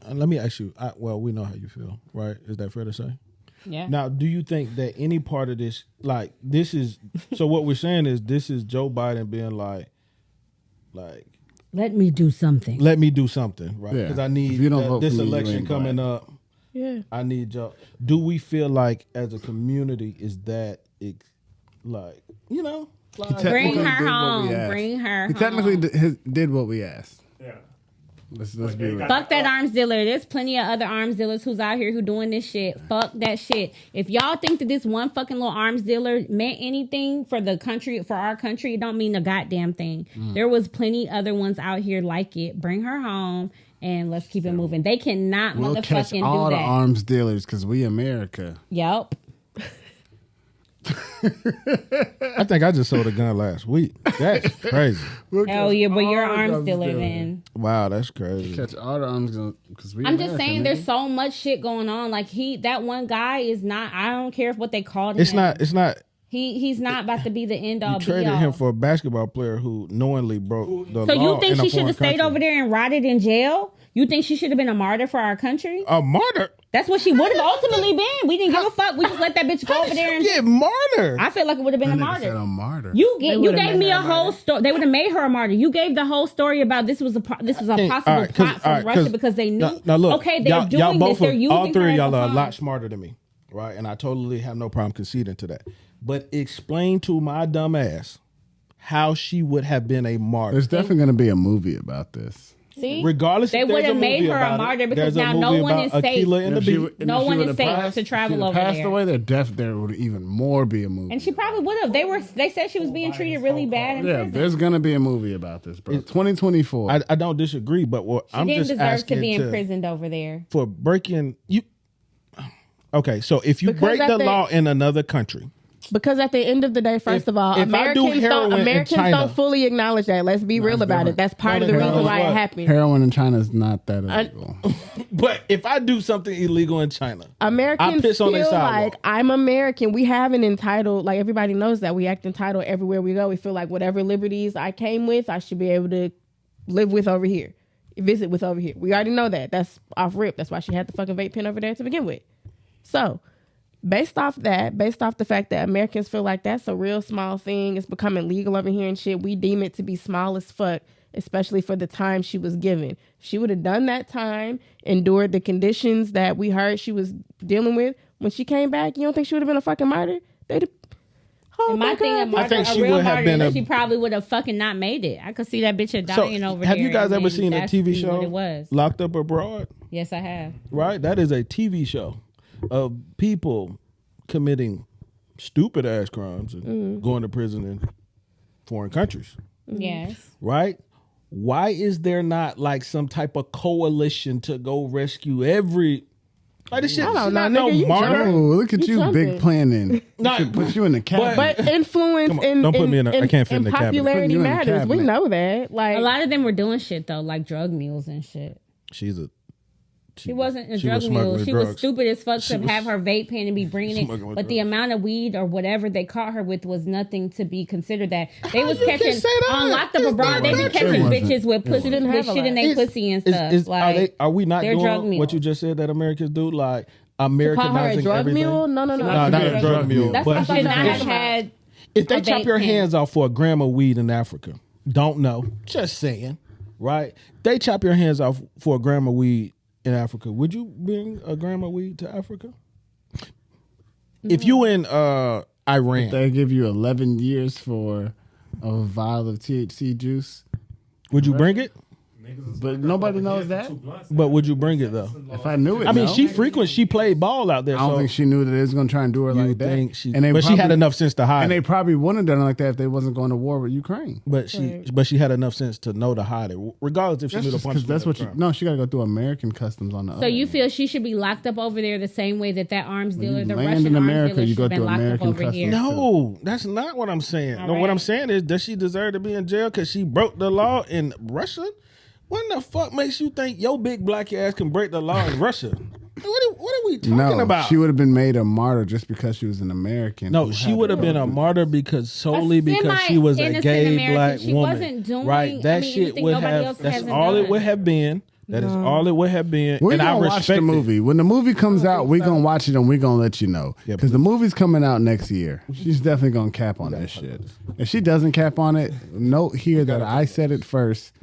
Speaker 1: let me ask you. Well, we know how you feel, right? Is that fair to say?
Speaker 2: Yeah.
Speaker 1: Now, do you think that any part of this, like, this is, so what we're saying is this is Joe Biden being like,
Speaker 2: Let me do something.
Speaker 1: let me do something, right?
Speaker 4: Yeah.
Speaker 1: Because I
Speaker 4: If
Speaker 1: need
Speaker 4: you don't vote
Speaker 1: this
Speaker 4: for me, you
Speaker 1: election
Speaker 4: ain't
Speaker 1: coming
Speaker 4: black.
Speaker 1: up.
Speaker 3: Yeah.
Speaker 1: I need y'all. Do we feel like as a community is that like, you know? Like,
Speaker 2: Bring
Speaker 4: Technically
Speaker 2: her
Speaker 4: did what we
Speaker 2: home.
Speaker 4: asked.
Speaker 2: Bring her
Speaker 4: He
Speaker 2: home.
Speaker 4: technically did what we asked.
Speaker 6: Yeah.
Speaker 4: Let's
Speaker 6: But
Speaker 4: be
Speaker 6: they
Speaker 4: real.
Speaker 6: got-
Speaker 2: Fuck that arms dealer. There's plenty of other arms dealers who's out here who doing this shit. Fuck that shit. If y'all think that this one fucking little arms dealer meant anything for the country, for our country, it don't mean a goddamn thing. There was plenty other ones out here like it. Bring her home and let's keep it moving. They cannot
Speaker 4: We'll catch
Speaker 2: motherfucking
Speaker 4: all
Speaker 2: do
Speaker 4: the
Speaker 2: that.
Speaker 4: arms dealers because we America.
Speaker 2: Yep.
Speaker 1: I think I just sold a gun last week. That's crazy.
Speaker 2: Hell yeah, but you're
Speaker 4: all
Speaker 2: an
Speaker 4: the
Speaker 2: arms dealer
Speaker 4: dealers.
Speaker 2: then.
Speaker 1: Wow, that's crazy.
Speaker 4: Catch all the arms because we.
Speaker 2: I'm just
Speaker 4: America,
Speaker 2: saying
Speaker 4: nigga.
Speaker 2: there's so much shit going on. Like that one guy is not, I don't care what they called him.
Speaker 1: It's not.
Speaker 2: He's not about to be the end all
Speaker 1: You
Speaker 2: be
Speaker 1: traded
Speaker 2: all.
Speaker 1: him for a basketball player who knowingly broke the
Speaker 2: So
Speaker 1: law.
Speaker 2: you think
Speaker 1: in a
Speaker 2: she should
Speaker 1: foreign
Speaker 2: have stayed
Speaker 1: country.
Speaker 2: over there and rotted in jail? You think she should have been a martyr for our country?
Speaker 1: A martyr?
Speaker 2: That's what she would have ultimately been. We didn't give a fuck. We just let that bitch go over there and
Speaker 1: Get martyr.
Speaker 2: I feel like it would have been
Speaker 4: That
Speaker 2: a
Speaker 4: nigga said
Speaker 2: martyr.
Speaker 4: a martyr.
Speaker 2: You
Speaker 3: They
Speaker 2: gave
Speaker 3: would've
Speaker 2: me
Speaker 3: made
Speaker 2: a
Speaker 3: her a
Speaker 2: whole
Speaker 3: martyr.
Speaker 2: story. They would have made her a martyr. You gave the whole story about this was a possible
Speaker 1: All right, 'cause-
Speaker 2: plot from
Speaker 1: all right,
Speaker 2: Russia
Speaker 1: 'cause-
Speaker 2: because they knew.
Speaker 1: Now look,
Speaker 2: okay, they're
Speaker 1: y'all
Speaker 2: doing
Speaker 1: both
Speaker 2: this. They're using
Speaker 1: all three
Speaker 2: her
Speaker 1: of
Speaker 2: as
Speaker 1: y'all are a
Speaker 2: pawn.
Speaker 1: lot smarter than me, right? And I totally have no problem conceding to that. But explain to my dumb ass how she would have been a martyr.
Speaker 4: There's definitely going to be a movie about this.
Speaker 2: See,
Speaker 1: Regardless,
Speaker 2: they
Speaker 1: if there's
Speaker 2: would have
Speaker 1: a
Speaker 2: made
Speaker 1: movie
Speaker 2: her a
Speaker 1: about it,
Speaker 2: martyr because
Speaker 1: there's a
Speaker 2: now no
Speaker 1: movie
Speaker 2: one
Speaker 1: about
Speaker 2: is safe.
Speaker 1: Aquila and the
Speaker 4: If she
Speaker 1: Bee.
Speaker 4: would- and
Speaker 2: No
Speaker 4: if she
Speaker 2: one
Speaker 4: would
Speaker 2: is
Speaker 4: have
Speaker 2: safe
Speaker 4: passed-
Speaker 2: to travel
Speaker 4: if she would have
Speaker 2: over
Speaker 4: passed
Speaker 2: there.
Speaker 4: away, there would even more be a movie.
Speaker 2: And she probably would have. They said she was being treated really bad in
Speaker 4: Yeah,
Speaker 2: prison.
Speaker 4: there's going to be a movie about this, bro. 2024.
Speaker 1: I don't disagree, but what
Speaker 2: She
Speaker 1: I'm
Speaker 2: didn't
Speaker 1: just
Speaker 2: deserve
Speaker 1: asking
Speaker 2: to be imprisoned over there.
Speaker 1: for breaking you. Okay, so if you
Speaker 3: Because
Speaker 1: break
Speaker 3: at
Speaker 1: the
Speaker 3: the-
Speaker 1: law in another country,
Speaker 3: Because at the end of the day, first
Speaker 1: If-
Speaker 3: of all,
Speaker 1: if I do heroin in
Speaker 3: Americans
Speaker 1: China-
Speaker 3: don't fully acknowledge that. Let's be real about it. That's part of the reason why it happened.
Speaker 4: Heroin in China is not that illegal.
Speaker 1: but if I do something illegal in China,
Speaker 3: Americans
Speaker 1: I piss on their
Speaker 3: feel
Speaker 1: sidewalk.
Speaker 3: like I'm American. We have an entitled, like everybody knows that we act entitled everywhere we go. We feel like whatever liberties I came with, I should be able to live with over here, visit with over here. We already know that. That's off rip. That's why she had the fucking vape pen over there to begin with. So, based off the fact that Americans feel like that's a real small thing, it's becoming legal over here and shit, we deem it to be small as fuck, especially for the time she was given. If she would have done that time, endured the conditions that we heard she was dealing with, when she came back, you don't think she would have been a fucking martyr? They'd
Speaker 2: And my thing,
Speaker 1: I think
Speaker 2: a
Speaker 1: she
Speaker 2: real
Speaker 1: would have
Speaker 2: martyr,
Speaker 1: been a-
Speaker 2: she probably would have fucking not made it. I could see that bitch dying over there.
Speaker 1: have you guys
Speaker 2: and
Speaker 1: ever
Speaker 2: then
Speaker 1: seen a
Speaker 2: that's
Speaker 1: TV
Speaker 2: what
Speaker 1: show
Speaker 2: it was.
Speaker 1: Locked Up Abroad?
Speaker 2: Yes, I have.
Speaker 1: Right, that is a TV show of people committing stupid ass crimes and going to prison in foreign countries.
Speaker 2: Yes.
Speaker 1: Right? Why is there not like some type of coalition to go rescue every? Like this shit,
Speaker 3: I don't
Speaker 1: she's
Speaker 3: know,
Speaker 1: not no
Speaker 3: nigga, you
Speaker 1: martyr.
Speaker 3: jumping.
Speaker 4: Oh, look at
Speaker 3: You
Speaker 4: you,
Speaker 3: jumping.
Speaker 4: big planning.
Speaker 1: No,
Speaker 4: Should put you in the cabinet.
Speaker 3: But influence
Speaker 1: Come on,
Speaker 3: and
Speaker 1: don't put me in a- I can't fit in the cabinet.
Speaker 3: popularity
Speaker 4: Putting you in the
Speaker 3: matters. We
Speaker 4: cabinet.
Speaker 3: know that. Like
Speaker 2: A lot of them were doing shit though, like drug mules and shit.
Speaker 1: She's a.
Speaker 2: She wasn't a
Speaker 1: she
Speaker 2: drug
Speaker 1: was
Speaker 2: mule.
Speaker 1: smuggling
Speaker 2: She was
Speaker 1: drugs.
Speaker 2: stupid as fuck
Speaker 1: She
Speaker 2: to
Speaker 1: was
Speaker 2: have her vape pen and be bringing it.
Speaker 1: smuggling
Speaker 2: But the
Speaker 1: drugs.
Speaker 2: amount of weed or whatever they caught her with was nothing to be considered that. They was
Speaker 1: you can
Speaker 2: catching
Speaker 1: say that?
Speaker 2: on Locked Up
Speaker 1: It's
Speaker 2: Abroad.
Speaker 1: not
Speaker 2: They be
Speaker 1: that
Speaker 2: catching
Speaker 4: true.
Speaker 2: bitches with pussy,
Speaker 3: didn't
Speaker 2: with
Speaker 3: have a
Speaker 2: shit in
Speaker 3: lot.
Speaker 2: their pussy and stuff.
Speaker 1: Are we not
Speaker 2: they're drug
Speaker 1: doing
Speaker 2: mules.
Speaker 1: what you just said that Americans do? Like
Speaker 3: call her a
Speaker 1: Americanizing
Speaker 3: drug
Speaker 1: everything?
Speaker 3: mule? No.
Speaker 1: No, not a drug mule.
Speaker 3: That's
Speaker 1: But
Speaker 3: what
Speaker 2: Should not
Speaker 3: I'm
Speaker 2: have had.
Speaker 1: if they
Speaker 2: a
Speaker 1: chop
Speaker 2: vape
Speaker 1: your
Speaker 2: pen.
Speaker 1: hands off for a gram of weed in Africa, don't know. Just saying, right? They chop your hands off for a gram of weed in Africa. Would you bring a gram of weed to Africa? If you in Iran,
Speaker 4: they give you 11 years for a vial of THC juice.
Speaker 1: would you bring it?
Speaker 4: But nobody knows that.
Speaker 1: But would you bring it though?
Speaker 4: If I knew it,
Speaker 1: I mean,
Speaker 4: no.
Speaker 1: she played ball out there.
Speaker 4: I don't
Speaker 1: so
Speaker 4: think she knew that it was going to try and do her
Speaker 1: you
Speaker 4: like that.
Speaker 1: think she,
Speaker 4: and they
Speaker 1: but she had enough sense to hide
Speaker 4: And they
Speaker 1: it.
Speaker 4: probably wouldn't have done it like that if they wasn't going to war with Ukraine.
Speaker 1: But she had enough sense to know to hide it, regardless if she
Speaker 4: That's
Speaker 1: knew the
Speaker 4: just because
Speaker 1: punishment.
Speaker 4: that's what
Speaker 1: of the
Speaker 4: you.
Speaker 1: crime.
Speaker 4: No, she got to go through American customs on the.
Speaker 2: So
Speaker 4: other
Speaker 2: you
Speaker 4: end.
Speaker 2: feel she should be locked up over there the same way that arms dealer,
Speaker 4: you
Speaker 2: the
Speaker 4: land
Speaker 2: Russian
Speaker 4: in
Speaker 2: arms
Speaker 4: America,
Speaker 2: dealer,
Speaker 4: you
Speaker 2: should
Speaker 4: go
Speaker 2: have been
Speaker 4: through
Speaker 2: locked up
Speaker 4: American
Speaker 2: over here.
Speaker 4: customs.
Speaker 1: No, that's not what I'm saying.
Speaker 2: All
Speaker 1: No, what I'm
Speaker 2: right.
Speaker 1: saying is, does she deserve to be in jail because she broke the law in Russia? What the fuck makes you think your big black ass can break the law in Russia? What are we talking
Speaker 4: No,
Speaker 1: about?
Speaker 4: she would have been made a martyr just because she was an American.
Speaker 1: No,
Speaker 4: who
Speaker 1: she
Speaker 4: had
Speaker 1: would have
Speaker 4: to
Speaker 1: been a
Speaker 4: go through
Speaker 1: martyr because she was a
Speaker 2: semi-innocent
Speaker 1: gay
Speaker 2: American.
Speaker 1: black
Speaker 2: She
Speaker 1: woman.
Speaker 2: wasn't doing-
Speaker 1: right? That
Speaker 2: I mean,
Speaker 1: shit
Speaker 2: anything
Speaker 1: would
Speaker 2: nobody
Speaker 1: have.
Speaker 2: else
Speaker 1: That's
Speaker 2: hasn't
Speaker 1: all it
Speaker 2: done.
Speaker 1: would have been. That is all it would have been.
Speaker 4: We're
Speaker 1: and I
Speaker 4: gonna watch
Speaker 1: respect
Speaker 4: the movie. When the movie comes out, we're gonna watch it and we're gonna let you know.
Speaker 1: Yeah,
Speaker 4: Because the movie's coming out next year. She's definitely gonna cap on this shit. If she doesn't cap on it, note here that I said it first.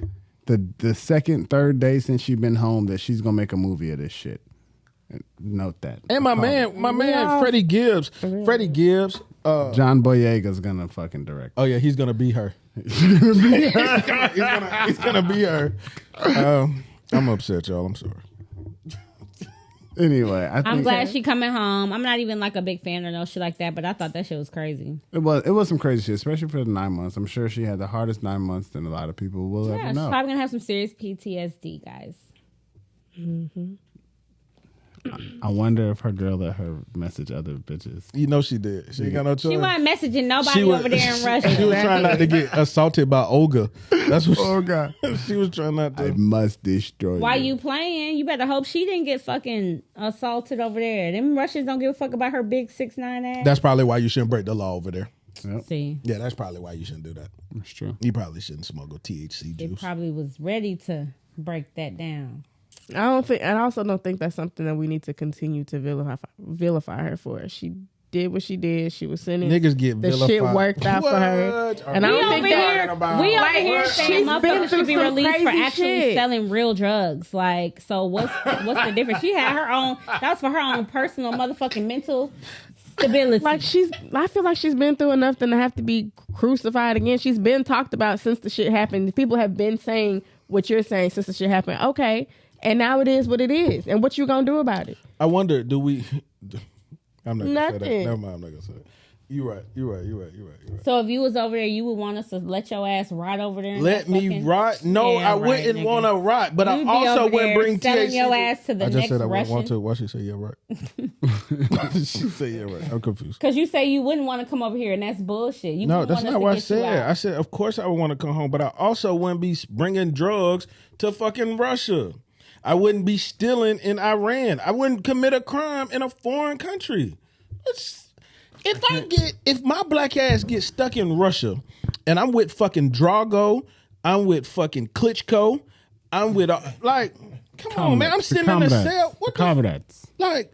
Speaker 4: The second, third day since she's been home that she's gonna make a movie of this shit. Note that.
Speaker 1: And my man, Freddie Gibbs. Freddie Gibbs.
Speaker 4: John Boyega's gonna fucking direct.
Speaker 1: Oh yeah, he's gonna be her. he's gonna be her. I'm upset, y'all. I'm sorry.
Speaker 4: Anyway,
Speaker 2: I'm glad she coming home. I'm not even like a big fan or no shit like that, but I thought that shit was crazy.
Speaker 4: It was some crazy shit, especially for the 9 months. I'm sure she had the hardest 9 months than a lot of people will ever know.
Speaker 2: She's probably gonna have some serious PTSD, guys.
Speaker 3: Mm-hmm.
Speaker 4: I wonder if her girl let her message other bitches.
Speaker 1: You know she did. She ain't got no choice.
Speaker 2: She wasn't messaging nobody over there in Russia.
Speaker 1: She was trying not to get assaulted by Olga. That's what.
Speaker 4: Oh God.
Speaker 1: She was trying not to.
Speaker 4: I must destroy.
Speaker 2: Why you playing? You better hope she didn't get fucking assaulted over there. Them Russians don't give a fuck about her big 6'9" ass.
Speaker 1: That's probably why you shouldn't break the law over there.
Speaker 4: Yep.
Speaker 2: See,
Speaker 1: Yeah, that's probably why you shouldn't do that.
Speaker 4: That's true.
Speaker 1: You probably shouldn't smuggle THC
Speaker 2: it
Speaker 1: juice.
Speaker 2: probably was ready to break that down.
Speaker 3: I also don't think that's something that we need to continue to vilify her for. She did what she did. She was sending
Speaker 1: Niggas get
Speaker 3: the
Speaker 1: vilified.
Speaker 3: shit worked out for her. And I don't think that
Speaker 2: We over
Speaker 3: Like,
Speaker 2: here
Speaker 3: she's
Speaker 2: saying
Speaker 3: been
Speaker 2: motherfuckers
Speaker 3: through
Speaker 2: should be
Speaker 3: some
Speaker 2: released for
Speaker 3: crazy
Speaker 2: actually
Speaker 3: shit.
Speaker 2: selling real drugs. Like, so what's the difference? She had her own. That was for her own personal motherfucking mental stability.
Speaker 3: like I feel like she's been through enough to have to be crucified again. She's been talked about since the shit happened. People have been saying what you're saying since the shit happened. Okay. And now it is what it is. And what you gonna do about it?
Speaker 1: I wonder, do we? I'm not gonna say that.
Speaker 3: Nothing.
Speaker 1: Never mind. I'm not gonna say it. You're right.
Speaker 2: So if you was over there, you would want us to let your ass rot over there. And
Speaker 1: Let me rot? No,
Speaker 2: Yeah,
Speaker 1: I
Speaker 2: right,
Speaker 1: wouldn't
Speaker 2: nigga.
Speaker 1: want to rot, but I
Speaker 2: You'd be
Speaker 1: also
Speaker 2: over
Speaker 1: wouldn't
Speaker 2: there
Speaker 1: bring
Speaker 2: selling
Speaker 1: THC.
Speaker 2: your ass to the
Speaker 1: I just
Speaker 2: next
Speaker 1: said I wouldn't want
Speaker 2: Russian.
Speaker 1: to. Why she say yeah right? She said yeah right. I'm confused.
Speaker 2: Because you say you wouldn't want to come over here, and that's bullshit. You
Speaker 1: No,
Speaker 2: wouldn't
Speaker 1: that's
Speaker 2: want us
Speaker 1: not
Speaker 2: to
Speaker 1: what I
Speaker 2: get you
Speaker 1: said.
Speaker 2: out.
Speaker 1: I said, of course I would want to come home, but I also wouldn't be bringing drugs to fucking Russia. I wouldn't be stealing in Iran. I wouldn't commit a crime in a foreign country. If my black ass gets stuck in Russia and I'm with fucking Drago, I'm with fucking Klitschko, I'm with come on, man, I'm sitting in a cell. What the like,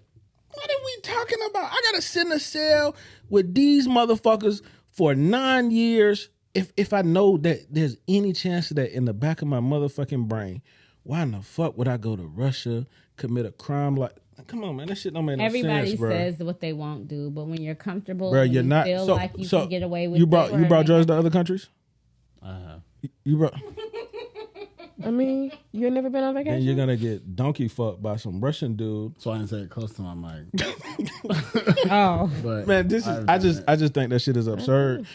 Speaker 1: what are we talking about? I gotta sit in a cell with these motherfuckers for 9 years. If I know that there's any chance of that in the back of my motherfucking brain, why in the fuck would I go to Russia, commit a crime like? Come on, man, that shit don't make no
Speaker 2: Everybody
Speaker 1: sense, bro.
Speaker 2: says what they won't do, but when you're comfortable,
Speaker 1: Bro,
Speaker 2: and
Speaker 1: you're
Speaker 2: you
Speaker 1: not.
Speaker 2: feel like you can get away with
Speaker 1: you
Speaker 2: it.
Speaker 1: brought drugs to other countries. You brought.
Speaker 3: I mean, you ain't never been on vacation?
Speaker 1: And you're gonna get donkey fucked by some Russian dude.
Speaker 4: So I didn't say it close to my mic.
Speaker 2: Oh,
Speaker 4: But
Speaker 1: Man, this is. I just think that shit is absurd.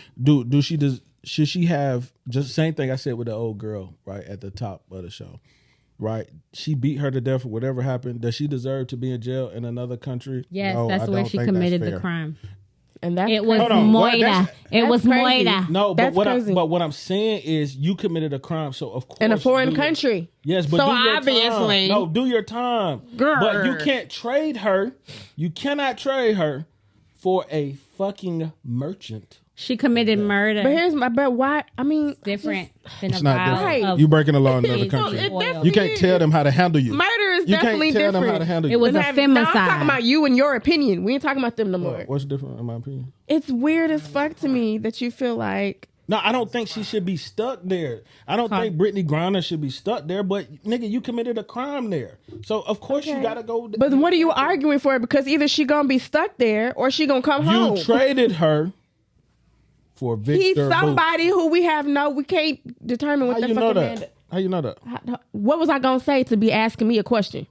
Speaker 1: Should she have just same thing I said with the old girl right at the top of the show? Right, she beat her to death for whatever happened. Does she deserve to be in jail in another country?
Speaker 2: yes,
Speaker 1: No,
Speaker 2: that's
Speaker 1: I
Speaker 2: where
Speaker 1: don't
Speaker 2: she
Speaker 1: think that's
Speaker 2: committed
Speaker 1: fair.
Speaker 2: the crime.
Speaker 3: And that's
Speaker 2: It was
Speaker 1: Hold on, what?
Speaker 2: Moira. It was
Speaker 3: crazy.
Speaker 2: Moira.
Speaker 1: No, but
Speaker 3: That's crazy.
Speaker 1: what I'm saying is you committed a crime, so of course
Speaker 3: in a foreign
Speaker 1: do your-
Speaker 3: country.
Speaker 1: Yes, but
Speaker 3: So
Speaker 1: do your
Speaker 3: obviously-
Speaker 1: time. No, do your time.
Speaker 3: Girl.
Speaker 1: But you can't trade her. You cannot trade her for a fucking merchant.
Speaker 2: She committed murder.
Speaker 3: But why? I mean,
Speaker 2: different than
Speaker 1: It's
Speaker 2: a
Speaker 1: not
Speaker 2: vial
Speaker 1: different.
Speaker 2: of
Speaker 1: You breaking the law in another
Speaker 2: it
Speaker 1: country.
Speaker 2: definitely
Speaker 1: You can't tell them how to handle you.
Speaker 3: murder is
Speaker 1: You
Speaker 3: definitely
Speaker 1: can't tell
Speaker 3: different.
Speaker 1: them how to handle you.
Speaker 2: It was a
Speaker 3: Now, I'm talking
Speaker 2: femicide.
Speaker 3: about you and your opinion. We ain't talking about them no more.
Speaker 1: What's different in my opinion?
Speaker 3: It's weird as fuck to me that you feel like
Speaker 1: No, I don't think she should be stuck there. I don't think Brittany Griner should be stuck there. But nigga, you committed a crime there, so of course you gotta go.
Speaker 3: But what are you arguing for? Because either she gonna be stuck there or she gonna come home.
Speaker 1: You traded her for Victor.
Speaker 3: He's
Speaker 1: Booth.
Speaker 3: somebody who we can't determine what
Speaker 1: How
Speaker 3: the
Speaker 1: you
Speaker 3: fucking
Speaker 1: know
Speaker 3: man.
Speaker 1: that? How you know that?
Speaker 3: What was I gonna say to be asking me a question?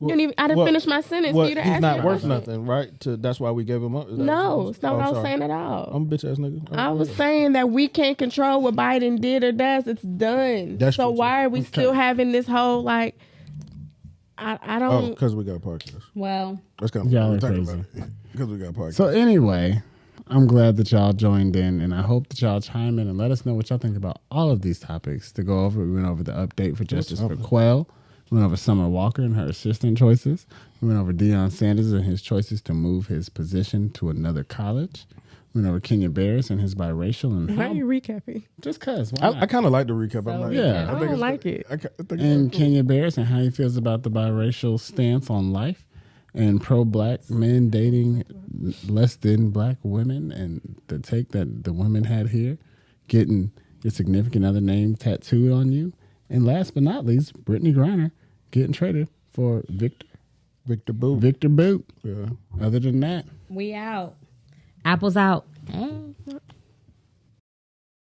Speaker 3: I didn't finish my sentence for you to
Speaker 1: he's
Speaker 3: ask
Speaker 1: not
Speaker 3: me a
Speaker 1: worth
Speaker 3: question.
Speaker 1: nothing, right? That's why we gave him up. Is that
Speaker 3: No,
Speaker 1: what
Speaker 3: it's not what I was
Speaker 1: sorry.
Speaker 3: saying at all.
Speaker 1: I'm a bitch ass nigga.
Speaker 3: I was saying that we can't control what Biden did or does. It's done.
Speaker 1: That's
Speaker 3: so
Speaker 1: true,
Speaker 3: why
Speaker 1: too.
Speaker 3: are we
Speaker 1: Okay.
Speaker 3: still having this whole like? I
Speaker 1: Oh,
Speaker 3: don't.
Speaker 1: because we got a podcast.
Speaker 2: Well,
Speaker 1: That's kind of
Speaker 4: Y'all
Speaker 1: we're
Speaker 4: are
Speaker 1: talking
Speaker 4: crazy.
Speaker 1: about it. Because we got a podcast.
Speaker 4: So anyway, I'm glad that y'all joined in, and I hope that y'all chime in and let us know what y'all think about all of these topics. To go over, we went over the update for Justice for Quell. We went over Summer Walker and her assistant choices. We went over Deion Sanders and his choices to move his position to another college. We went over Kenya Barris and his biracial and
Speaker 3: Why
Speaker 4: how,
Speaker 3: are you recapping?
Speaker 4: just cause.
Speaker 1: I kind of like the recap. I'm like,
Speaker 4: Yeah.
Speaker 3: I don't like it.
Speaker 1: I think
Speaker 4: And Kenya Barris and how he feels about the biracial stance on life and pro-black men dating less than black women, and the take that the women had here, getting your significant other name tattooed on you. And last but not least, Brittany Griner getting traded for Victor
Speaker 1: Victor Boot.
Speaker 4: Victor Boot.
Speaker 1: Yeah.
Speaker 4: Other than that,
Speaker 2: We out. Apples out.